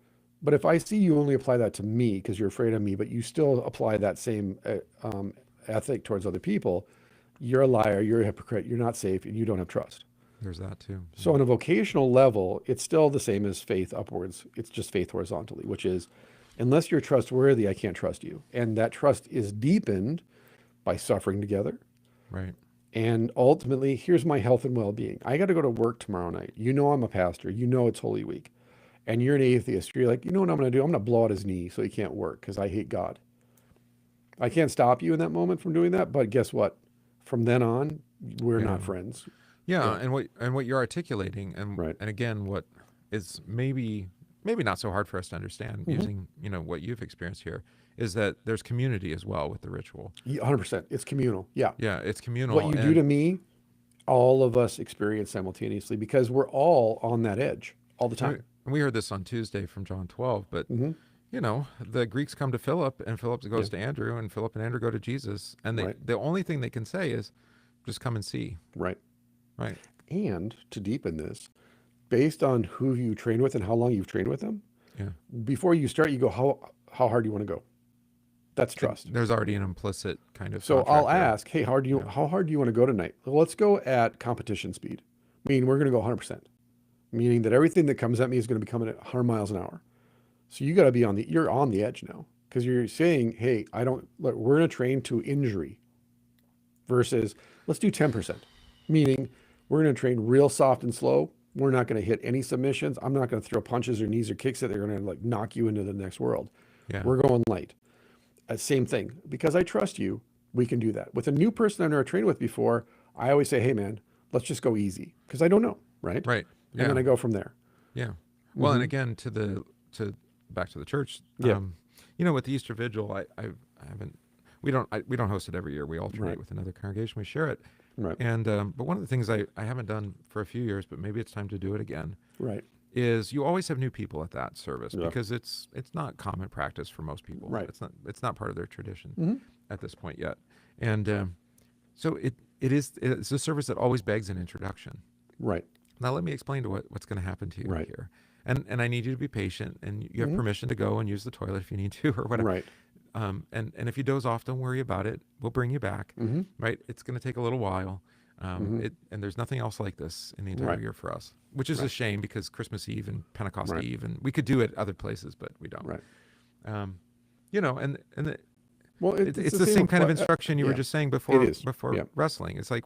But if I see you only apply that to me because you're afraid of me, but you still apply that same ethic towards other people, you're a liar, you're a hypocrite, you're not safe, and you don't have trust. There's that too. So on a vocational level, it's still the same as faith upwards. It's just faith horizontally, which is, unless you're trustworthy, I can't trust you. And that trust is deepened by suffering together. Right. And ultimately, here's my health and well-being. I got to go to work tomorrow night. I'm a pastor. It's Holy Week. And you're an atheist. You're like, you know what I'm going to do? I'm going to blow out his knee so he can't work because I hate God. I can't stop you in that moment from doing that. But guess what? From then on, we're not friends. Yeah, and what you're articulating, and again, what is maybe not so hard for us to understand using what you've experienced here, is that there's community as well with the ritual. 100%. It's communal. Yeah. Yeah, it's communal. What you do to me, all of us experience simultaneously because we're all on that edge all the time. We heard this on Tuesday from John 12, but the Greeks come to Philip, and Philip goes to Andrew, and Philip and Andrew go to Jesus, and the only thing they can say is, just come and see. Right. Right. And to deepen this, based on who you train with and how long you've trained with them, before you start, you go, how hard do you want to go? That's trust. There's already an implicit kind of. So I'll ask, hey, how hard do you want to go tonight? Well, let's go at competition speed. Meaning we're going to go 100%. Meaning that everything that comes at me is going to be coming at 100 miles an hour. So you got to be you're on the edge now because you're saying, hey, we're going to train to injury versus let's do 10%. Meaning we're going to train real soft and slow. We're not going to hit any submissions. I'm not going to throw punches or knees or kicks that they're going to like knock you into the next world. Yeah. We're going light. Same thing. Because I trust you, we can do that. With a new person I've never trained with before, I always say, hey man, let's just go easy. Because I don't know, right? Right. And then I go from there. Yeah. Well, and again, back to the church. With the Easter Vigil, we don't host it every year. We alternate with another congregation. We share it. Right. And but one of the things I haven't done for a few years, but maybe it's time to do it again. Right. Is you always have new people at that service because it's not common practice for most people. Right. It's not part of their tradition at this point yet. And so it's a service that always begs an introduction. Right. Now let me explain to what's going to happen to you here. And I need you to be patient, and you have permission to go and use the toilet if you need to or whatever. Right. And if you doze off, don't worry about it. We'll bring you back. Right. It's going to take a little while. And there's nothing else like this in the entire year for us, which is a shame because Christmas Eve and Pentecost Eve, and we could do it other places, but we don't. Right. It's the same kind of instruction you were just saying before wrestling. It's like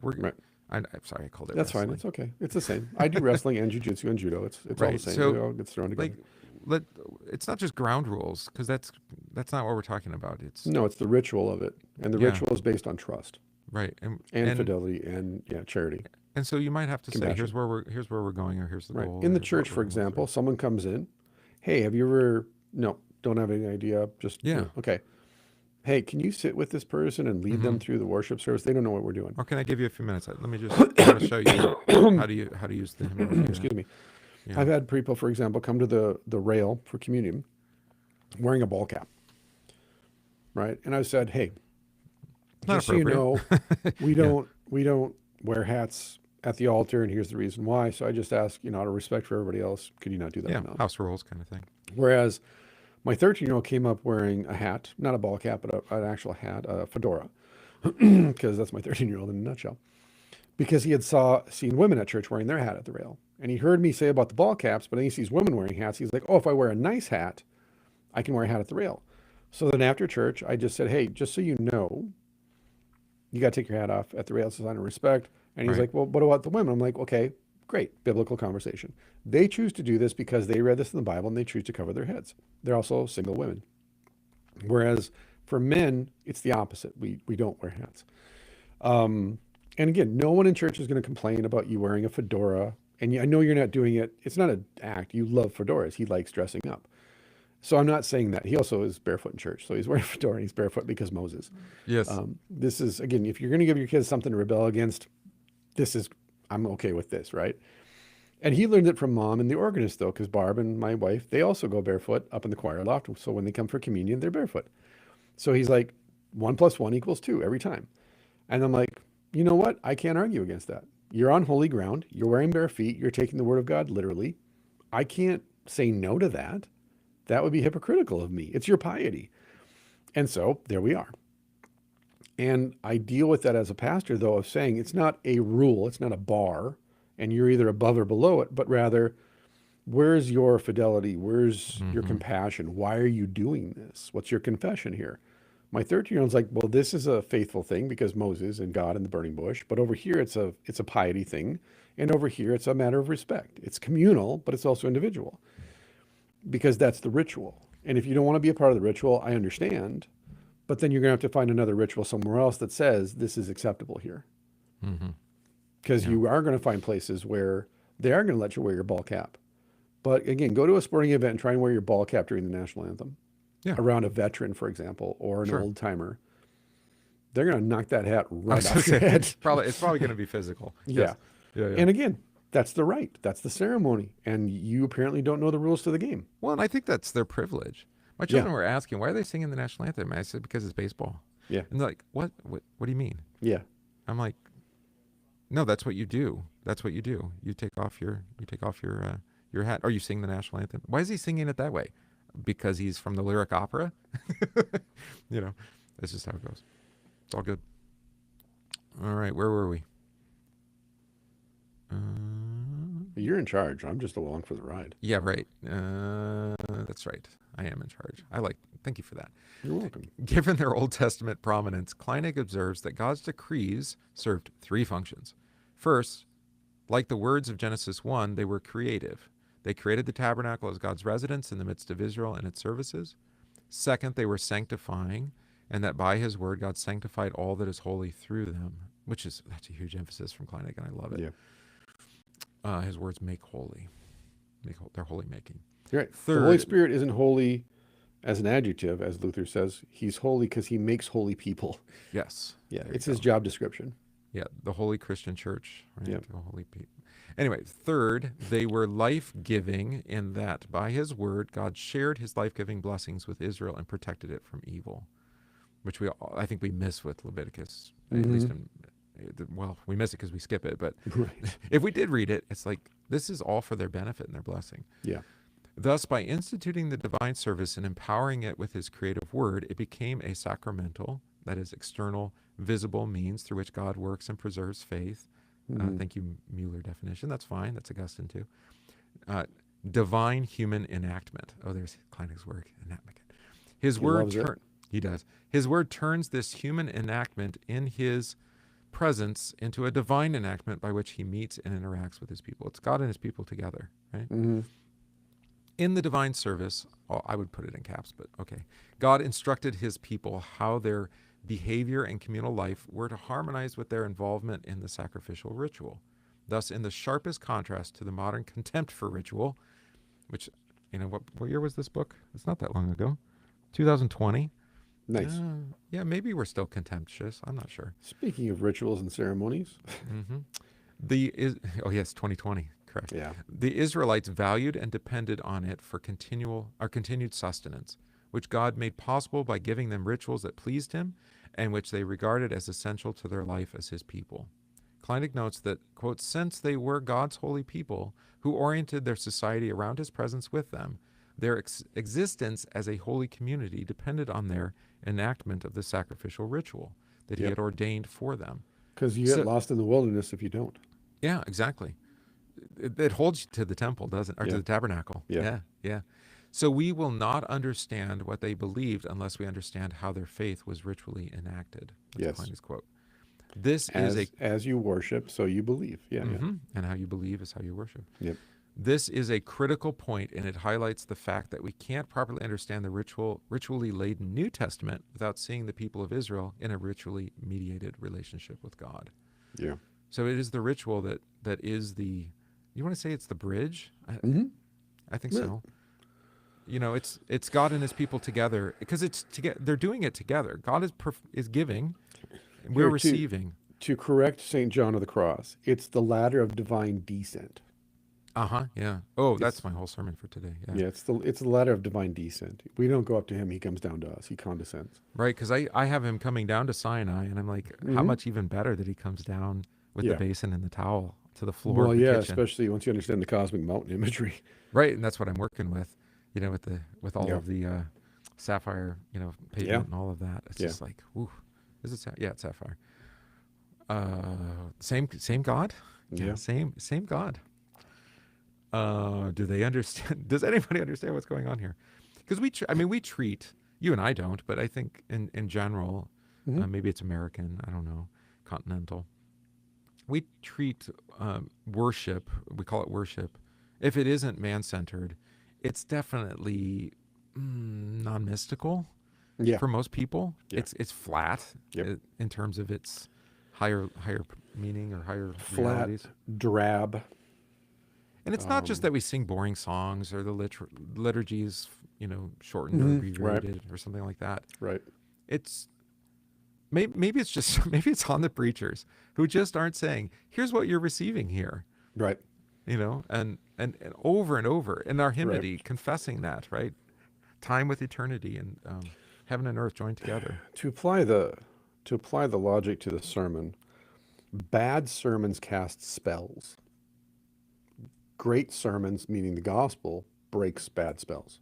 I'm sorry, I called it. That's wrestling. fine. It's okay. It's the same. I do wrestling and jiu-jitsu and judo. It's all the same. So, it all gets thrown together. It's not just ground rules because that's not what we're talking about. It's the ritual of it, and the ritual is based on trust, right, and fidelity, and charity. And so you might have to say, here's where we're going, or here's the goal. In the church, for example, someone comes in, hey, have you ever? No, don't have any idea. Just okay. Hey, can you sit with this person and lead them through the worship service? They don't know what we're doing. Or can I give you a few minutes? Let me just kind of show you how to use the hymn. Excuse me. Yeah. I've had people, for example, come to the rail for communion wearing a ball cap, right? And I said, hey, just so you know, we don't wear hats at the altar, and here's the reason why. So I just ask, out of respect for everybody else, could you not do that? Yeah, now? house rules kind of thing. Whereas my 13-year-old came up wearing a hat, not a ball cap, but an actual hat, a fedora, because that's my 13-year-old in a nutshell. Because he had seen women at church wearing their hat at the rail. And he heard me say about the ball caps, but then he sees women wearing hats. He's like, oh, if I wear a nice hat, I can wear a hat at the rail. So then after church, I just said, hey, just so you know, you got to take your hat off at the rail as a sign of respect. And he's Right. like, well, what about the women? I'm like, okay, great, biblical conversation. They choose to do this because they read this in the Bible and they choose to cover their heads. They're also single women. Whereas for men, it's the opposite. We don't wear hats. And again, no one in church is going to complain about you wearing a fedora. And I know you're not doing it. It's not an act. You love fedoras. He likes dressing up. So I'm not saying that. He also is barefoot in church. So he's wearing a fedora and he's barefoot because Moses. Yes. This is, again, if you're going to give your kids something to rebel against, I'm okay with this, right? And he learned it from mom and the organist, though, because Barb and my wife, they also go barefoot up in the choir loft. So when they come for communion, they're barefoot. So he's like, 1 + 1 = 2 every time. And I'm like, you know what? I can't argue against that. You're on holy ground. You're wearing bare feet. You're taking the word of God literally. I can't say no to that. That would be hypocritical of me. It's your piety. And so there we are. And I deal with that as a pastor, though, of saying it's not a rule, it's not a bar, and you're either above or below it, but rather, where's your fidelity? Where's your compassion? Why are you doing this? What's your confession here? My 13-year-old's like, well, this is a faithful thing because Moses and God in the burning bush, but over here it's a piety thing, and over here it's a matter of respect. It's communal, but it's also individual because that's the ritual. And if you don't want to be a part of the ritual, I understand. But then you're going to have to find another ritual somewhere else that says this is acceptable here. Because you are going to find places where they are going to let you wear your ball cap. But again, go to a sporting event and try and wear your ball cap during the national anthem. Yeah. Around a veteran, for example, or an Sure. old timer. They're going to knock that hat right off your head. It's probably going to be physical. Yeah. Yeah. And again, that's the right. That's the ceremony. And you apparently don't know the rules to the game. Well, and I think that's their privilege. My children were asking, why are they singing the national anthem? And I said, because it's baseball. Yeah. And they're like, what do you mean? Yeah. I'm like, no, that's what you do. That's what you do. You take off your hat, or you sing the national anthem. Why is he singing it that way? Because he's from the lyric opera? That's just how it goes. It's all good. All right, where were we? You're in charge. I'm just along for the ride. Yeah, right. That's right. I am in charge. Thank you for that. You're welcome. Given their Old Testament prominence, Kleinig observes that God's decrees served 3 functions. First, like the words of Genesis 1, they were creative. They created the tabernacle as God's residence in the midst of Israel and its services. Second, they were sanctifying, and that by his word, God sanctified all that is holy through them, that's a huge emphasis from Kleinig, and I love it. Yeah. His words make holy. They're holy making. You're right. Third, the Holy Spirit isn't holy as an adjective, as Luther says. He's holy because he makes holy people. Yes. Yeah, There it's you his go. job description. Yeah, the Holy Christian Church. Right? Yep. The holy people. Anyway, third, they were life-giving in that by his word, God shared his life-giving blessings with Israel and protected it from evil, which I think we miss with Leviticus, at least we miss it because we skip it, but Right. if we did read it, it's like this is all for their benefit and their blessing. Yeah. Thus, by instituting the divine service and empowering it with his creative word, it became a sacramental, that is external, visible means through which God works and preserves faith. Thank you, Mueller definition. That's fine. That's Augustine too. Divine human enactment. Oh, there's Kleinig's word, enactment. His word, he does. His word turns this human enactment in his presence into a divine enactment by which he meets and interacts with his people. It's God and his people together, right? In the divine service, I would put it in caps, but okay. God instructed his people how their behavior and communal life were to harmonize with their involvement in the sacrificial ritual. Thus, in the sharpest contrast to the modern contempt for ritual, which, what year was this book? It's not that long ago. 2020. Nice. Yeah, maybe we're still contemptuous. I'm not sure. Speaking of rituals and ceremonies. 2020. Correct. Yeah. The Israelites valued and depended on it for continued sustenance, which God made possible by giving them rituals that pleased him and which they regarded as essential to their life as his people. Kleinig notes that, quote, since they were God's holy people who oriented their society around his presence with them, their existence as a holy community depended on their enactment of the sacrificial ritual that he had ordained for them. Because you get lost in the wilderness if you don't. Yeah, exactly. It holds you to the temple, doesn't it? Or to the tabernacle. Yeah. So we will not understand what they believed unless we understand how their faith was ritually enacted. That's Kleinig's quote. This as you worship, so you believe. And how you believe is how you worship. Yep. This is a critical point, and it highlights the fact that we can't properly understand the ritually laden New Testament without seeing the people of Israel in a ritually mediated relationship with God. Yeah. So it is the ritual that is the, you want to say it's the bridge? I think so. You know, it's God and his people together, because they're doing it together. God is giving, and we're receiving. To correct St. John of the Cross, it's the ladder of divine descent. Yeah. Oh, that's my whole sermon for today. Yeah, it's the ladder of divine descent. We don't go up to him; he comes down to us. He condescends. Right, because I have him coming down to Sinai, and I'm like, how much even better that he comes down with the basin and the towel to the floor. Well, of the kitchen. especially once you understand the cosmic mountain imagery. Right, and that's what I'm working with. You know, with all of the sapphire, pavement and all of that. It's just like, whoo, is it? It's sapphire. Same God. Yeah, same God. Do they understand? Does anybody understand what's going on here? Because we treat, you and I don't, but I think in general, maybe it's American, I don't know, continental. We treat worship, we call it worship. If it isn't man-centered, it's definitely non-mystical for most people. Yeah. It's flat in terms of its higher meaning or higher realities. Drab. And it's not just that we sing boring songs or the liturgies, shortened or reworded or something like that. Right. It's maybe it's just it's on the preachers who just aren't saying, here's what you're receiving here. Right. And over and over in our hymnody, confessing that, right? Time with eternity and heaven and earth joined together. To apply the logic to the sermon, bad sermons cast spells. Great sermons, meaning the gospel, breaks bad spells.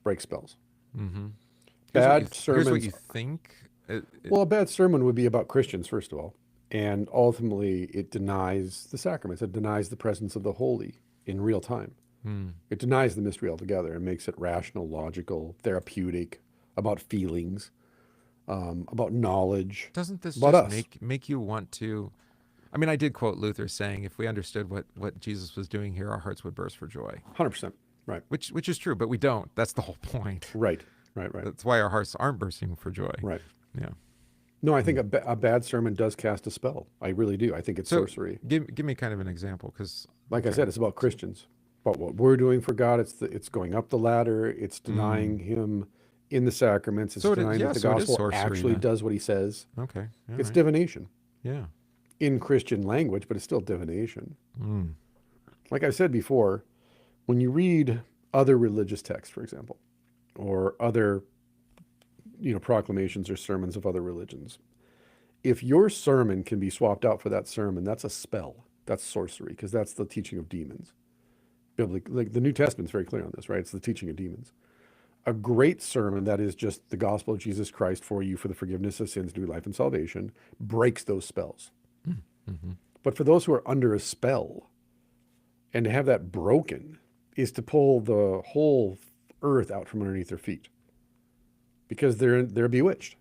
Breaks spells. Mm-hmm. Bad sermons. Here's what you think. Well, a bad sermon would be about Christians, first of all. And ultimately, it denies the sacraments. It denies the presence of the holy in real time. It denies the mystery altogether and makes it rational, logical, therapeutic, about feelings, about knowledge. Doesn't this just make you want to... I mean, I did quote Luther saying, if we understood what Jesus was doing here, our hearts would burst for joy. 100%. Right. Which is true, but we don't. That's the whole point. Right. That's why our hearts aren't bursting for joy. Right. Yeah. No, I think a bad sermon does cast a spell. I really do. I think it's sorcery. Give me kind of an example, because... Like I said, it's about Christians. About what we're doing for God. It's going up the ladder. It's denying him in the sacraments. It's denying that the gospel actually does what he says. Okay. It's divination. Yeah. In Christian language, but it's still divination. Like I said before, when you read other religious texts, for example, or other proclamations or sermons of other religions, if your sermon can be swapped out for that sermon, that's a spell. That's sorcery, because that's the teaching of demons. Biblically, like the New Testament's very clear on this, right? It's the teaching of demons. A great sermon that is just the gospel of Jesus Christ for you for the forgiveness of sins, new life, and salvation breaks those spells. But for those who are under a spell, and to have that broken is to pull the whole earth out from underneath their feet, because they're bewitched.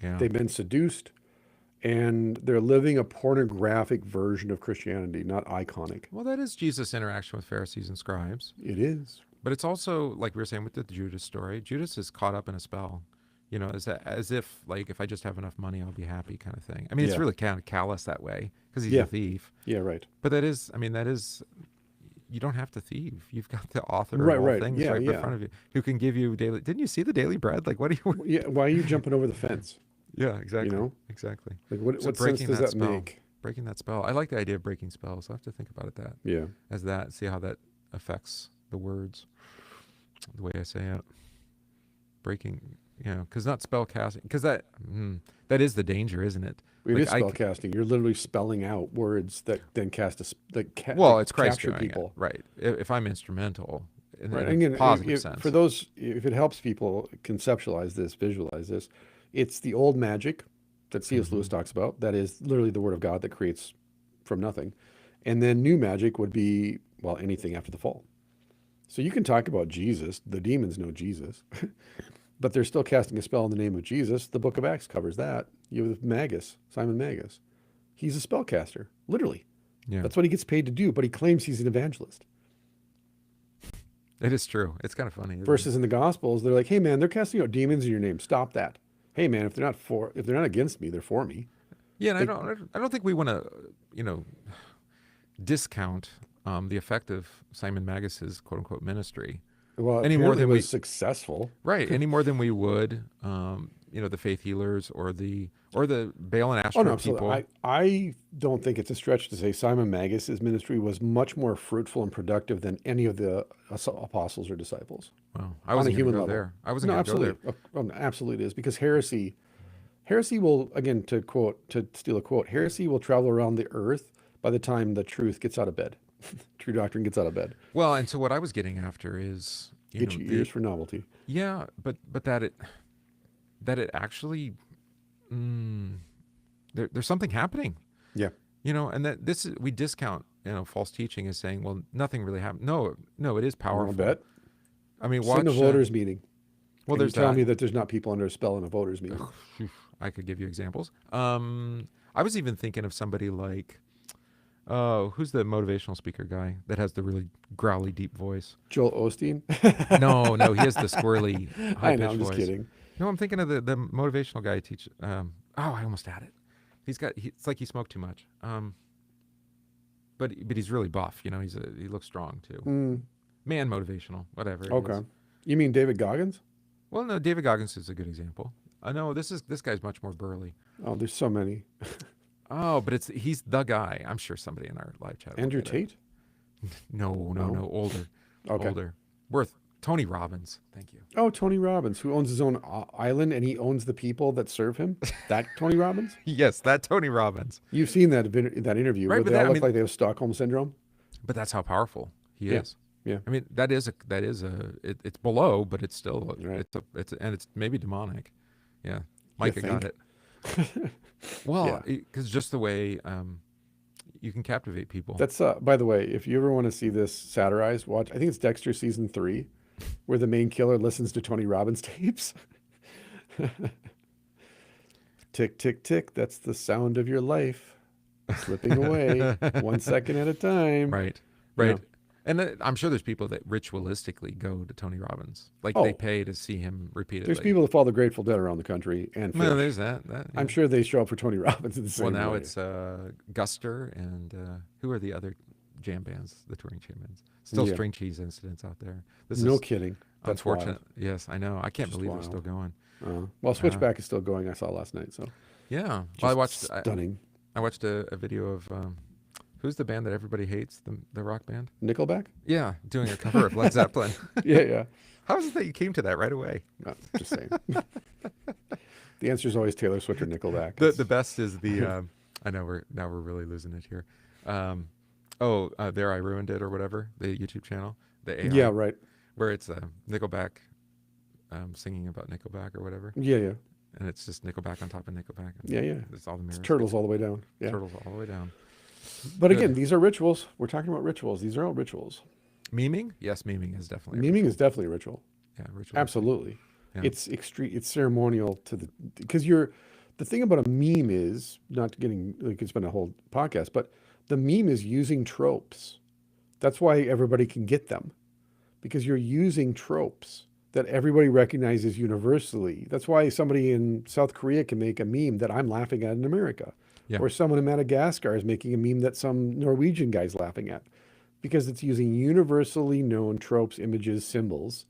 Yeah. They've been seduced, and they're living a pornographic version of Christianity, not iconic. Well, that is Jesus' interaction with Pharisees and scribes. It is. But it's also, like we were saying with the Judas story, Judas is caught up in a spell. As if, like, if I just have enough money, I'll be happy kind of thing. I mean, it's really kind of callous that way, because he's a thief. Yeah, right. But that is, you don't have to thieve. You've got the author of all things in front of you, who can give you daily... Didn't you see the daily bread? Like, what do you... Yeah, why are you jumping over the fence? Yeah, exactly. Exactly. Like, what sense does that make? Breaking that spell. I like the idea of breaking spells. I have to think about it as that, see how that affects the words, the way I say it. Breaking... because not spell casting, because that is the danger, isn't it? It Like is spell casting. You're literally spelling out words that then cast well, it's Christ capture doing people. it, right? If I'm instrumental in Right. a Again, positive sense. for those, if it helps people conceptualize this, visualize this, it's the old magic that C.S. Lewis talks about. That is literally the word of God that creates from nothing. And then new magic would be, well, anything after the fall. So you can talk about Jesus. The demons know Jesus, but they're still casting a spell in the name of Jesus. The book of Acts covers that. You have Magus, Simon Magus. He's a spellcaster, literally. Yeah. That's what he gets paid to do, but he claims he's an evangelist. It is true. It's kind of funny. Versus in the Gospels, they're like, "Hey man, they're casting out demons in your name. Stop that." Hey man, if they're not against me, they're for me. Yeah, and I don't think we want to, discount the effect of Simon Magus's quote unquote ministry. Well, any more than was successful, right? Any more than we would, the faith healers or the Baal and Ashtoreth people. I don't think it's a stretch to say Simon Magus's ministry was much more fruitful and productive than any of the apostles or disciples. Well, I wasn't going to go there. I wasn't going to go there. Absolutely it is, because heresy will, again, to steal a quote, heresy will travel around the earth by the time the truth gets out of bed. True doctrine gets out of bed. Well, and so what I was getting after is get your ears for novelty. Yeah, but that it actually there's something happening. Yeah. And that we discount false teaching as saying, well, nothing really happened. No, it is powerful. I bet. I mean, watch a voters meeting. Well, there's telling me that there's not people under a spell in a voters meeting. I could give you examples. I was even thinking of somebody like, who's the motivational speaker guy that has the really growly, deep voice? Joel Osteen? No, he has the squirrely, high-pitched voice. I know, I'm just kidding. No, I'm thinking of the motivational guy teach. I almost had it. It's like he smoked too much. But he's really buff. He looks strong too. Man motivational, whatever. Okay. You mean David Goggins? Well, no, David Goggins is a good example. No, this guy's much more burly. Oh, there's so many. Oh, but he's the guy. I'm sure somebody in our live chat. Andrew Tate? No, older. Okay. Older. Tony Robbins. Thank you. Oh, Tony Robbins, who owns his own island and he owns the people that serve him. That Tony Robbins? Yes, that Tony Robbins. You've seen that interview, right, where they all look like they have Stockholm syndrome. But that's how powerful he is. Yeah. I mean, it's below, but it's still right. it's maybe demonic. Yeah. Micah got it. Well, because just the way you can captivate people. That's by the way, if you ever want to see this satirized, watch. I think it's Dexter season 3, where the main killer listens to Tony Robbins tapes. Tick, tick, tick. That's the sound of your life slipping away 1 second at a time. Right. Yeah. And I'm sure there's people that ritualistically go to Tony Robbins. Like they pay to see him repeatedly. There's people that follow the Grateful Dead around the country. And well, there's that. I'm sure they show up for Tony Robbins in the same way. Well, now it's Guster and who are the other jam bands, the touring jam bands? Still string cheese incidents out there. No kidding. That's unfortunate. Wild. Yes, I know. I can't believe they're still going. Well, Switchback is still going. I saw last night. So yeah. Well, I watched stunning. I watched a video of who's the band that everybody hates, the rock band? Nickelback? Yeah, doing a cover of Led Zeppelin. Yeah. How is it that you came to that right away? Just saying. The answer is always Taylor Swift or Nickelback. The best is the I know we're really losing it here. There I Ruined It or whatever, the YouTube channel. The AI, yeah, right. Where it's Nickelback singing about Nickelback or whatever. Yeah. And it's just Nickelback on top of Nickelback. Yeah. It's all the mirrors. It's turtles all the way down. Yeah. Turtles all the way down. But again, these are rituals. We're talking about rituals. These are all rituals. Memeing? Yes, memeing is definitely Memeing is definitely a ritual. Yeah, ritual. Absolutely. Yeah. It's extreme. It's ceremonial because the thing about a meme is not getting. We could spend a whole podcast, but the meme is using tropes. That's why everybody can get them, because you're using tropes that everybody recognizes universally. That's why somebody in South Korea can make a meme that I'm laughing at in America. Yeah. Or someone in Madagascar is making a meme that some Norwegian guy's laughing at, because it's using universally known tropes, images, symbols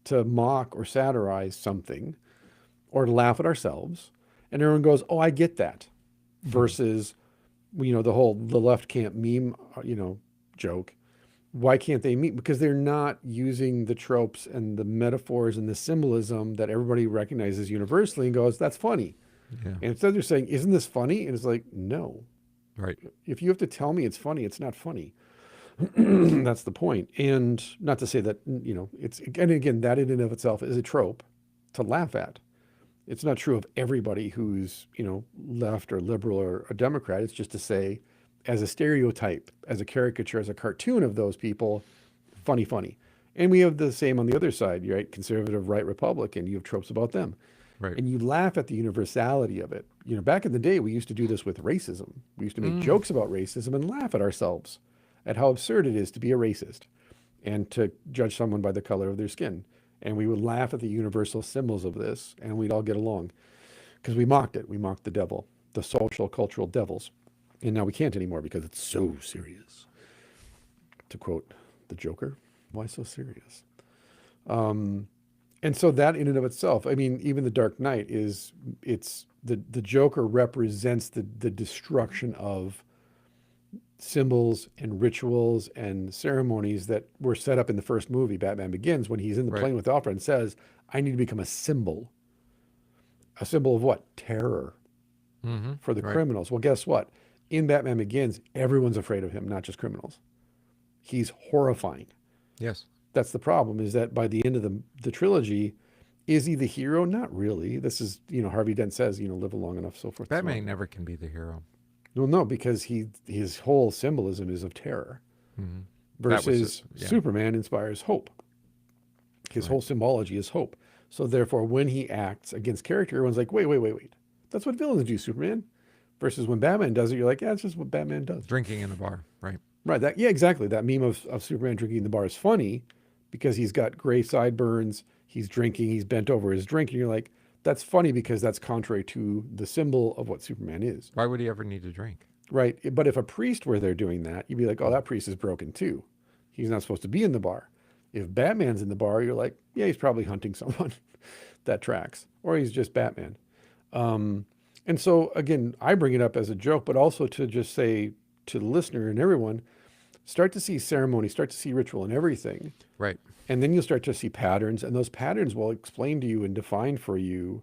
to mock or satirize something or to laugh at ourselves. And everyone goes, oh, I get that. Versus, the left can't meme, joke Why can't they meet? Because they're not using the tropes and the metaphors and the symbolism that everybody recognizes universally and goes, that's funny. Yeah. And instead they're saying, isn't this funny? And it's like, no. Right. If you have to tell me it's funny, it's not funny. That's the point. And not to say that, it's, and again, that in and of itself is a trope to laugh at. It's not true of everybody who's, left or liberal or a Democrat. It's just to say, as a stereotype, as a caricature, as a cartoon of those people, funny. And we have the same on the other side, right? Conservative, right, Republican. You have tropes about them. Right. And you laugh at the universality of it. Back in the day, we used to do this with racism. We used to make jokes about racism and laugh at ourselves, at how absurd it is to be a racist and to judge someone by the color of their skin. And we would laugh at the universal symbols of this, and we'd all get along because we mocked it. We mocked the devil, the social, cultural devils. And now we can't anymore because it's so serious. To quote the Joker, why so serious? And so that in and of itself, I mean, even the Dark Knight it's the Joker represents the destruction of symbols and rituals and ceremonies that were set up in the first movie, Batman Begins, when he's in the plane with Alfred and says, I need to become a symbol. A symbol of what? Terror for the criminals. Well, guess what? In Batman Begins, everyone's afraid of him, not just criminals. He's horrifying. Yes. That's the problem, is that by the end of the trilogy, is he the hero? Not really. This is, Harvey Dent says, live long enough, so forth. Batman never can be the hero. Well, no, because his whole symbolism is of terror. Versus Superman inspires hope. His whole symbology is hope. So therefore, when he acts against character, everyone's like, wait. That's what villains do, Superman. Versus when Batman does it, you're like, yeah, it's just what Batman does. Drinking in the bar, right? Right. Exactly. That meme of Superman drinking in the bar is funny because he's got gray sideburns, he's drinking, he's bent over his drink, and you're like, that's funny because that's contrary to the symbol of what Superman is. Why would he ever need to drink? Right. But if a priest were there doing that, you'd be like, oh, that priest is broken too. He's not supposed to be in the bar. If Batman's in the bar, you're like, yeah, he's probably hunting someone. That tracks. Or he's just Batman. And so, again, I bring it up as a joke, but also to just say to the listener and everyone, start to see ceremony, start to see ritual in everything. Right. And then you'll start to see patterns, and those patterns will explain to you and define for you,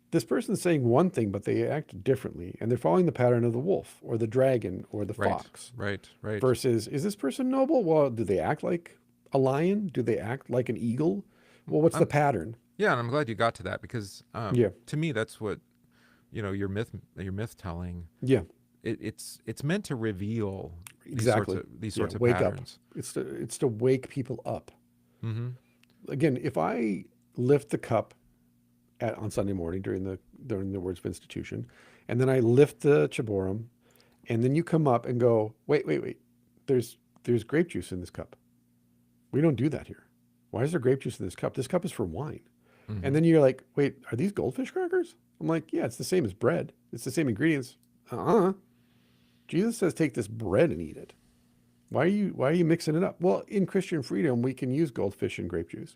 this person's saying one thing, but they act differently, and they're following the pattern of the wolf or the dragon or the fox. Right. Versus, is this person noble? Well, do they act like a lion? Do they act like an eagle? Well, what's the pattern? Yeah, and I'm glad you got to that because to me, that's what, your myth telling. Yeah. It's meant to reveal these sorts of wake patterns. Up. It's to wake people up. Again, if I lift the cup on Sunday morning during the words of institution, and then I lift the chiborum, and then you come up and go, wait, there's grape juice in this cup. We don't do that here. Why is there grape juice in this cup? This cup is for wine. And then you're like, wait, are these goldfish crackers? I'm like, yeah, it's the same as bread. It's the same ingredients. Jesus says, take this bread and eat it. Why are you mixing it up? Well, in Christian freedom, we can use goldfish and grape juice.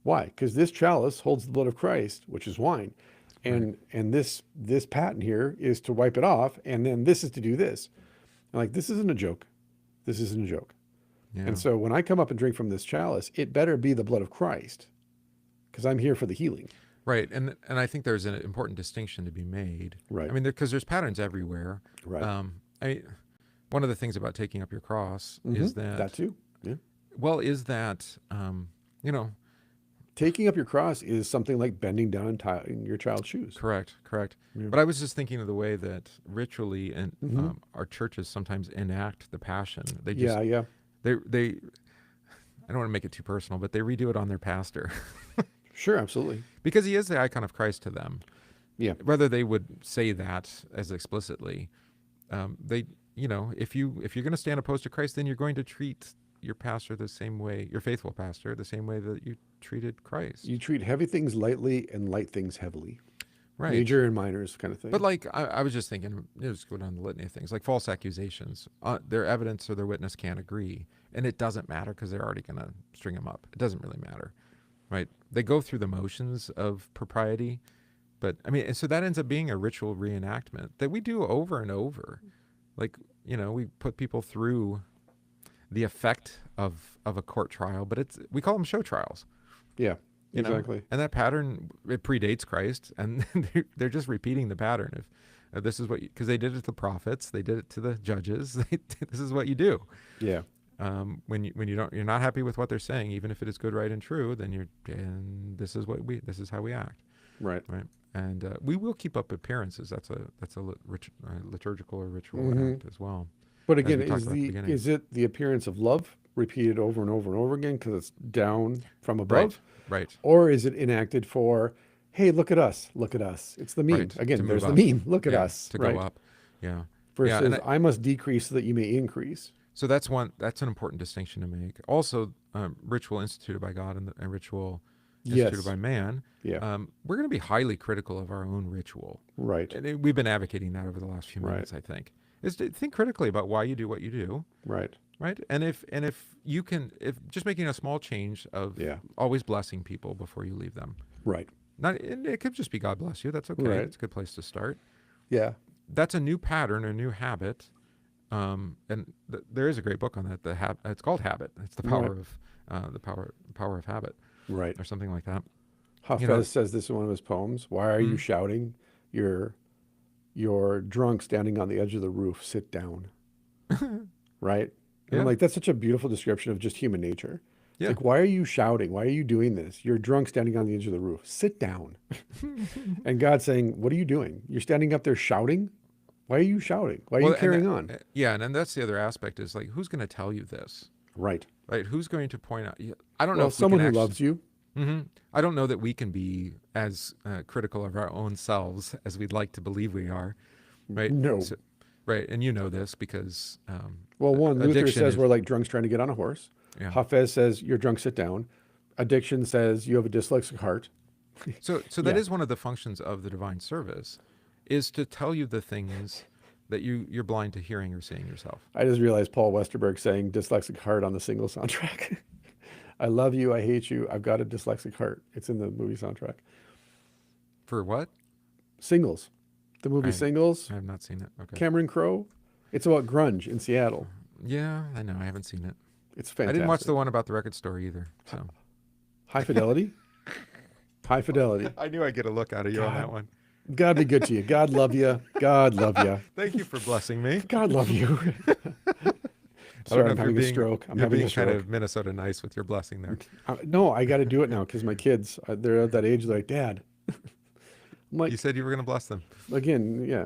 Why? Because this chalice holds the blood of Christ, which is wine. And this patent here is to wipe it off, and then this is to do this. I'm like, this isn't a joke. This isn't a joke. Yeah. And so when I come up and drink from this chalice, it better be the blood of Christ, because I'm here for the healing. Right, and I think there's an important distinction to be made. Right. I mean, because there's patterns everywhere. Right. One of the things about taking up your cross is that too. Yeah. Well, is that taking up your cross is something like bending down and tying your child's shoes. Correct. Yeah. But I was just thinking of the way that ritually and our churches sometimes enact the passion. They just, They I don't want to make it too personal, but they redo it on their pastor. Sure, absolutely. Because he is the icon of Christ to them. Yeah. Whether they would say that as explicitly, if you're going to stand opposed to Christ, then you're going to treat your pastor the same way, your faithful pastor, the same way that you treated Christ. You treat heavy things lightly and light things heavily. Right. Major and minors kind of thing. But like, I was just thinking, just go down the litany of things, like false accusations. Their evidence or their witness can't agree. And it doesn't matter because they're already going to string them up. It doesn't really matter, right? They go through the motions of propriety. But, I mean, and so that ends up being a ritual reenactment that we do over and over. Like, we put people through the effect of a court trial, but we call them show trials. Yeah, You know? exactly. And that pattern, it predates Christ, and they're just repeating the pattern of this is what, because they did it to the prophets, they did it to the judges. This is what you do. Yeah. When you're not happy with what they're saying, even if it is good, right, and true, then this is how we act. Right. Right. And we will keep up appearances. That's a liturgical or ritual Mm-hmm. act as well. But as we again, talked about at the beginning. is it the appearance of love repeated over and over and over again because it's down from above? Right. Or is it enacted for, hey, look at us, look at us? It's the meme. Right. Again, To there's the move meme. Look at Yeah, us. to right? go up. Yeah. Versus, and I must decrease so that you may increase. So that's an important distinction to make. Also, ritual instituted by God and ritual instituted Yes. by man. Yeah. We're going to be highly critical of our own ritual. Right. And we've been advocating that over the last few minutes, I think. Is to think critically about why you do what you do. Right. Right. And if you can, if just making a small change of always blessing people before you leave them. Right. And it could just be God bless you. That's okay. Right. It's a good place to start. Yeah. That's a new pattern, a new habit. And there is a great book on that. It's called Habit. It's the power of the power of habit. Right. Or something like that. Hafez says this in one of his poems. Why are you shouting? You're drunk standing on the edge of the roof. Sit down. Right? And I'm like, that's such a beautiful description of just human nature. It's like, why are you shouting? Why are you doing this? You're drunk standing on the edge of the roof. Sit down. And God's saying, what are you doing? You're standing up there shouting? Why are you shouting? Why are you carrying on? Yeah, and that's the other aspect is like, who's going to tell you this? Right. Right. Who's going to point out? I don't know if someone who loves you. Mm-hmm. I don't know that we can be as critical of our own selves as we'd like to believe we are. Right. No. Right. And you know this because. Luther says we're like drunks trying to get on a horse. Yeah. Hafez says you're drunk, sit down. Addiction says you have a dyslexic heart. So that is one of the functions of the divine service, is to tell you the things that you're blind to hearing or seeing yourself. I just realized Paul Westerberg saying dyslexic heart on the single soundtrack. I love you, I hate you, I've got a dyslexic heart. It's in the movie soundtrack. For what? Singles. The movie Singles. I have not seen it. Okay. Cameron Crowe. It's about grunge in Seattle. Yeah, I know. I haven't seen it. It's fantastic. I didn't watch the one about the record store either. So. High Fidelity? High Fidelity. I knew I'd get a look out of you on that one. God be good to you. God love you. God love you. Thank you for blessing me. God love you. Sorry, I'm having a stroke. I'm having a stroke. Kind of Minnesota nice with your blessing there. No, I got to do it now because my kids, they're at that age. They're like, Dad. I'm like, you said you were going to bless them. Again, yeah.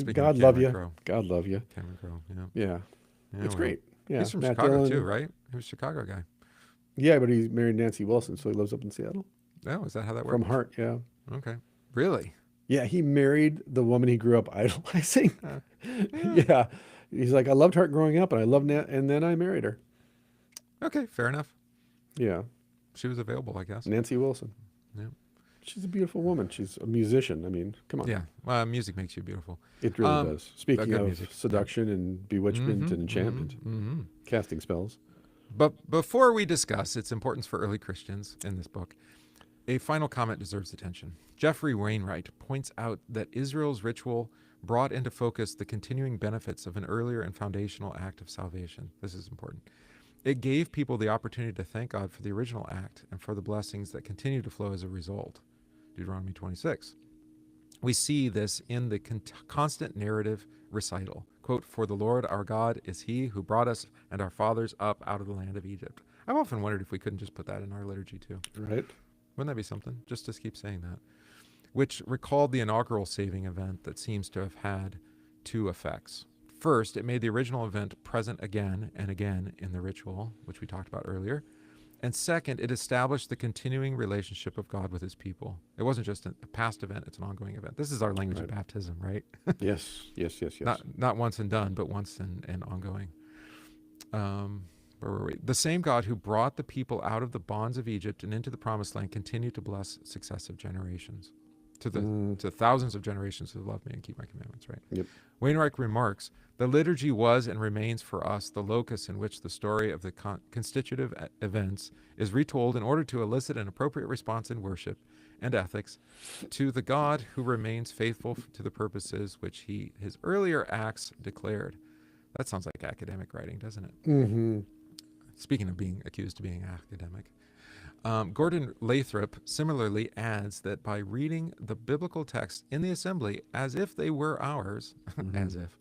God love you. Crowe. God love you. Cameron Crowe, yeah. It's great. Yeah. He's from Matt Chicago Dillon. too, right? He was a Chicago guy. Yeah, but he's married Nancy Wilson, so he lives up in Seattle. Oh, is that how that works? From Heart, yeah. Okay. Really? Yeah, he married the woman he grew up idolizing. Yeah. He's like, I loved Heart growing up, and I loved and then I married her. Okay, fair enough. Yeah. She was available, I guess. Nancy Wilson. Yeah. She's a beautiful woman. She's a musician. I mean, come on. Yeah. Well, music makes you beautiful. It really does. Speaking of music. seduction and bewitchment and enchantment, casting spells. But before we discuss its importance for early Christians in this book, a final comment deserves attention. Jeffrey Wainwright points out that Israel's ritual brought into focus the continuing benefits of an earlier and foundational act of salvation. This is important. It gave people the opportunity to thank God for the original act and for the blessings that continue to flow as a result. Deuteronomy 26. We see this in the constant narrative recital. Quote, "For the Lord our God is he who brought us and our fathers up out of the land of Egypt." I've often wondered if we couldn't just put that in our liturgy too. Right. Wouldn't that be something? Just to keep saying that. Which recalled the inaugural saving event that seems to have had two effects. First, it made the original event present again and again in the ritual, which we talked about earlier. And second, it established the continuing relationship of God with his people. It wasn't just a past event, it's an ongoing event. This is our language of baptism, right? Yes. Not once and done, but once and ongoing. Where were we? The same God who brought the people out of the bonds of Egypt and into the promised land continued to bless successive generations. To thousands of generations who love me and keep my commandments, right? Yep. Wainwright remarks, the liturgy was and remains for us the locus in which the story of the constitutive events is retold in order to elicit an appropriate response in worship and ethics to the God who remains faithful to the purposes which his earlier acts declared. That sounds like academic writing, doesn't it? Mm-hmm. Speaking of being accused of being academic, Gordon Lathrop similarly adds that by reading the biblical text in the assembly as if they were ours, as if,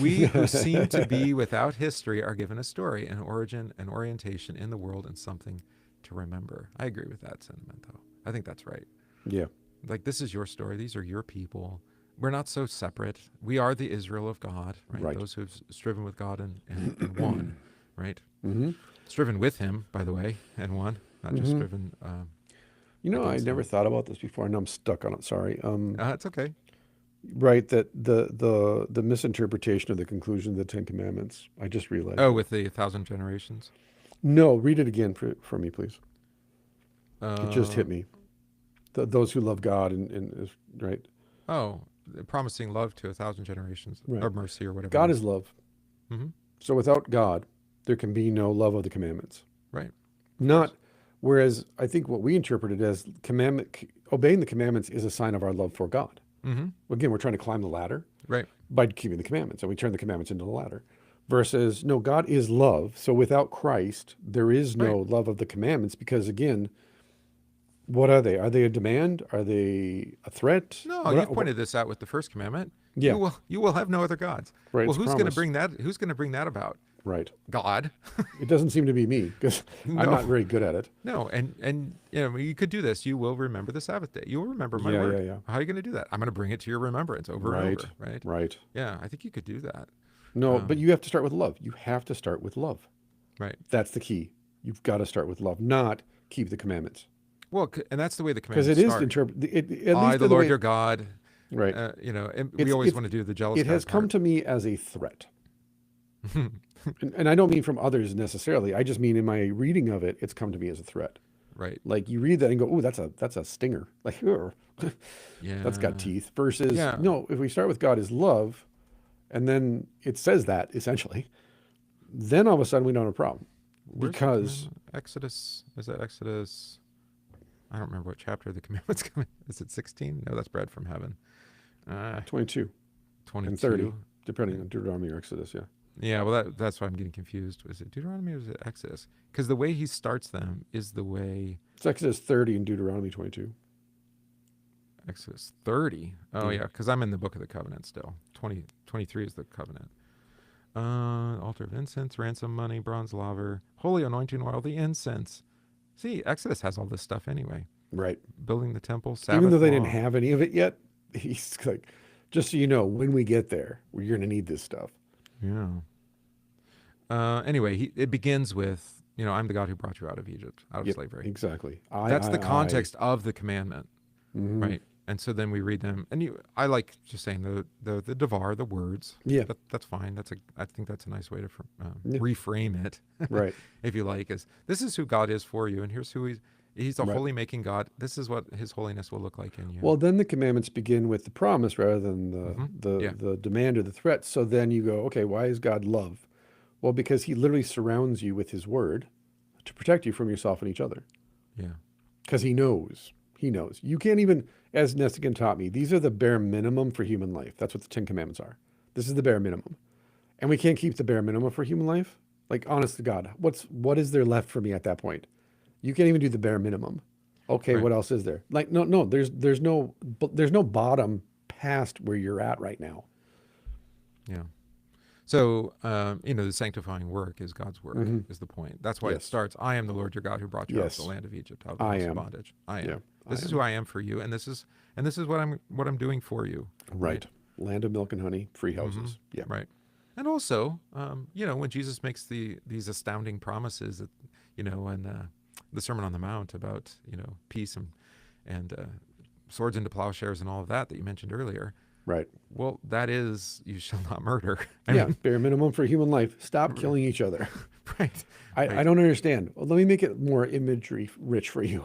we who seem to be without history are given a story, an origin, an orientation in the world, and something to remember. I agree with that sentiment, though. I think that's right. Yeah. Like, this is your story. These are your people. We're not so separate. We are the Israel of God, right? Right. Those who've striven with God and won, right? Mm-hmm. Striven with him, by the way, and won, not just striven. You know, I against never him. thought about this before. I know I'm stuck on it. Sorry. It's okay. Right. That the misinterpretation of the conclusion of the Ten Commandments. I just realized. Oh, with the 1,000 generations? No, read it again for me, please. It just hit Uh, me. Those who love God and right. Oh, promising love to 1,000 generations, Right. or mercy, or whatever. God is love. Mm-hmm. So without God, there can be no love of the commandments. Right. Not. Whereas I think what we interpret it as obeying the commandments is a sign of our love for God. Mm-hmm. Again, we're trying to climb the ladder Right. by keeping the commandments, and we turn the commandments into the ladder. Versus, no, God is love. So without Christ, there is no love of the commandments because, again, what are they? Are they a demand? Are they a threat? No, you've pointed this out with the first commandment. Yeah. You will have no other gods. Right, Well, it's who's going to promise. bring that? Who's going to bring that about? Right. God. It doesn't seem to be me because No. I'm not very good at it. No, and you know, you could do this. You will remember the Sabbath day. You will remember my Yeah, word. yeah, yeah. How are you going to do that? I'm going to bring it to your remembrance over and over. Right. Right. Yeah, I think you could do that. No, but you have to start with love. You have to start with love. Right. That's the key. You've got to start with love, not keep the commandments. Well, and that's the way the Because commandments it is start. interpreted. At I, least the Lord way, your God. right. You know, and we always want to do the jealous. It has God come part. to me as a threat. And I don't mean from others necessarily. I just mean in my reading of it, it's come to me as a threat. Right. Like you read that and go, "Oh, that's a stinger." Like, Yeah. that's got teeth. Versus, Yeah. no, if we start with God is love, and then it says that essentially, then all of a sudden we don't have a problem. Where's the Because commandment? Exodus, is that Exodus? I don't remember what chapter the commandments come in. Is it 16? No, that's bread from heaven. 22 22. and 30, depending on Deuteronomy or Exodus, yeah. Yeah, well, that's why I'm getting confused. Is it Deuteronomy or is it Exodus? Because the way he starts them is the way It's Exodus 30 and Deuteronomy 22. Exodus 30. Oh, Yeah. yeah, because I'm in the book of the covenant still. 23 is the covenant. Altar of incense, ransom money, bronze laver, holy anointing oil, the incense. See, Exodus has all this stuff anyway. Right. Building the temple, Sabbath Even though they law. didn't have any of it yet, he's like, just so you know, when we get there, you're going to need this stuff. Yeah. Anyway, it begins with, you know, I'm the God who brought you out of Egypt, out of Yep, slavery. exactly. That's the context of the commandment, Mhm. right? And so then we read them, and I like just saying the devar, the words. Yeah. That's fine. I think that's a nice way to Yeah. reframe it, Right. if you like. Is this is who God is for you, and here's who He's a Right. holy making God. This is what His holiness will look like in you. Well, then the commandments begin with the promise rather than Yeah. the demand or the threat. So then you go, okay, why is God love? Well, because he literally surrounds you with his word to protect you from yourself and each other. Yeah. Because he knows. He knows. You can't even, as Nestigan taught me, these are the bare minimum for human life. That's what the Ten Commandments are. This is the bare minimum. And we can't keep the bare minimum for human life. Like, honest to God, what is there left for me at that point? You can't even do the bare minimum. Okay, Right. what else is there? Like, no, there's no bottom past where you're at right now. Yeah. So, the sanctifying work is God's work, is the point. That's why it Yes. starts, I am the Lord your God who brought you out of the Yes. land of Egypt, out of the I house of am. bondage. I am. Yeah, This I is am. who I am for you, and this is what I'm doing for you. Right. Land of milk and honey, free houses. Yeah. Right. And also, when Jesus makes these astounding promises, that, in the Sermon on the Mount about, peace and swords into plowshares and all of that you mentioned earlier. Right. Well, that is, you shall not murder. I Yeah. mean, Bare minimum for human life. Stop killing each other. right. I don't understand. Well, let me make it more imagery rich for you.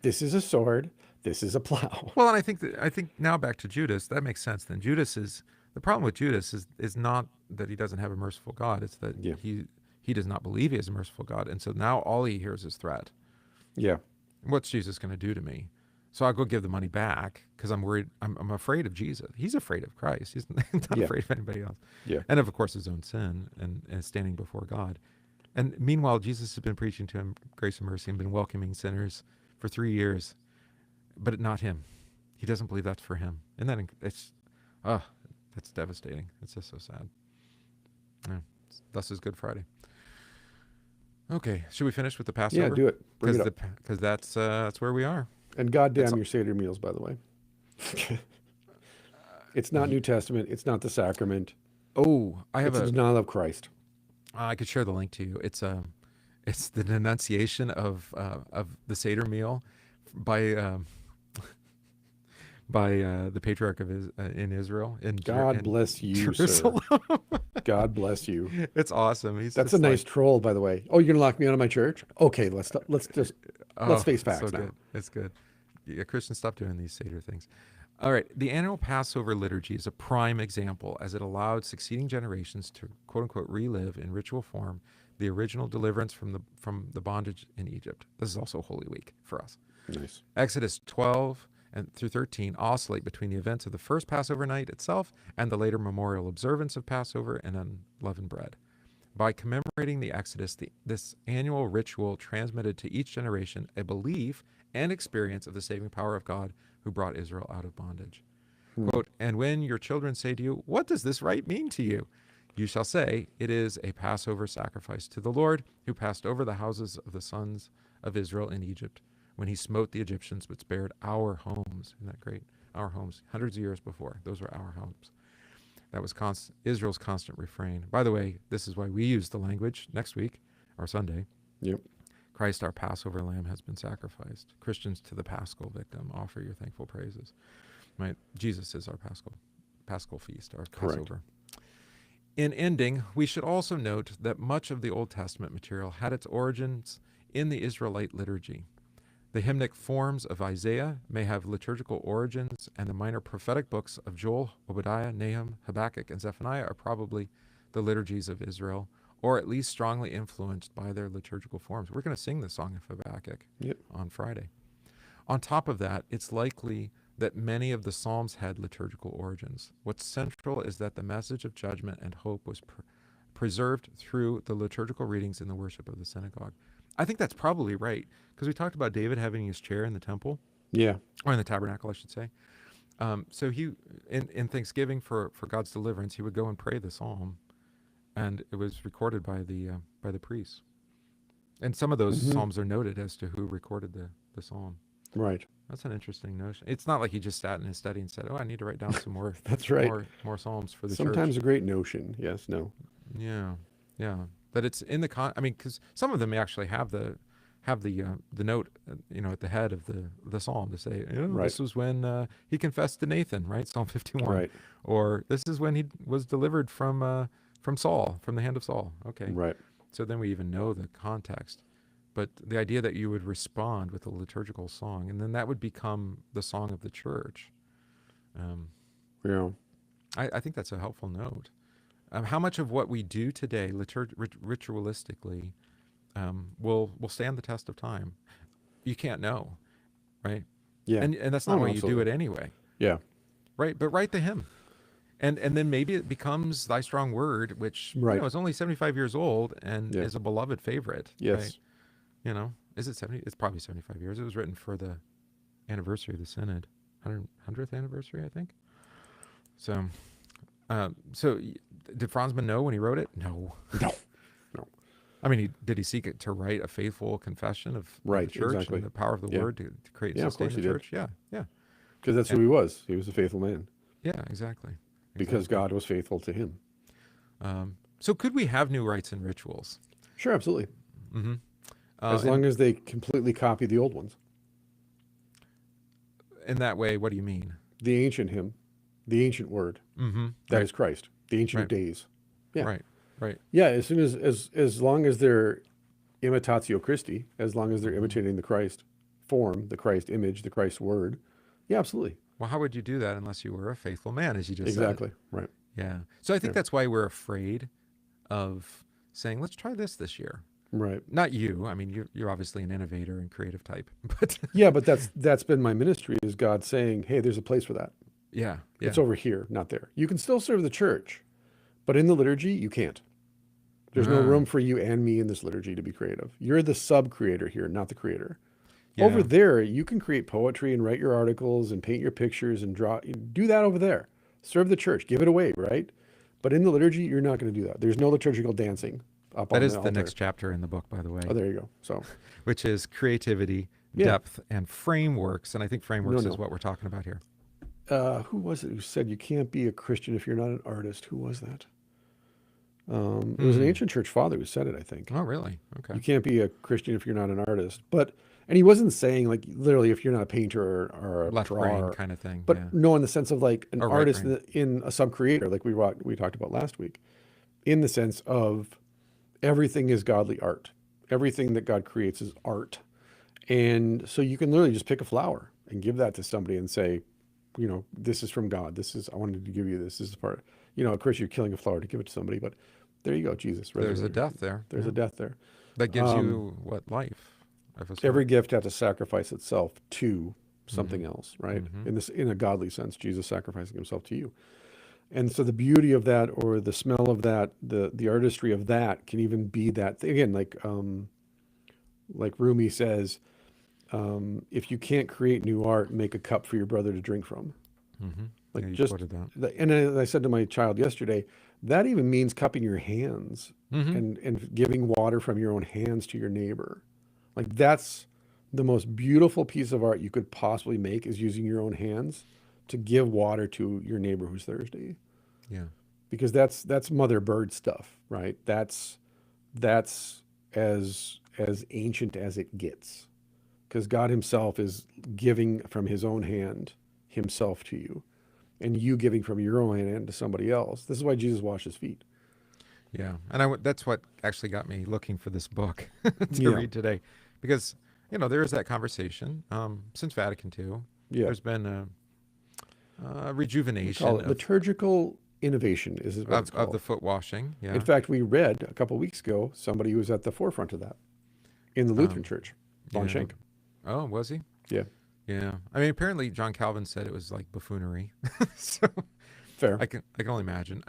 This is a sword. This is a plow. Well, and I think now back to Judas, that makes sense. Then the problem with Judas is not that he doesn't have a merciful God. It's that Yeah. he does not believe he has a merciful God, and so now all he hears is threat. Yeah. What's Jesus going to do to me? So I'll go give the money back because I'm worried. I'm afraid of Jesus. He's afraid of Christ. He's not afraid of anybody else. Yeah. And of course, his own sin and standing before God. And meanwhile, Jesus has been preaching to him grace and mercy and been welcoming sinners for 3 years, but not him. He doesn't believe that's for him. And then that's devastating. It's just so sad. Yeah. Thus is Good Friday. Okay, should we finish with the Passover? Yeah, do it. Bring it up. Because that's where we are. And goddamn your Seder meals, by the way. It's not New Testament. It's not the sacrament. Oh, It's a denial of Christ. I could share the link to you. It's the denunciation of the Seder meal by the patriarch of in Israel. God bless you, sir. God bless you. It's awesome. That's a nice troll, by the way. Oh, you're gonna lock me out of my church? Okay, let's face facts now. Good. It's good. Yeah, Christians, stop doing these Seder things. All right. The annual Passover liturgy is a prime example, as it allowed succeeding generations to quote unquote relive in ritual form the original deliverance from the bondage in Egypt. This is also Holy Week for us. Nice. Exodus 12 and through 13 oscillate between the events of the first Passover night itself and the later memorial observance of Passover and unleavened bread. By commemorating the Exodus, this annual ritual transmitted to each generation a belief and experience of the saving power of God who brought Israel out of bondage. Quote, and when your children say to you, what does this rite mean to you? You shall say, it is a Passover sacrifice to the Lord who passed over the houses of the sons of Israel in Egypt when he smote the Egyptians but spared our homes. Isn't that great? Our homes, hundreds of years before. Those were our homes. That was Israel's constant refrain. By the way, this is why we use the language next week, or Sunday. Yep. Christ, our Passover lamb, has been sacrificed. Christians, to the Paschal victim, offer your thankful praises. Right? Jesus is our Paschal feast, our Passover. In ending, we should also note that much of the Old Testament material had its origins in the Israelite liturgy. The hymnic forms of Isaiah may have liturgical origins, and the minor prophetic books of Joel, Obadiah, Nahum, Habakkuk, and Zephaniah are probably the liturgies of Israel, or at least strongly influenced by their liturgical forms. We're going to sing the Song of Habakkuk on Friday. On top of that, it's likely that many of the Psalms had liturgical origins. What's central is that the message of judgment and hope was preserved through the liturgical readings in the worship of the synagogue. I think that's probably right, because we talked about David having his chair in the temple. Yeah. Or in the tabernacle, I should say. So he, in Thanksgiving for God's deliverance, he would go and pray the psalm, and it was recorded by the priests. And some of those psalms are noted as to who recorded the psalm. Right. That's an interesting notion. It's not like he just sat in his study and said, "Oh, I need to write down some more." That's right. More psalms for the Sometimes church. a great notion. Yes. No. Yeah. But it's in the because some of them actually have the note, at the head of the psalm to say, this was when he confessed to Nathan, right? Psalm 51. Right. Or this is when he was delivered from Saul, from the hand of Saul. Okay. Right. So then we even know the context. But the idea that you would respond with a liturgical song, and then that would become the song of the church. I think that's a helpful note. How much of what we do today, ritualistically, will stand the test of time? You can't know, right? Yeah. And that's not why you do it anyway. Yeah. Right. But write the hymn. And then maybe it becomes Thy Strong Word, which is only 75 years old and is a beloved favorite. Yes. Right? Is it 70? It's probably 75 years. It was written for the anniversary of the Synod, 100th anniversary, I think. So did Franzman know when he wrote it? No. I mean, did he seek it to write a faithful confession of the church and the power of the word to create and sustain the church? Yeah. Because that's who he was. He was a faithful man. Yeah, exactly. Because God was faithful to him. So could we have new rites and rituals? Sure, absolutely. Mm-hmm. As long as they completely copy the old ones. In that way, what do you mean? The ancient hymn, the ancient word. Mm-hmm. That is Christ, the ancient of days. Yeah. Right. Yeah, as long as they're imitatio Christi, as long as they're imitating the Christ form, the Christ image, the Christ word. Yeah, absolutely. Well, how would you do that unless you were a faithful man, as you just said? Exactly. Right. Yeah. So I think that's why we're afraid of saying, let's try this year. Right. Not you. I mean, you're obviously an innovator and creative type, but Yeah, but that's been my ministry, is God saying, hey, there's a place for that. yeah. It's over here, not there. You can still serve the church, but in the liturgy, you can't. There's no room for you and me in this liturgy to be creative. You're the sub-creator here, not the creator. Yeah. Over there, you can create poetry and write your articles and paint your pictures and draw. Do that over there. Serve the church. Give it away, right? But in the liturgy, you're not going to do that. There's no liturgical dancing up on the altar. That is the next chapter in the book, by the way. Oh, there you go. So, which is creativity, depth, and frameworks. And I think frameworks is what we're talking about here. Who was it who said you can't be a Christian if you're not an artist? Who was that? It was an ancient church father who said it, I think. Oh, really? Okay. You can't be a Christian if you're not an artist. And he wasn't saying like literally if you're not a painter or a left drawer, brain kind of thing. But no, in the sense of like an Or artist right in a sub-creator, like we talked about last week, in the sense of everything is godly art. Everything that God creates is art. And so you can literally just pick a flower and give that to somebody and say, this is from God. I wanted to give you this. This is part. Of course, you're killing a flower to give it to somebody, but there you go, Jesus. There's a death there. There's a death there. That gives you life. Every gift had to sacrifice itself to something else, right? In a godly sense, Jesus sacrificing himself to you. And so the beauty of that, or the smell of that, the artistry of that can even be that thing. Again, like Rumi says, if you can't create new art, make a cup for your brother to drink from. Like and as I said to my child yesterday, that even means cupping your hands and giving water from your own hands to your neighbor. Like that's the most beautiful piece of art you could possibly make, is using your own hands to give water to your neighbor who's thirsty. Yeah. Because that's mother bird stuff, right? That's as ancient as it gets. Because God himself is giving from his own hand himself to you, and you giving from your own hand to somebody else. This is why Jesus washed his feet. Yeah. And that's what actually got me looking for this book to read today. Because, there is that conversation since Vatican II. Yeah. There's been a rejuvenation. We call it liturgical innovation is what it's called. Of the foot washing. Yeah. In fact, we read a couple of weeks ago somebody who was at the forefront of that in the Lutheran Church, Von Schenk. Oh, was he? Yeah. Yeah. I mean, apparently John Calvin said it was like buffoonery. So fair. I can only imagine.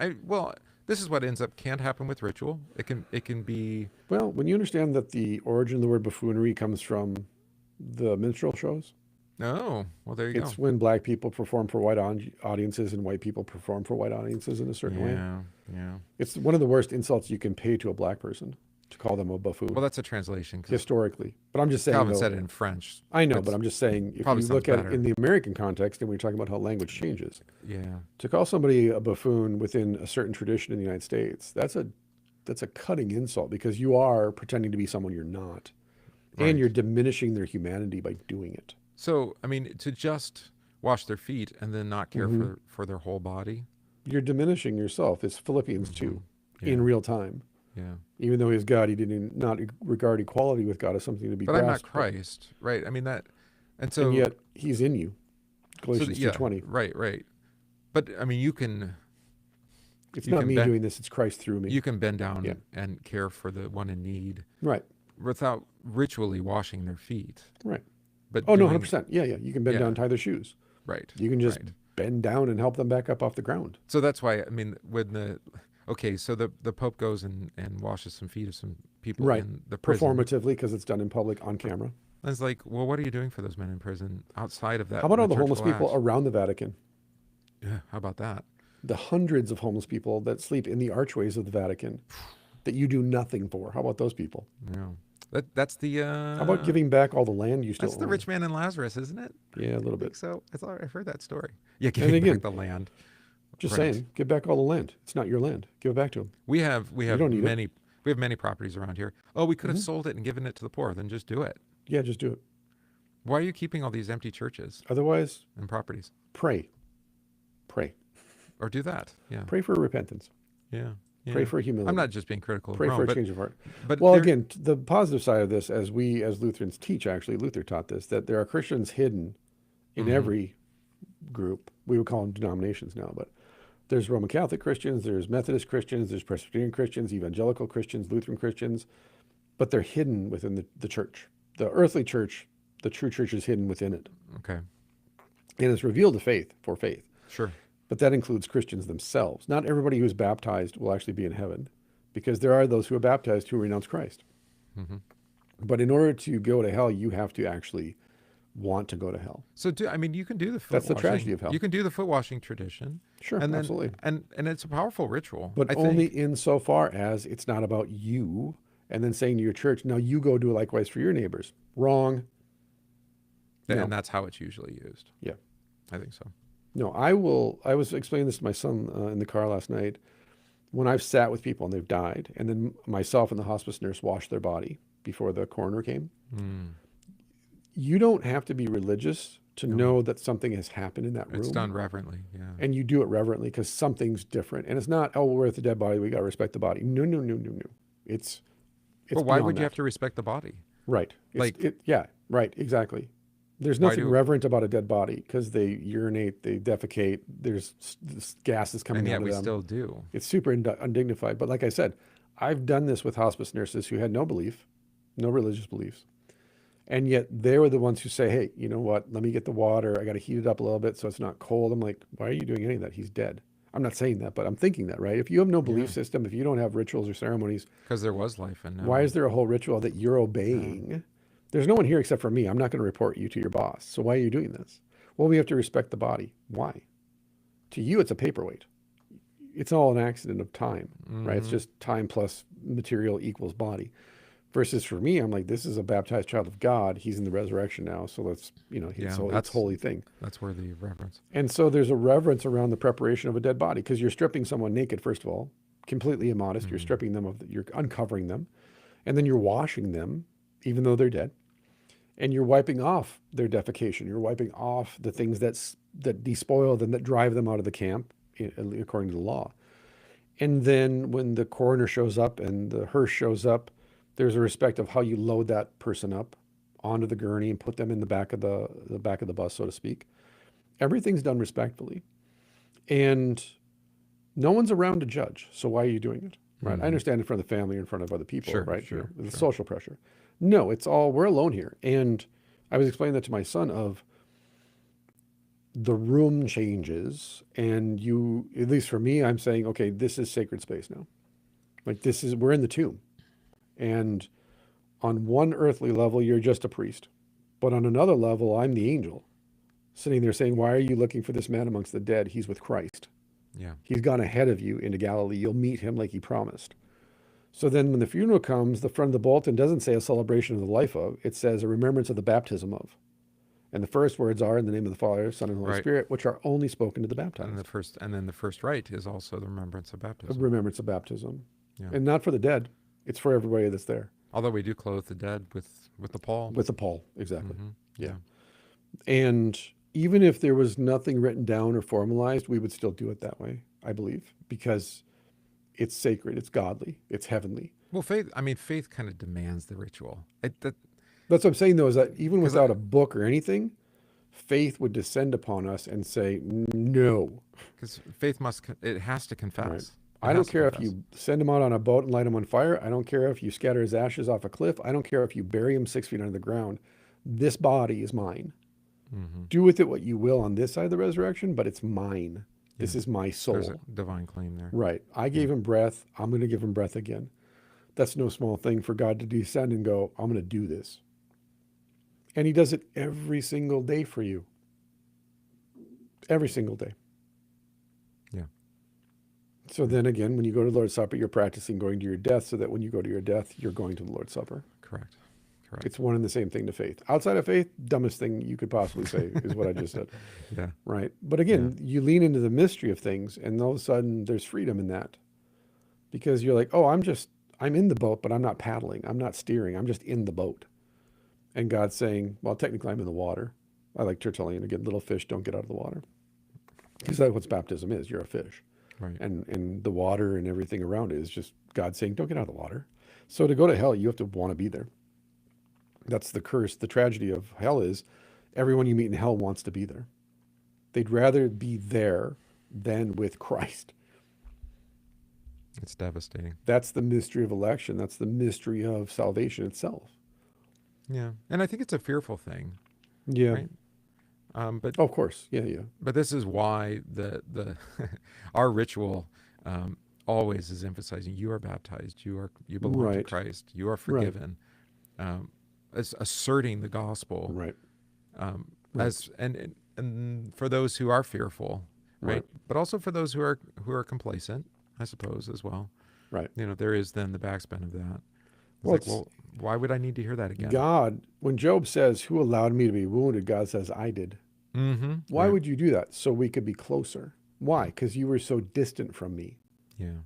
This is what can't happen with ritual. It can be. Well, when you understand that the origin of the word buffoonery comes from the minstrel shows. Oh, well, there you go. It's when black people perform for white audiences and white people perform for white audiences in a certain way. Yeah. It's one of the worst insults you can pay to a black person, to call them a buffoon. Well, that's a translation. Historically. But I'm just saying. Calvin said it in French. I know, but I'm just saying, if you look at it in the American context, and we're talking about how language changes. Yeah. To call somebody a buffoon within a certain tradition in the United States, that's a cutting insult, because you are pretending to be someone you're not. Right. And you're diminishing their humanity by doing it. So, I mean, to just wash their feet and then not care for their whole body. You're diminishing yourself. It's Philippians 2 in real time. Yeah. Even though he's God, he did not regard equality with God as something to be grasped. But I'm not Christ, right? I mean that, and yet he's in you. Galatians 2:20. Right. But I mean, you can. It's not me doing this; it's Christ through me. You can bend down and care for the one in need, right? Without ritually washing their feet, right? But 100%. Yeah. You can bend down, and tie their shoes, right? You can just bend down and help them back up off the ground. So that's why, I mean, when so the Pope goes and washes some feet of some people in the prison. Performatively, because it's done in public on camera. And it's like, well, what are you doing for those men in prison outside of that? How about all the homeless people around the Vatican? Yeah, how about that? The hundreds of homeless people that sleep in the archways of the Vatican that you do nothing for. How about those people? Yeah. That's the. How about giving back all the land you still own? That's the rich man and Lazarus, isn't it? Yeah, a little bit. So I've heard that story. Yeah, giving back the land. Just saying, give back all the land. It's not your land. Give it back to them. We have many properties around here. Oh, we could have sold it and given it to the poor. Then just do it. Yeah, just do it. Why are you keeping all these empty churches? Otherwise, and properties. Pray. Or do that. Yeah. Pray for repentance. Yeah. Pray for humility. I'm not just being critical. Pray for a change of heart. But again, the positive side of this, as we as Lutherans teach, actually, Luther taught this, that there are Christians hidden in every group. We would call them denominations now, but there's Roman Catholic Christians, there's Methodist Christians, there's Presbyterian Christians, Evangelical Christians, Lutheran Christians. but they're hidden within the church. The earthly church, the true church, is hidden within it. Okay. And it's revealed to faith for faith. Sure. But that includes Christians themselves. Not everybody who's baptized will actually be in heaven, because there are those who are baptized who renounce Christ. Mm-hmm. But in order to go to hell, you have to actually want to go to hell. So, you can do the foot That's the washing. tragedy of hell. You can do the foot washing tradition. Sure, and then, absolutely. And it's a powerful ritual. But only insofar as it's not about you and then saying to your church, now you go do likewise for your neighbors. Wrong. And No. that's how it's usually used. Yeah. I think so. No, I was explaining this to my son in the car last night. When I've sat with people and they've died, and then myself and the hospice nurse washed their body before the coroner came, you don't have to be religious to know that something has happened in that room. It's done reverently, yeah. And you do it reverently because something's different. And it's not, oh, we're at the dead body, we got to respect the body. No. It's But why would beyond you have that. to respect the body? Right. Yeah, right, exactly. There's Why nothing reverent about a dead body because they urinate, they defecate, there's gases coming And yet out of we them. still do. It's super undignified. But like I said, I've done this with hospice nurses who had no belief, no religious beliefs. And yet they were the ones who say, hey, you know what? Let me get the water. I got to heat it up a little bit so it's not cold. I'm like, why are you doing any of that? He's dead. I'm not saying that, but I'm thinking that, right? If you have no belief system, if you don't have rituals or ceremonies, Because there was life in it. why is there a whole ritual that you're obeying? There's no one here except for me. I'm not going to report you to your boss. So why are you doing this? Well, we have to respect the body. Why? To you, it's a paperweight. It's all an accident of time, right? It's just time plus material equals body. Versus for me, I'm like, this is a baptized child of God. He's in the resurrection now. So let's, it's a holy thing. That's where the reverence. And so there's a reverence around the preparation of a dead body because you're stripping someone naked, first of all, completely immodest. You're stripping them you're uncovering them. And then you're washing them, even though they're dead. And you're wiping off their defecation. You're wiping off the things that despoil them, that drive them out of the camp, according to the law. And then when the coroner shows up and the hearse shows up, there's a respect of how you load that person up onto the gurney and put them in the back of the bus, so to speak. Everything's done respectfully. And no one's around to judge. So why are you doing it? Right. I understand in front of the family or in front of other people, right? The social pressure. No, we're alone here. And I was explaining that to my son of the room changes and you, at least for me, I'm saying, okay, this is sacred space now. Like we're in the tomb. And on one earthly level, you're just a priest. But on another level, I'm the angel sitting there saying, why are you looking for this man amongst the dead? He's with Christ. Yeah. He's gone ahead of you into Galilee. You'll meet him like he promised. So then when the funeral comes, the front of the bulletin doesn't say a celebration of the life of, it says a remembrance of the baptism of. And the first words are in the name of the Father, Son, and Holy Spirit, which are only spoken to the baptized. And then the first rite is also the remembrance of baptism. A remembrance of baptism. Yeah. And not for the dead. It's for everybody that's there. Although we do clothe the dead with the pall. With the pall, exactly. Mm-hmm. Yeah. And even if there was nothing written down or formalized, we would still do it that way, I believe, because it's sacred, it's godly, it's heavenly. Well, faith kind of demands the ritual. That's what I'm saying, though, is that even without a book or anything, faith would descend upon us and say, no. Because faith has to confess. Right. I don't care if you send him out on a boat and light him on fire. I don't care if you scatter his ashes off a cliff. I don't care if you bury him 6 feet under the ground. This body is mine. Mm-hmm. Do with it what you will on this side of the resurrection, but it's mine. Yeah. This is my soul. There's a divine claim there. Right. I gave him breath. I'm going to give him breath again. That's no small thing for God to descend and go, I'm going to do this. And he does it every single day for you. Every single day. Yeah. So then again, when you go to the Lord's Supper, you're practicing going to your death so that when you go to your death, you're going to the Lord's Supper. Correct. It's one and the same thing to faith. Outside of faith, dumbest thing you could possibly say is what I just said. Yeah. Right. But again, you lean into the mystery of things and all of a sudden there's freedom in that. Because you're like, oh, I'm in the boat, but I'm not paddling. I'm not steering. I'm just in the boat. And God's saying, well, technically I'm in the water. I like Tertullian again, little fish don't get out of the water. Because that's what baptism is. You're a fish. Right. And the water and everything around it is just God saying, don't get out of the water. So to go to hell, you have to want to be there. That's the curse. The tragedy of hell is everyone you meet in hell wants to be there. They'd rather be there than with Christ. It's devastating. That's the mystery of election. That's the mystery of salvation itself. Yeah. And I think it's a fearful thing. Yeah. Right? But of course. Yeah. But this is why the our ritual always is emphasizing you are baptized, you belong to Christ, you are forgiven, as asserting the gospel, right? As and for those who are fearful, right? But also for those who are complacent, I suppose, as well, right? There is then the backspin of that. Well, why would I need to hear that again? God, when Job says, "Who allowed me to be wounded?" God says, "I did." Mm-hmm. Why would you do that? So we could be closer. Why? Because you were so distant from me. Yeah.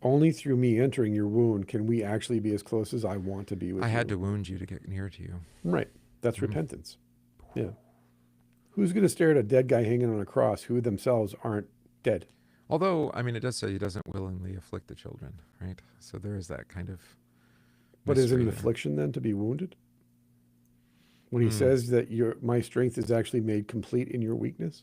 Only through me entering your wound can we actually be as close as I want to be with you. I had to wound you to get near to you. Right. That's repentance. Yeah. Who's going to stare at a dead guy hanging on a cross who themselves aren't dead? Although, I mean, it does say he doesn't willingly afflict the children, right? So there is that kind of. But is it an affliction then to be wounded? When he says that my strength is actually made complete in your weakness,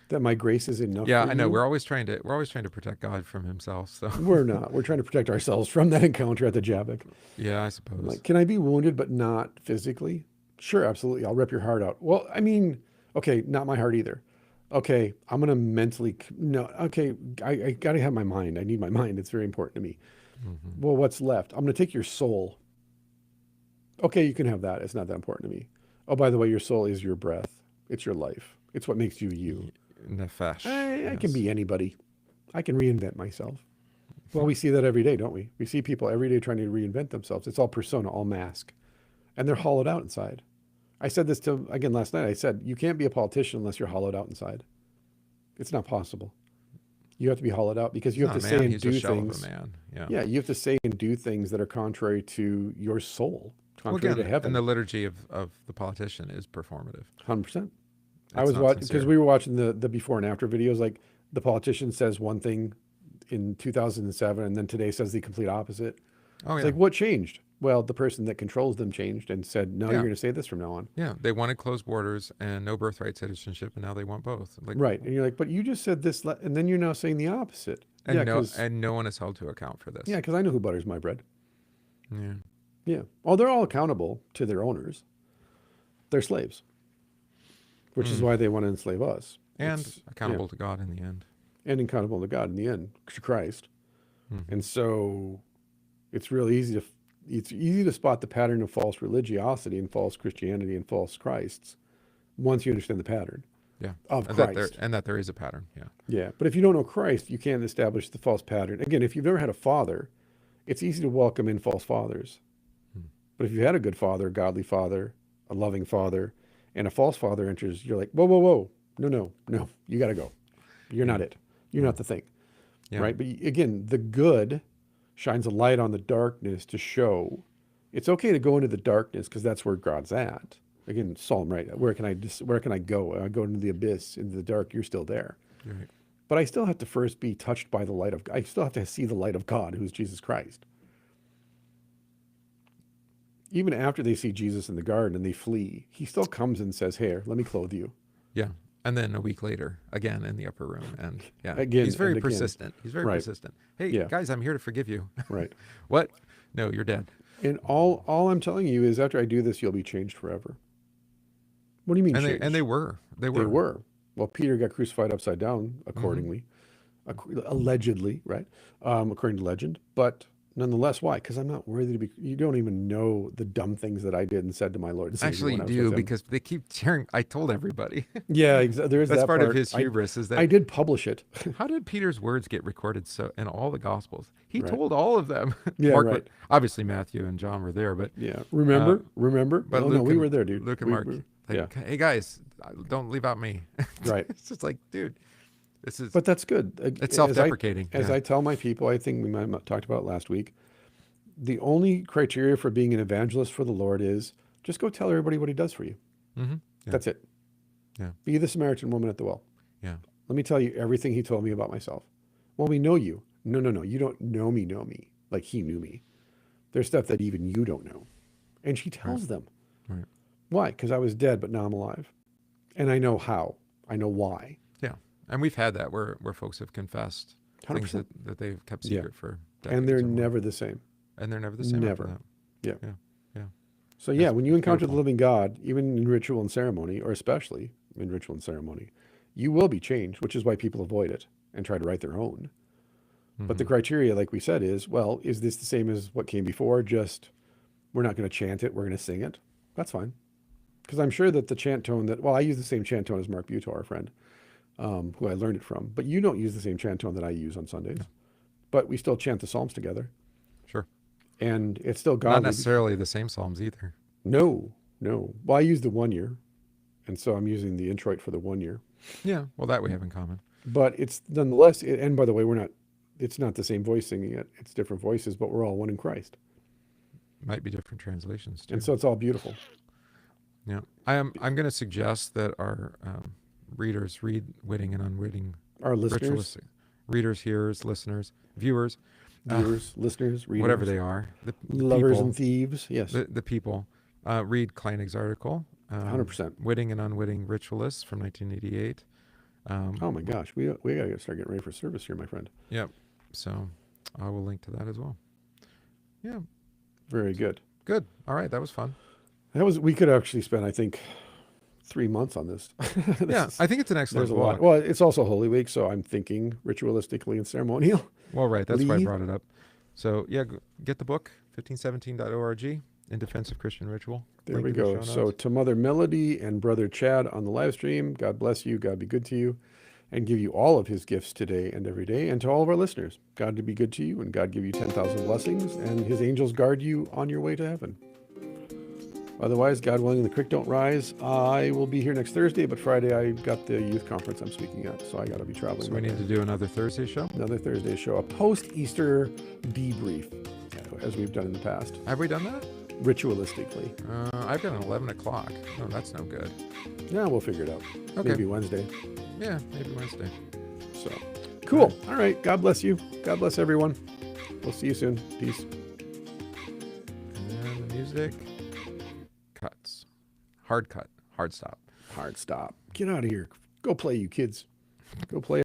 that my grace is enough. Yeah, for I know. you? We're always trying to protect God from himself. So we're not. We're trying to protect ourselves from that encounter at the Jabbok. Yeah, I suppose. Like, can I be wounded but not physically? Sure, absolutely. I'll rip your heart out. Well, I mean, okay, not my heart either. Okay, I'm gonna mentally no. Okay, I gotta have my mind. I need my mind. It's very important to me. Mm-hmm. Well, what's left? I'm gonna take your soul. Okay, you can have that. It's not that important to me. Oh, by the way, your soul is your breath. It's your life. It's what makes you you. Nefesh. I can be anybody. I can reinvent myself. Well, we see that every day, don't we? We see people every day trying to reinvent themselves. It's all persona, all mask. And they're hollowed out inside. I said this again last night. I said, you can't be a politician unless you're hollowed out inside. It's not possible. You have to be hollowed out because you have to say and do things. Yeah, you have to say and do things that are contrary to your soul, contrary to heaven. And the liturgy of the politician is performative. 100%. I was watching, because we were watching the before and after videos, like the politician says one thing in 2007 and then today says the complete opposite. It's like, what changed? Well, the person that controls them changed and said, no, you're going to say this from now on. Yeah, they wanted closed borders and no birthright citizenship, and now they want both. Like, right. And you're like, but you just said this, and then you're now saying the opposite. And, no one is held to account for this. Yeah, because I know who butters my bread. Yeah. Yeah. Well, they're all accountable to their owners. They're slaves, which is why they want to enslave us. And accountable to God in the end. And accountable to God in the end, to Christ. Mm-hmm. And so it's real easy to spot the pattern of false religiosity and false Christianity and false Christs once you understand the pattern of Christ. And that there is a pattern, Yeah, but if you don't know Christ, you can't establish the false pattern. Again, if you've never had a father, it's easy to welcome in false fathers. But if you had a good father, a godly father, a loving father, and a false father enters, you're like, whoa, no, you got to go. You're not it. You're not the thing, right? But again, the good shines a light on the darkness to show it's okay to go into the darkness because that's where God's at. Again, Psalm, right? Where can I go? I go into the abyss, into the dark. You're still there. Right. But I still have to first be touched by the light of God. I still have to see the light of God, who's Jesus Christ. Even after they see Jesus in the garden and they flee, he still comes and says, "Here, let me clothe you." Yeah. And then a week later, again in the upper room. And again, he's very persistent. He's very persistent. Hey, guys, I'm here to forgive you. Right. What? No, you're dead. And all I'm telling you is after I do this, you'll be changed forever. What do you mean changed? And they were. They Well, Peter got crucified upside down accordingly, allegedly, right? According to legend. But nonetheless, why? Because I'm not worthy to be. You don't even know the dumb things that I did and said to my Lord and Savior. Actually, you do, because they keep sharing. I told everybody. Yeah, there is That's that part of his hubris. Is that I did publish it. How did Peter's words get recorded so in all the Gospels? He told all of them. Yeah, Mark, right. Obviously, Matthew and John were there, but remember. But Luke, no, we were there, dude. Luke and Mark. Hey guys, don't leave out me. Right. It's just like, dude. This is. But that's good. It's self-deprecating. As I tell my people, I think we might have talked about it last week. The only criteria for being an evangelist for the Lord is just go tell everybody what he does for you. Mm-hmm. Yeah. That's it. Yeah. Be the Samaritan woman at the well. Yeah. Let me tell you everything he told me about myself. Well, we know you. No. You don't know me like he knew me. There's stuff that even you don't know. And she tells them. Right. Why? Because I was dead, but now I'm alive. And I know how. I know why. Yeah. And we've had that where folks have confessed things 100%. that they've kept secret for decades. And they're or more. never the same. And they're never the same. Never. After that. Yeah. Yeah. So yeah, when you encounter beautiful. the living God, even in ritual and ceremony, or especially in ritual and ceremony, you will be changed, which is why people avoid it and try to write their own. But the criteria, like we said, is, well, is this the same as what came before? Just, we're not going to chant it, we're going to sing it. That's fine. Because I'm sure that the chant tone that, well, I use the same chant tone as Mark Buto, our friend, who I learned it from. But you don't use the same chant tone that I use on Sundays. But we still chant the Psalms together. Sure. And it's still godly. Not necessarily the same Psalms either. No. Well, I use the 1 year. And so I'm using the introit for the 1 year. Yeah, well, that we have in common. But it's nonetheless, and by the way, it's not the same voice singing it. It's different voices, but we're all one in Christ. Might be different translations too. And so it's all beautiful. Yeah. I'm going to suggest that our readers read Witting and Unwitting. Our listeners. Ritualistic. Readers, hearers, listeners, viewers. Listeners, readers. Whatever they are. The lovers people, and thieves. Yes. The people. Read Kleinig's article. 100%. Witting and Unwitting Ritualists from 1988. Oh my gosh. We got to start getting ready for service here, my friend. Yep. So I will link to that as well. Yeah. Very good. Good. All right. That was fun. We could actually spend, I think, 3 months on this. Yeah. I think it's an excellent There's a book. lot. Well, it's also Holy Week, so I'm thinking ritualistically and ceremonial. Well, right. That's why I brought it up. So, yeah, get the book, 1517.org, In Defense of Christian Ritual. There Link we in the go. show So notes. to Mother Melody and Brother Chad on the live stream, God bless you. God be good to you and give you all of his gifts today and every day. And to all of our listeners, God to be good to you and God give you 10,000 blessings and his angels guard you on your way to heaven. Otherwise, God willing, the creek don't rise. I will be here next Thursday, but Friday I got the youth conference I'm speaking at, so I got to be traveling. So we need to do another Thursday show? Another Thursday show, a post-Easter debrief, as we've done in the past. Have we done that? Ritualistically. I've got an 11 o'clock. No, that's no good. Yeah, we'll figure it out. Okay. Maybe Wednesday. Yeah, maybe Wednesday. So, cool. All right. God bless you. God bless everyone. We'll see you soon. Peace. And the music cuts. Hard cut. Hard stop. Hard stop. Get out of here. Go play, you kids. Go play.